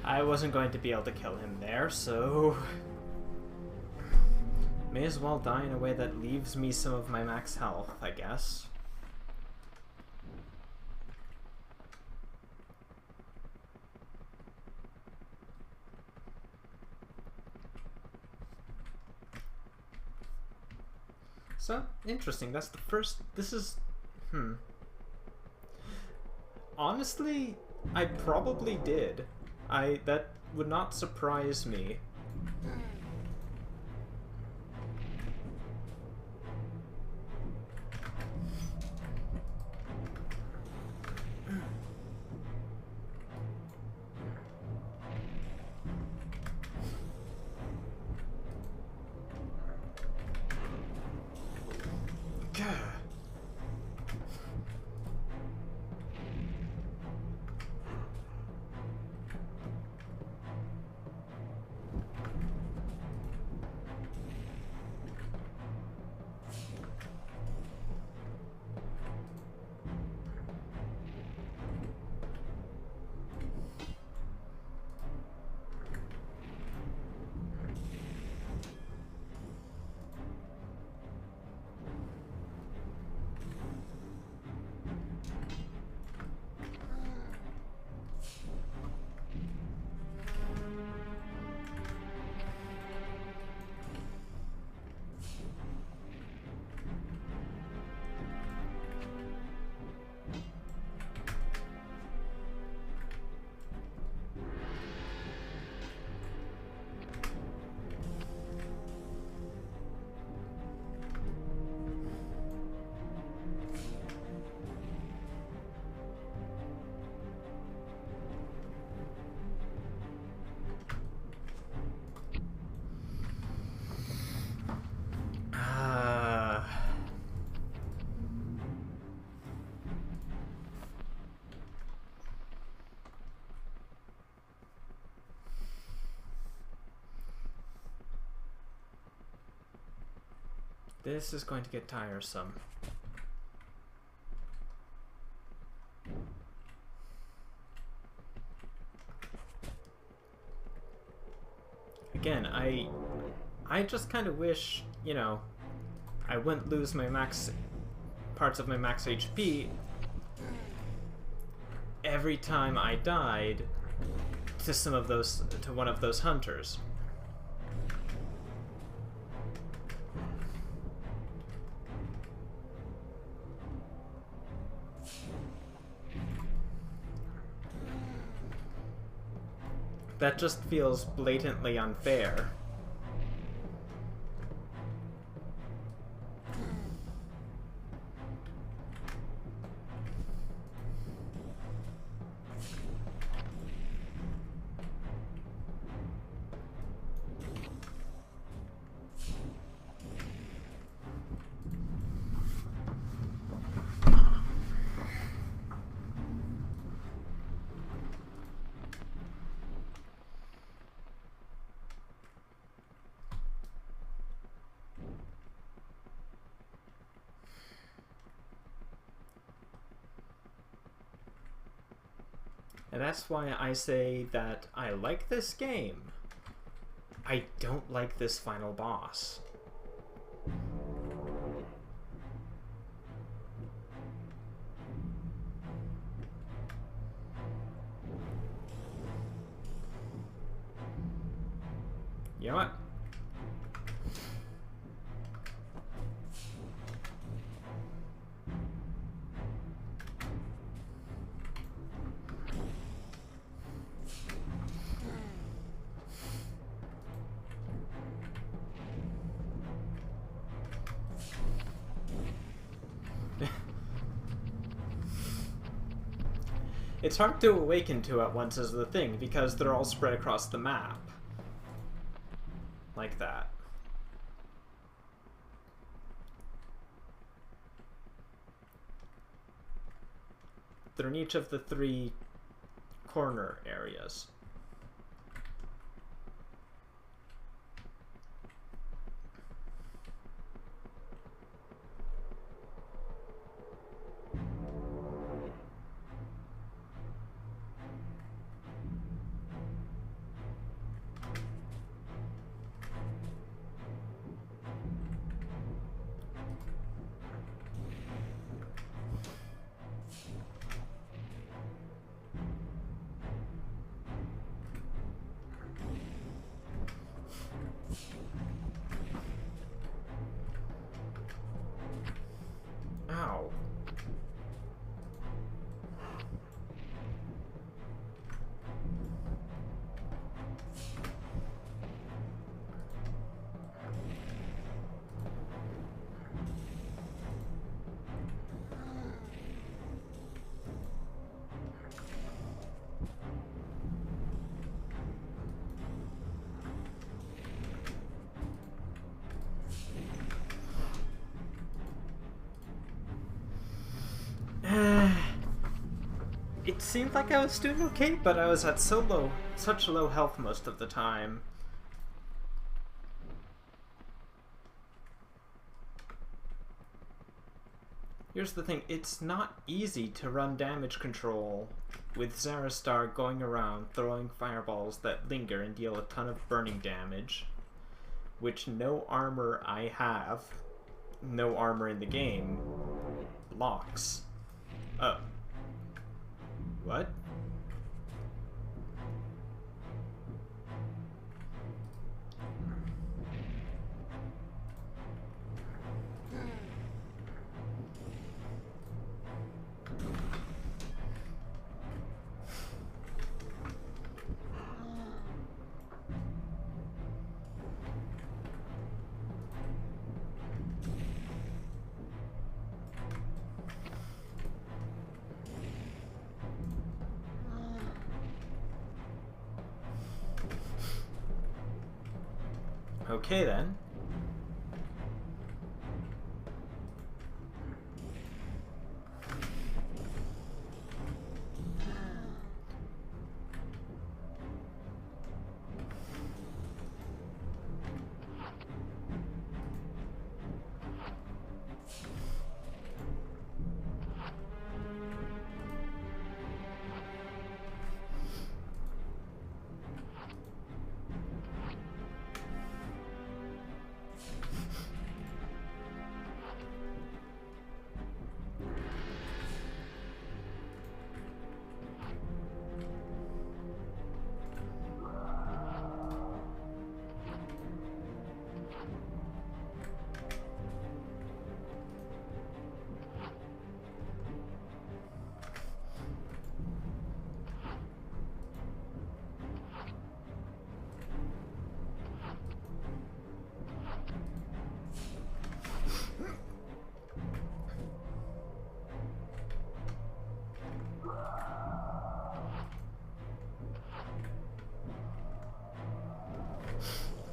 I wasn't going to be able to kill him there, so may as well die in a way that leaves me some of my max health, I guess. So, interesting. That's the first... This is... Honestly, I probably did. That would not surprise me. This is going to get tiresome. Again, I just kind of wish, you know, I wouldn't lose my parts of my max HP every time I died to one of those hunters. That just feels blatantly unfair. And that's why I say that I like this game. I don't like this final boss. You know what? It's hard to awaken to at once is the thing, because they're all spread across the map. Like that. They're in each of the 3 corner areas. Ow. It seemed like I was doing okay, but I was at such low health most of the time. Here's the thing, it's not easy to run damage control with Zaristar going around throwing fireballs that linger and deal a ton of burning damage, which no armor I have, no armor in the game, blocks. Oh. What? Okay then.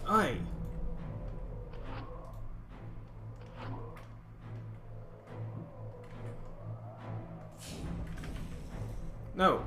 Aye. No.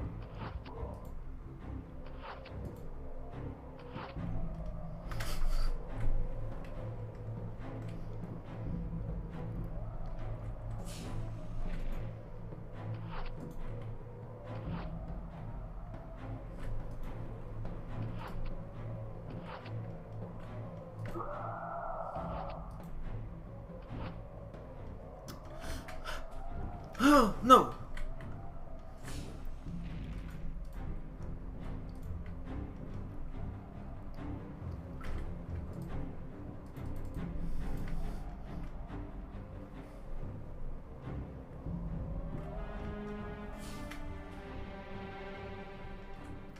No, no!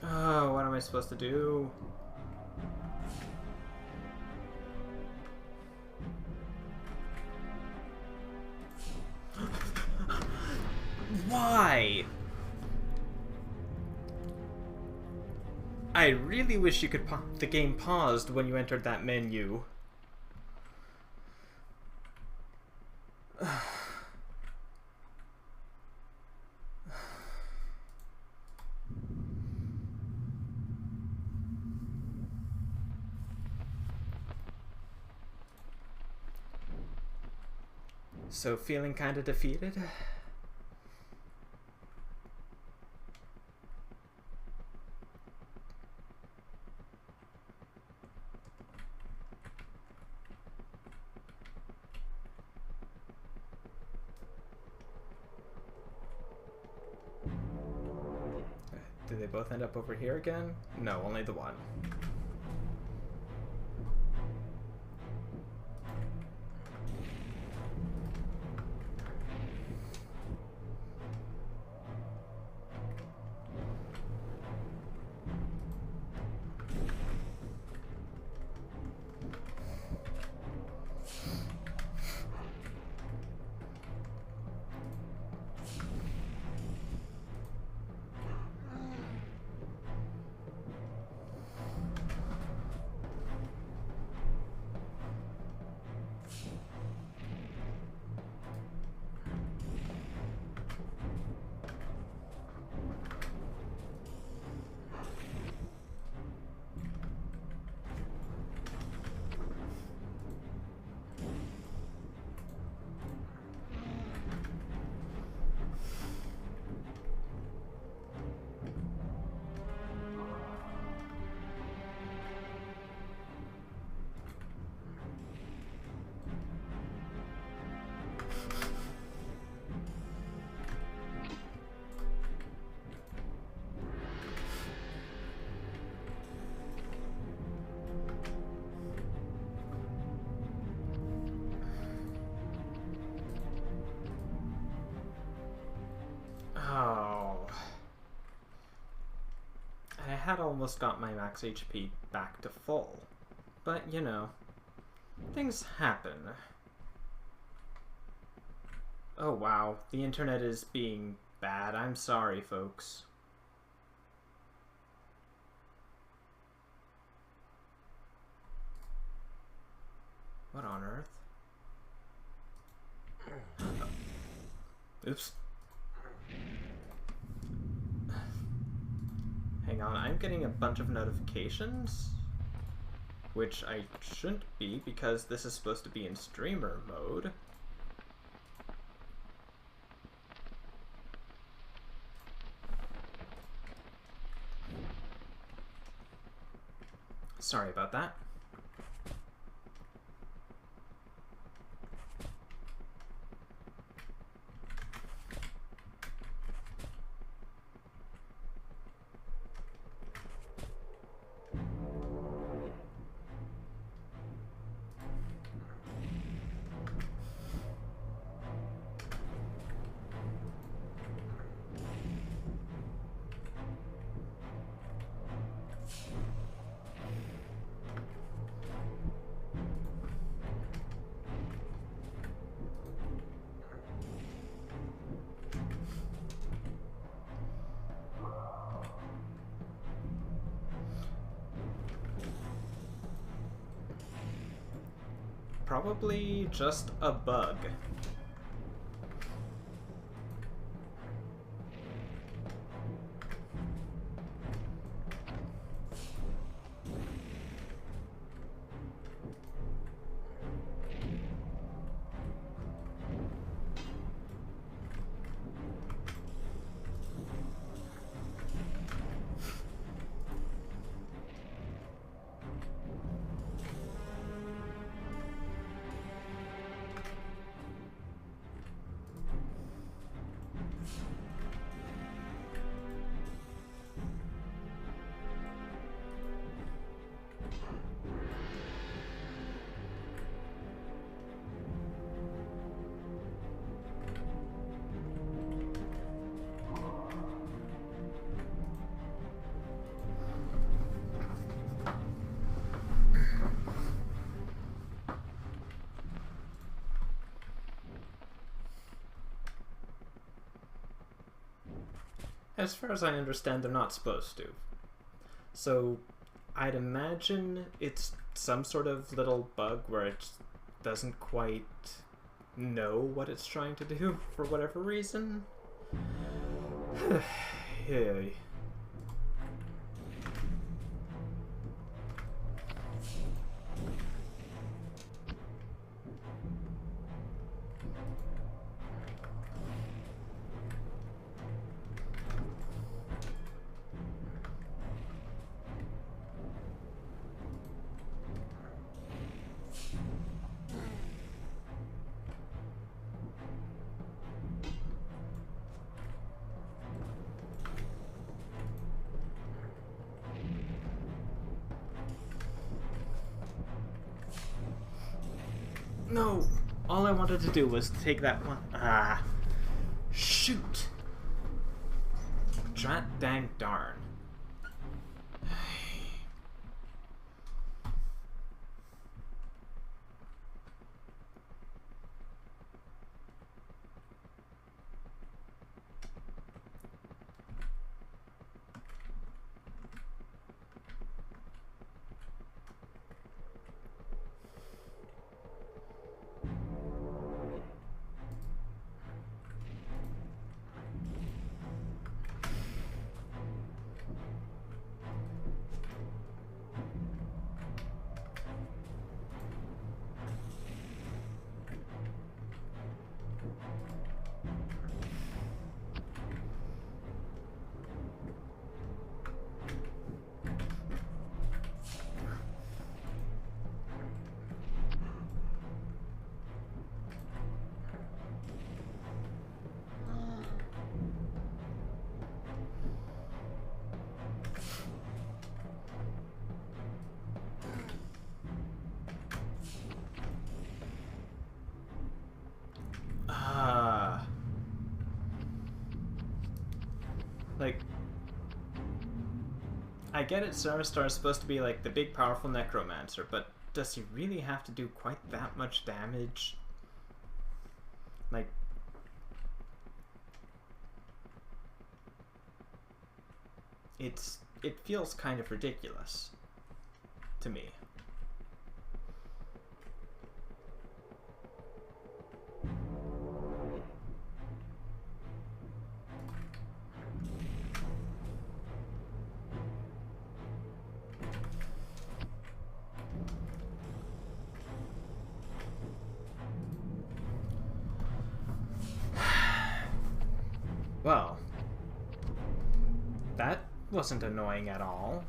Oh, what am I supposed to do? Why? I really wish you could the game paused when you entered that menu. So feeling kind of defeated? Did they both end up over here again? No, only the one. I had almost got my max HP back to full, but you know, things happen. Oh wow, the internet is being bad. I'm sorry, folks. What on earth? Oops. Hang on, I'm getting a bunch of notifications, which I shouldn't be because this is supposed to be in streamer mode. Sorry about that. Probably just a bug. As far as I understand, they're not supposed to. So, I'd imagine it's some sort of little bug where it doesn't quite know what it's trying to do for whatever reason. Yeah. No! All I wanted to do was take that one. Ah. Shoot! Drat dang darn. Like, I get it, Sarstar's supposed to be like the big powerful necromancer, but does he really have to do quite that much damage? Like, it feels kind of ridiculous to me. Well, that wasn't annoying at all.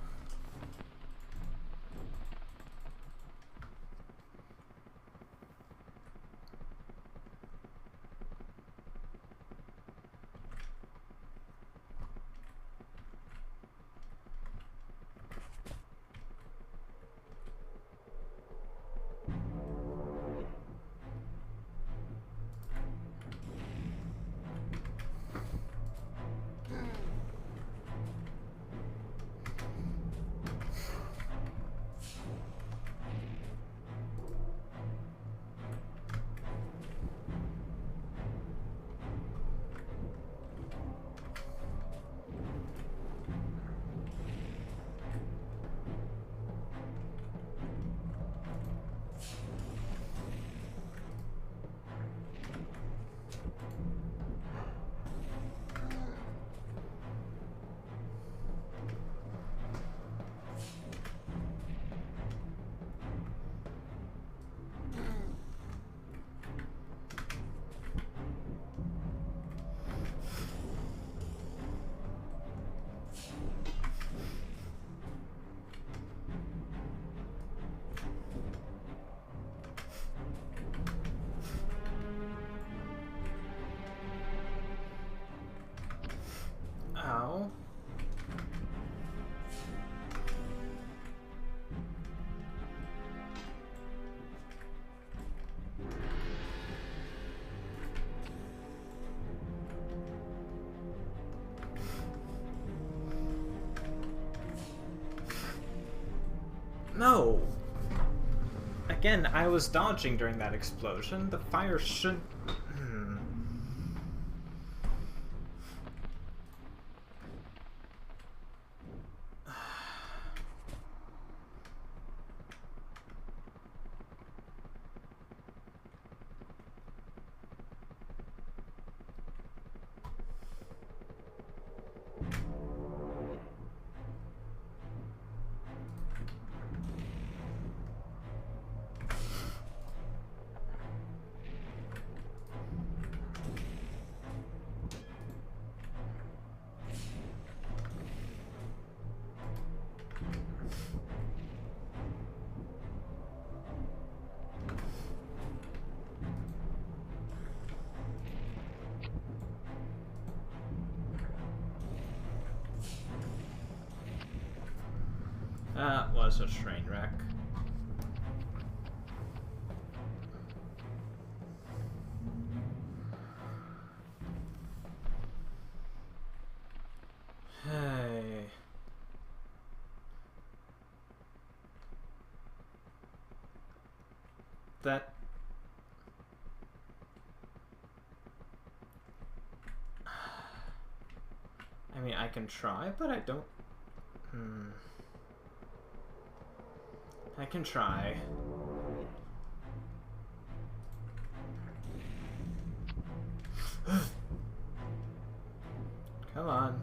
Ow. No! Again, I was dodging during that explosion. The fire should... That was a train wreck. Hey. That... I mean, I can try, but I don't... I can try. Come on.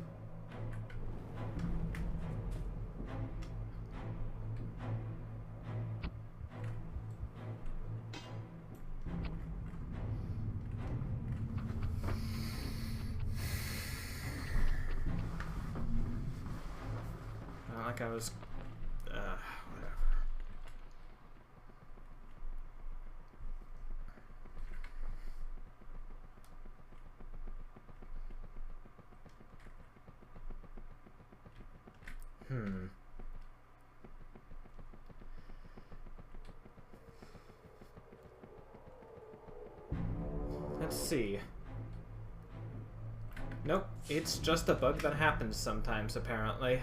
Like I was, whatever. Let's see. Nope, it's just a bug that happens sometimes, apparently.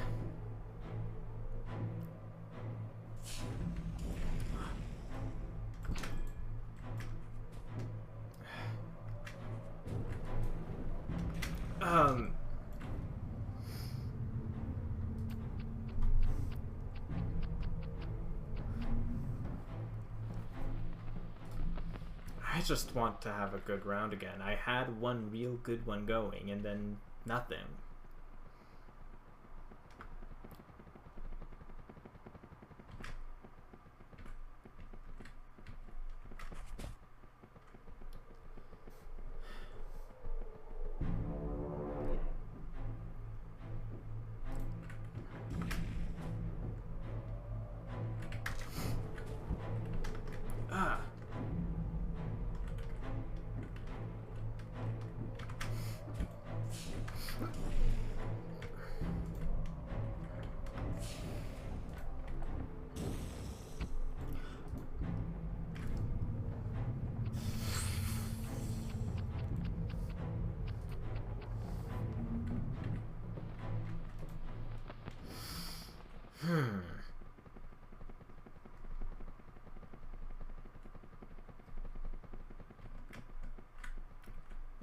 I just want to have a good round again. I had one real good one going, and then nothing.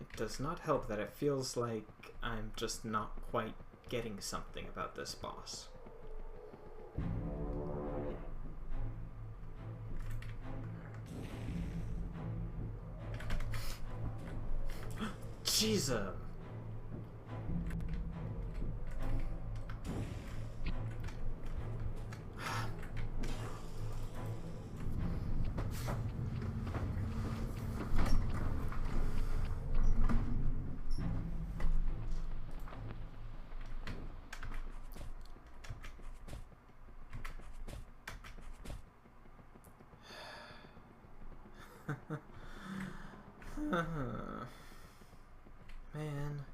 It does not help that it feels like I'm just not quite getting something about this boss. Jesus! Man.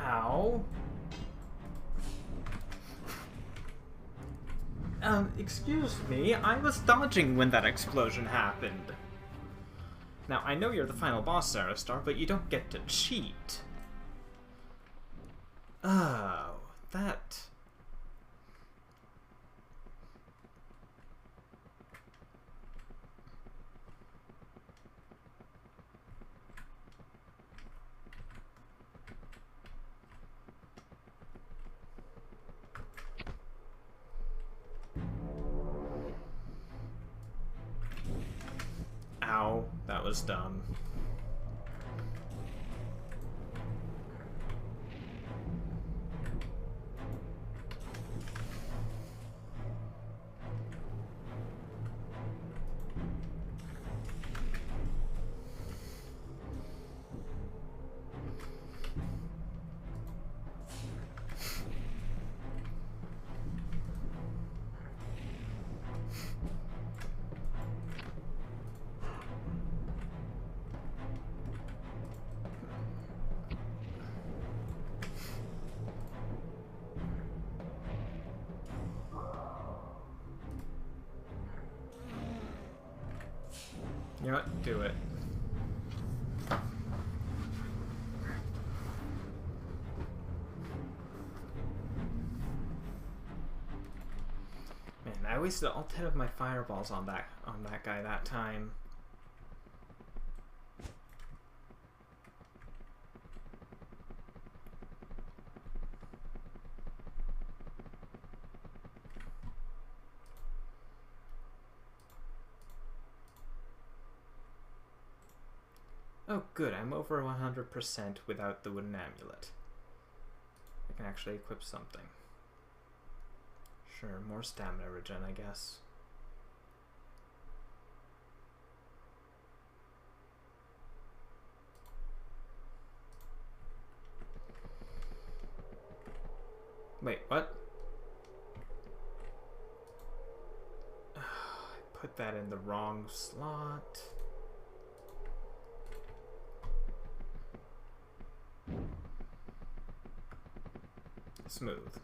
Ow. Excuse me, I was dodging when that explosion happened. Now, I know you're the final boss, Sarastar, but you don't get to cheat. Oh, that... Ow, that was dumb. You know what? Do it. Man, I wasted all 10 of my fireballs on that guy that time. Oh good, I'm over 100% without the wooden amulet. I can actually equip something. Sure, more stamina regen, I guess. Wait, what? I put that in the wrong slot. Smooth.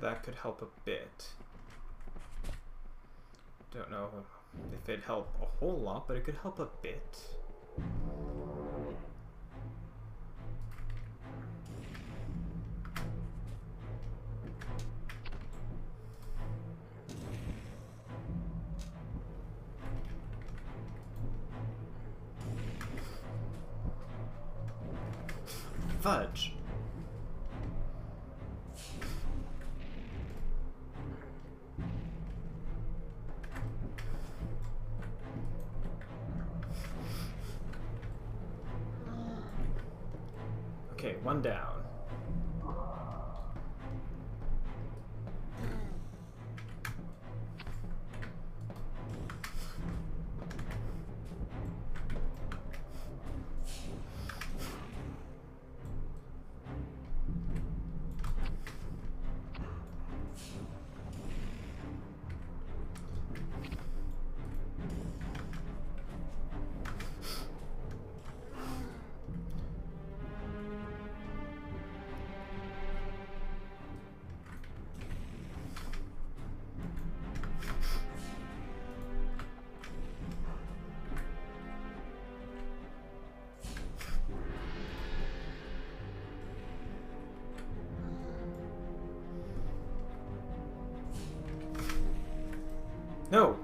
That could help a bit. Don't know if it'd help a whole lot, but it could help a bit. Fudge. Okay, one down. No!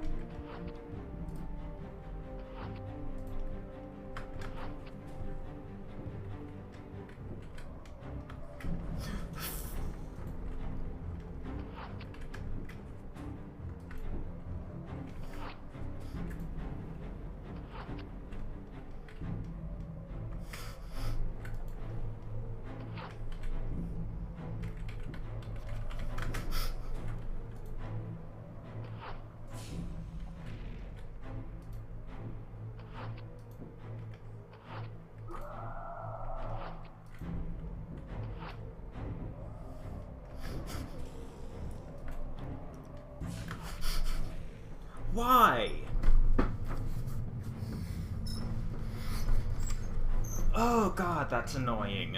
Why? Oh god, that's annoying.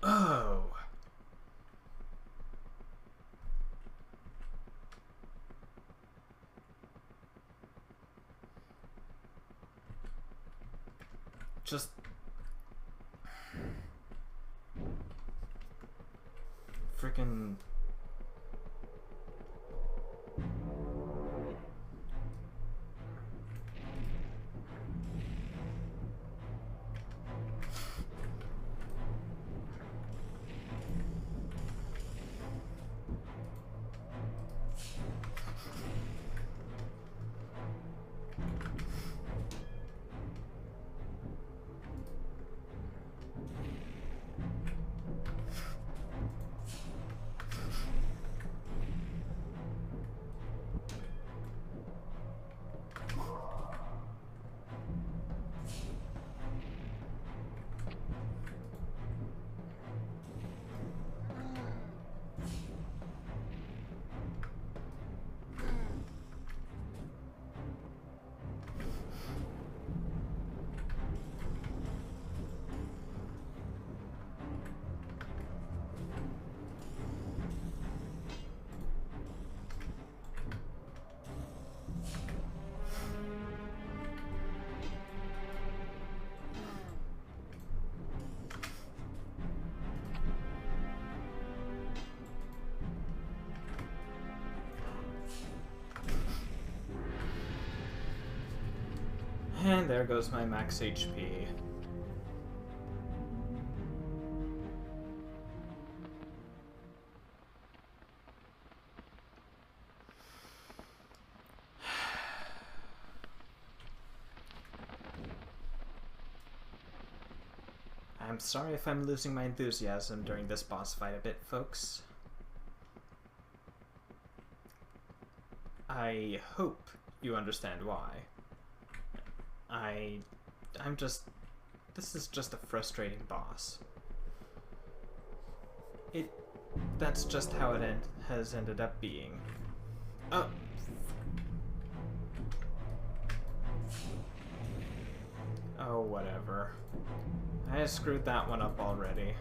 Oh. Just... Frickin'... And there goes my max HP. I'm sorry if I'm losing my enthusiasm during this boss fight a bit, folks. I hope you understand why. I'm just... This is just a frustrating boss. That's just how it has ended up being. Oh! Oh, whatever. I screwed that one up already.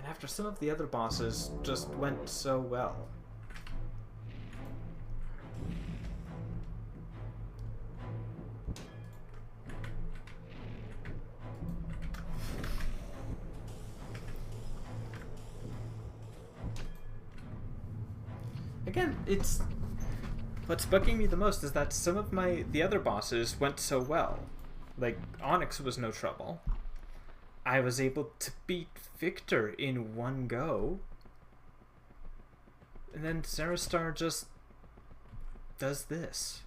After some of the other bosses just went so well. Again, what's bugging me the most is that some of the other bosses went so well. Like, Onyx was no trouble. I was able to beat Victor in one go. And then Sarastar just does this.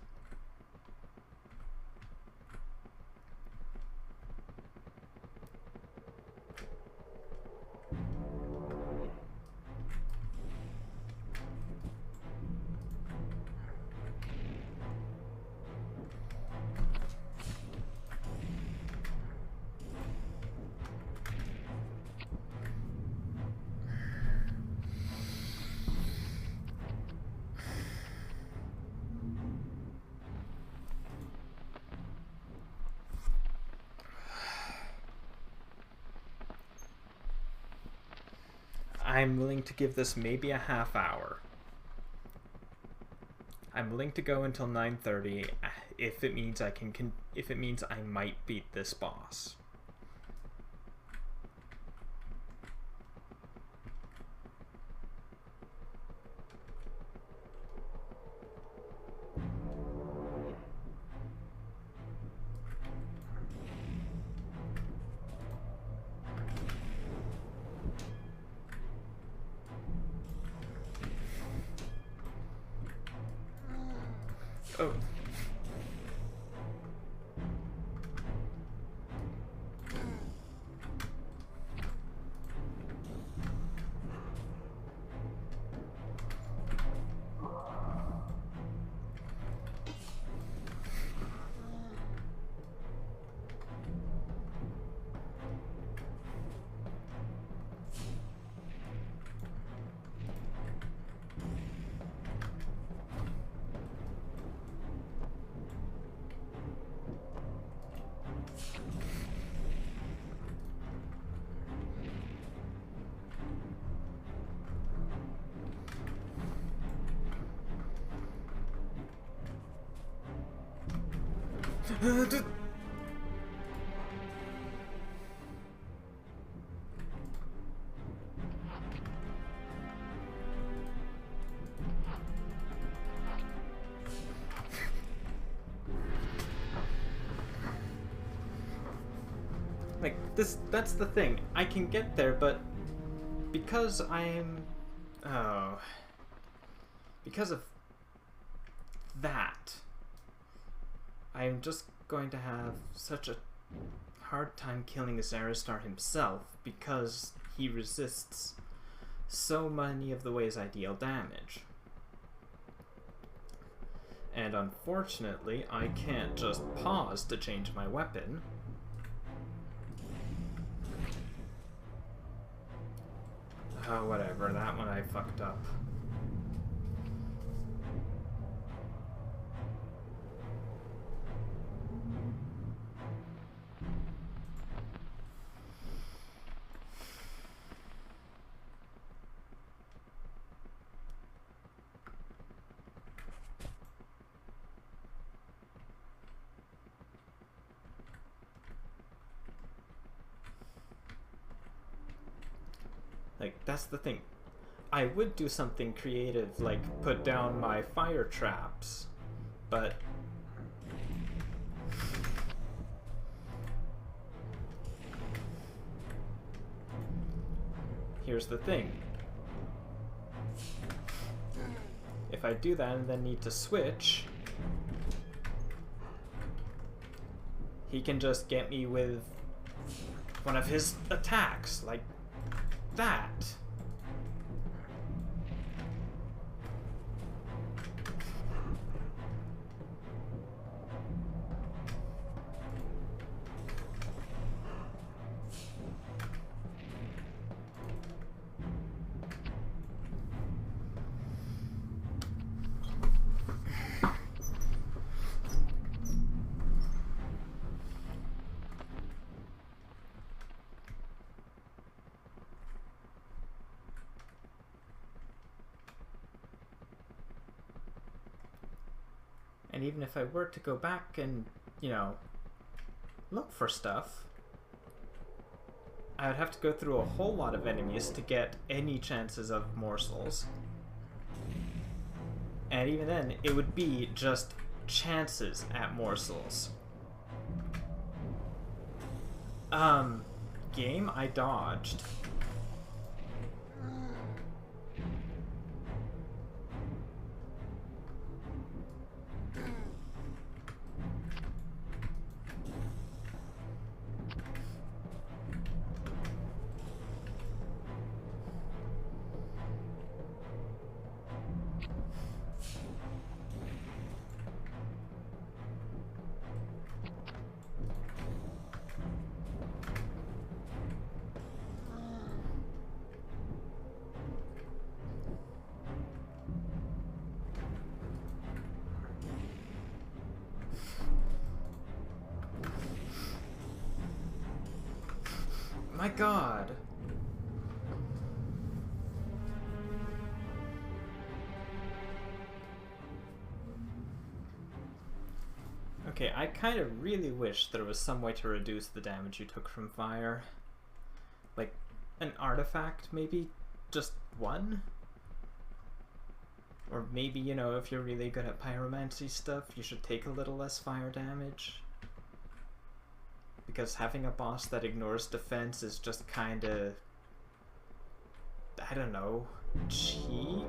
I'm willing to give this maybe a half hour. I'm willing to go until 9:30 if it means if it means I might beat this boss. Oh. Like, that's the thing. I can get there, but because I'm... Oh. Because of that, I'm just going to have such a hard time killing Zaristar himself because he resists so many of the ways I deal damage. And unfortunately, I can't just pause to change my weapon. Oh, whatever, that one I fucked up. Like, that's the thing. I would do something creative, like put down my fire traps, but here's the thing. If I do that and then need to switch, he can just get me with one of his attacks, like that. And even if I were to go back and, you know, look for stuff, I would have to go through a whole lot of enemies to get any chances of morsels. And even then, it would be just chances at morsels. Game, I dodged. My God. Okay, I kind of really wish there was some way to reduce the damage you took from fire. Like, an artifact, maybe? Just one? Or maybe, you know, if you're really good at pyromancy stuff, you should take a little less fire damage. Because having a boss that ignores defense is just kind of, I don't know, cheap?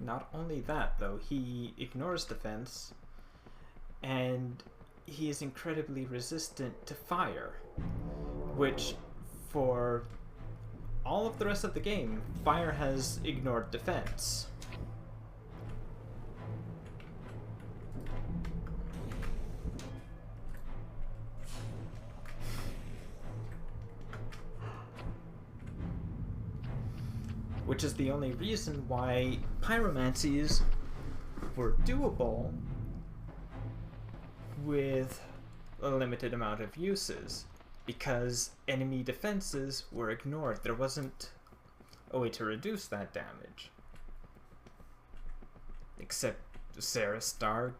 Not only that, though, he ignores defense, and he is incredibly resistant to fire, which, for all of the rest of the game, fire has ignored defense. Which is the only reason why pyromancies were doable with a limited amount of uses, because enemy defenses were ignored. There wasn't a way to reduce that damage. Except Sarah Star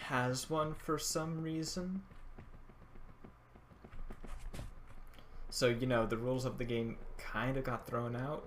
has one for some reason. So, you know, the rules of the game kind of got thrown out.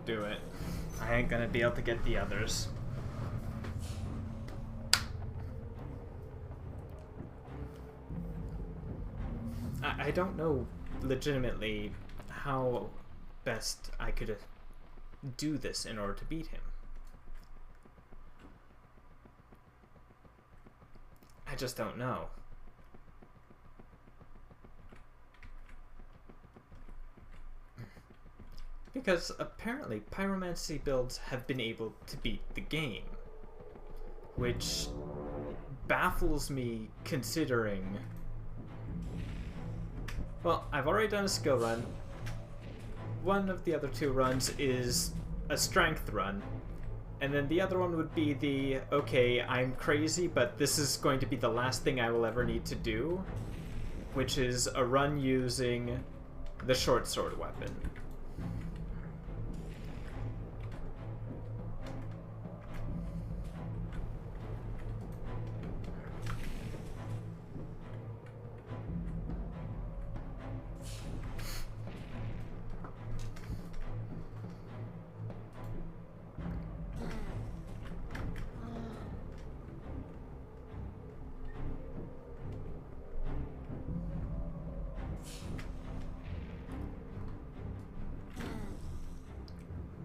Do it. I ain't gonna be able to get the others. I don't know legitimately how best I could do this in order to beat him. I just don't know. Because apparently pyromancy builds have been able to beat the game, which baffles me considering... Well, I've already done a skill run. One of the other two runs is a strength run, and then the other one would be the, okay, I'm crazy, but this is going to be the last thing I will ever need to do, which is a run using the short sword weapon.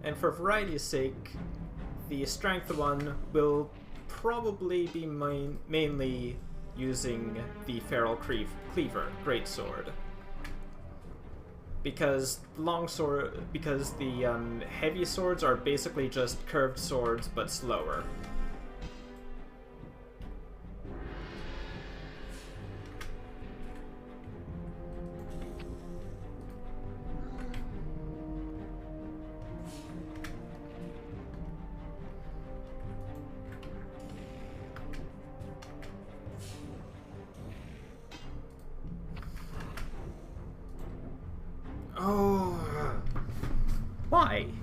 And for variety's sake, the strength one will probably be mainly using the Feral Cleaver Greatsword. Because the heavy swords are basically just curved swords but slower.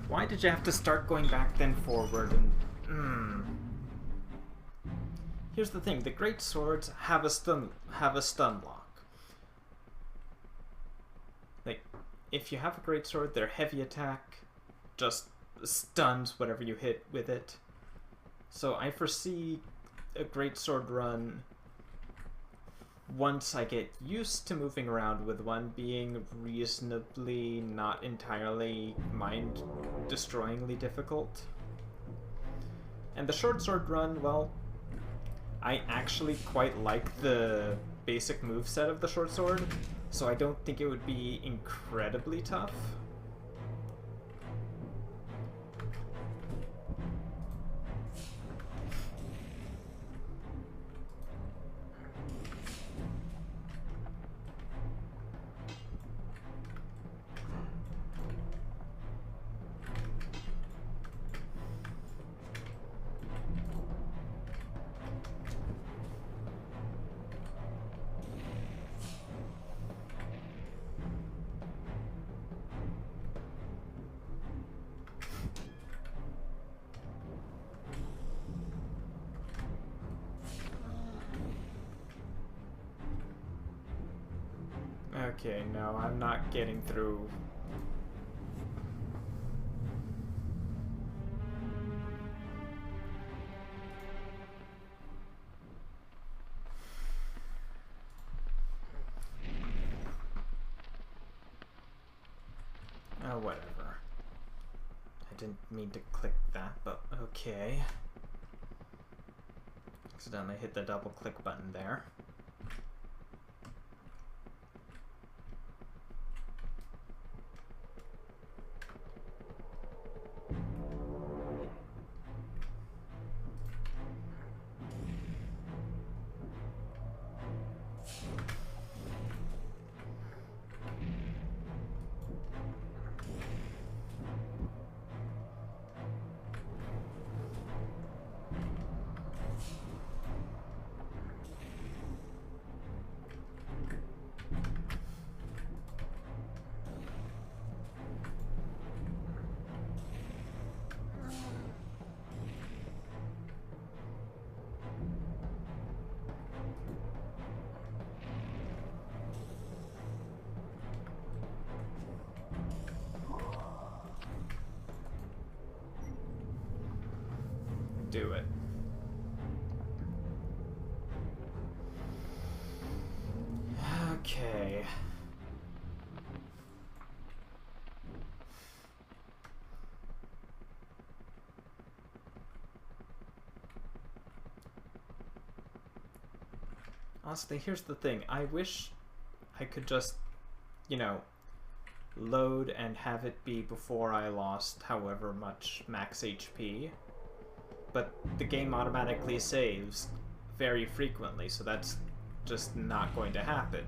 Why did you have to start going back then forward and... Here's the thing, the great swords have a stun lock. Like, if you have a great sword, their heavy attack just stuns whatever you hit with it. So I foresee a great sword run, once I get used to moving around with one, being reasonably, not entirely mind-destroyingly difficult. And the short sword run, well, I actually quite like the basic moveset of the short sword, so I don't think it would be incredibly tough. Okay, no, I'm not getting through. Oh, whatever. I didn't mean to click that, but okay. Accidentally hit the double click button there. Do it. Okay. Honestly, here's the thing. I wish I could just, you know, load and have it be before I lost however much max HP. But the game automatically saves very frequently, so that's just not going to happen.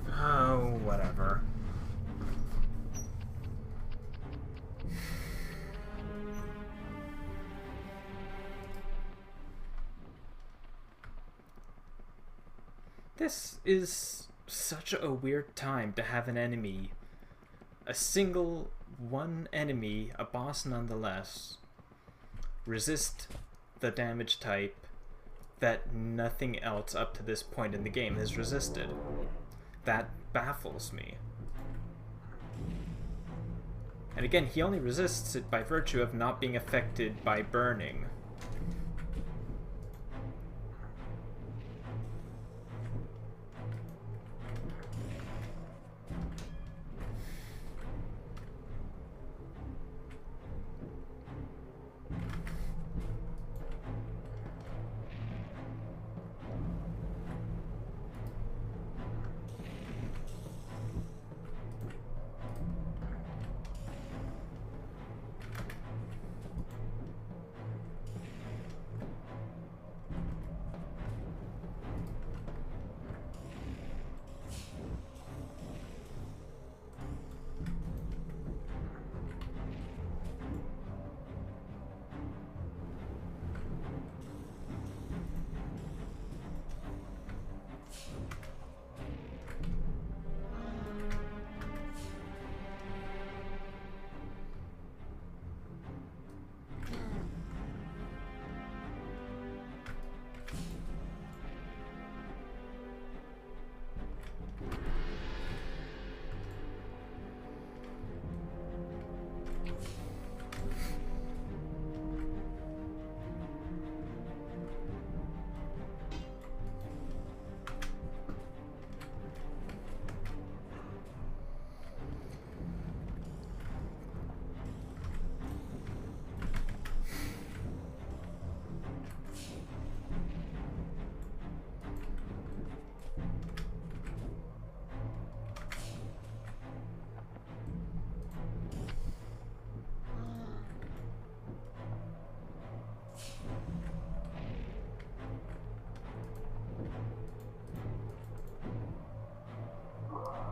Oh, whatever. This is such a weird time to have an enemy. A single one enemy, a boss nonetheless, resist the damage type that nothing else up to this point in the game has resisted. That baffles me. And again, he only resists it by virtue of not being affected by burning.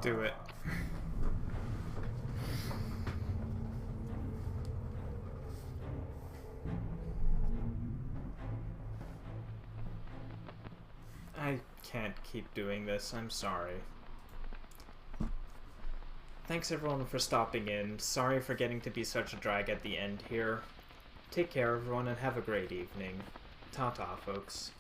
Do it. I can't keep doing this, I'm sorry. Thanks everyone for stopping in. Sorry for getting to be such a drag at the end here. Take care everyone and have a great evening. Ta-ta, folks.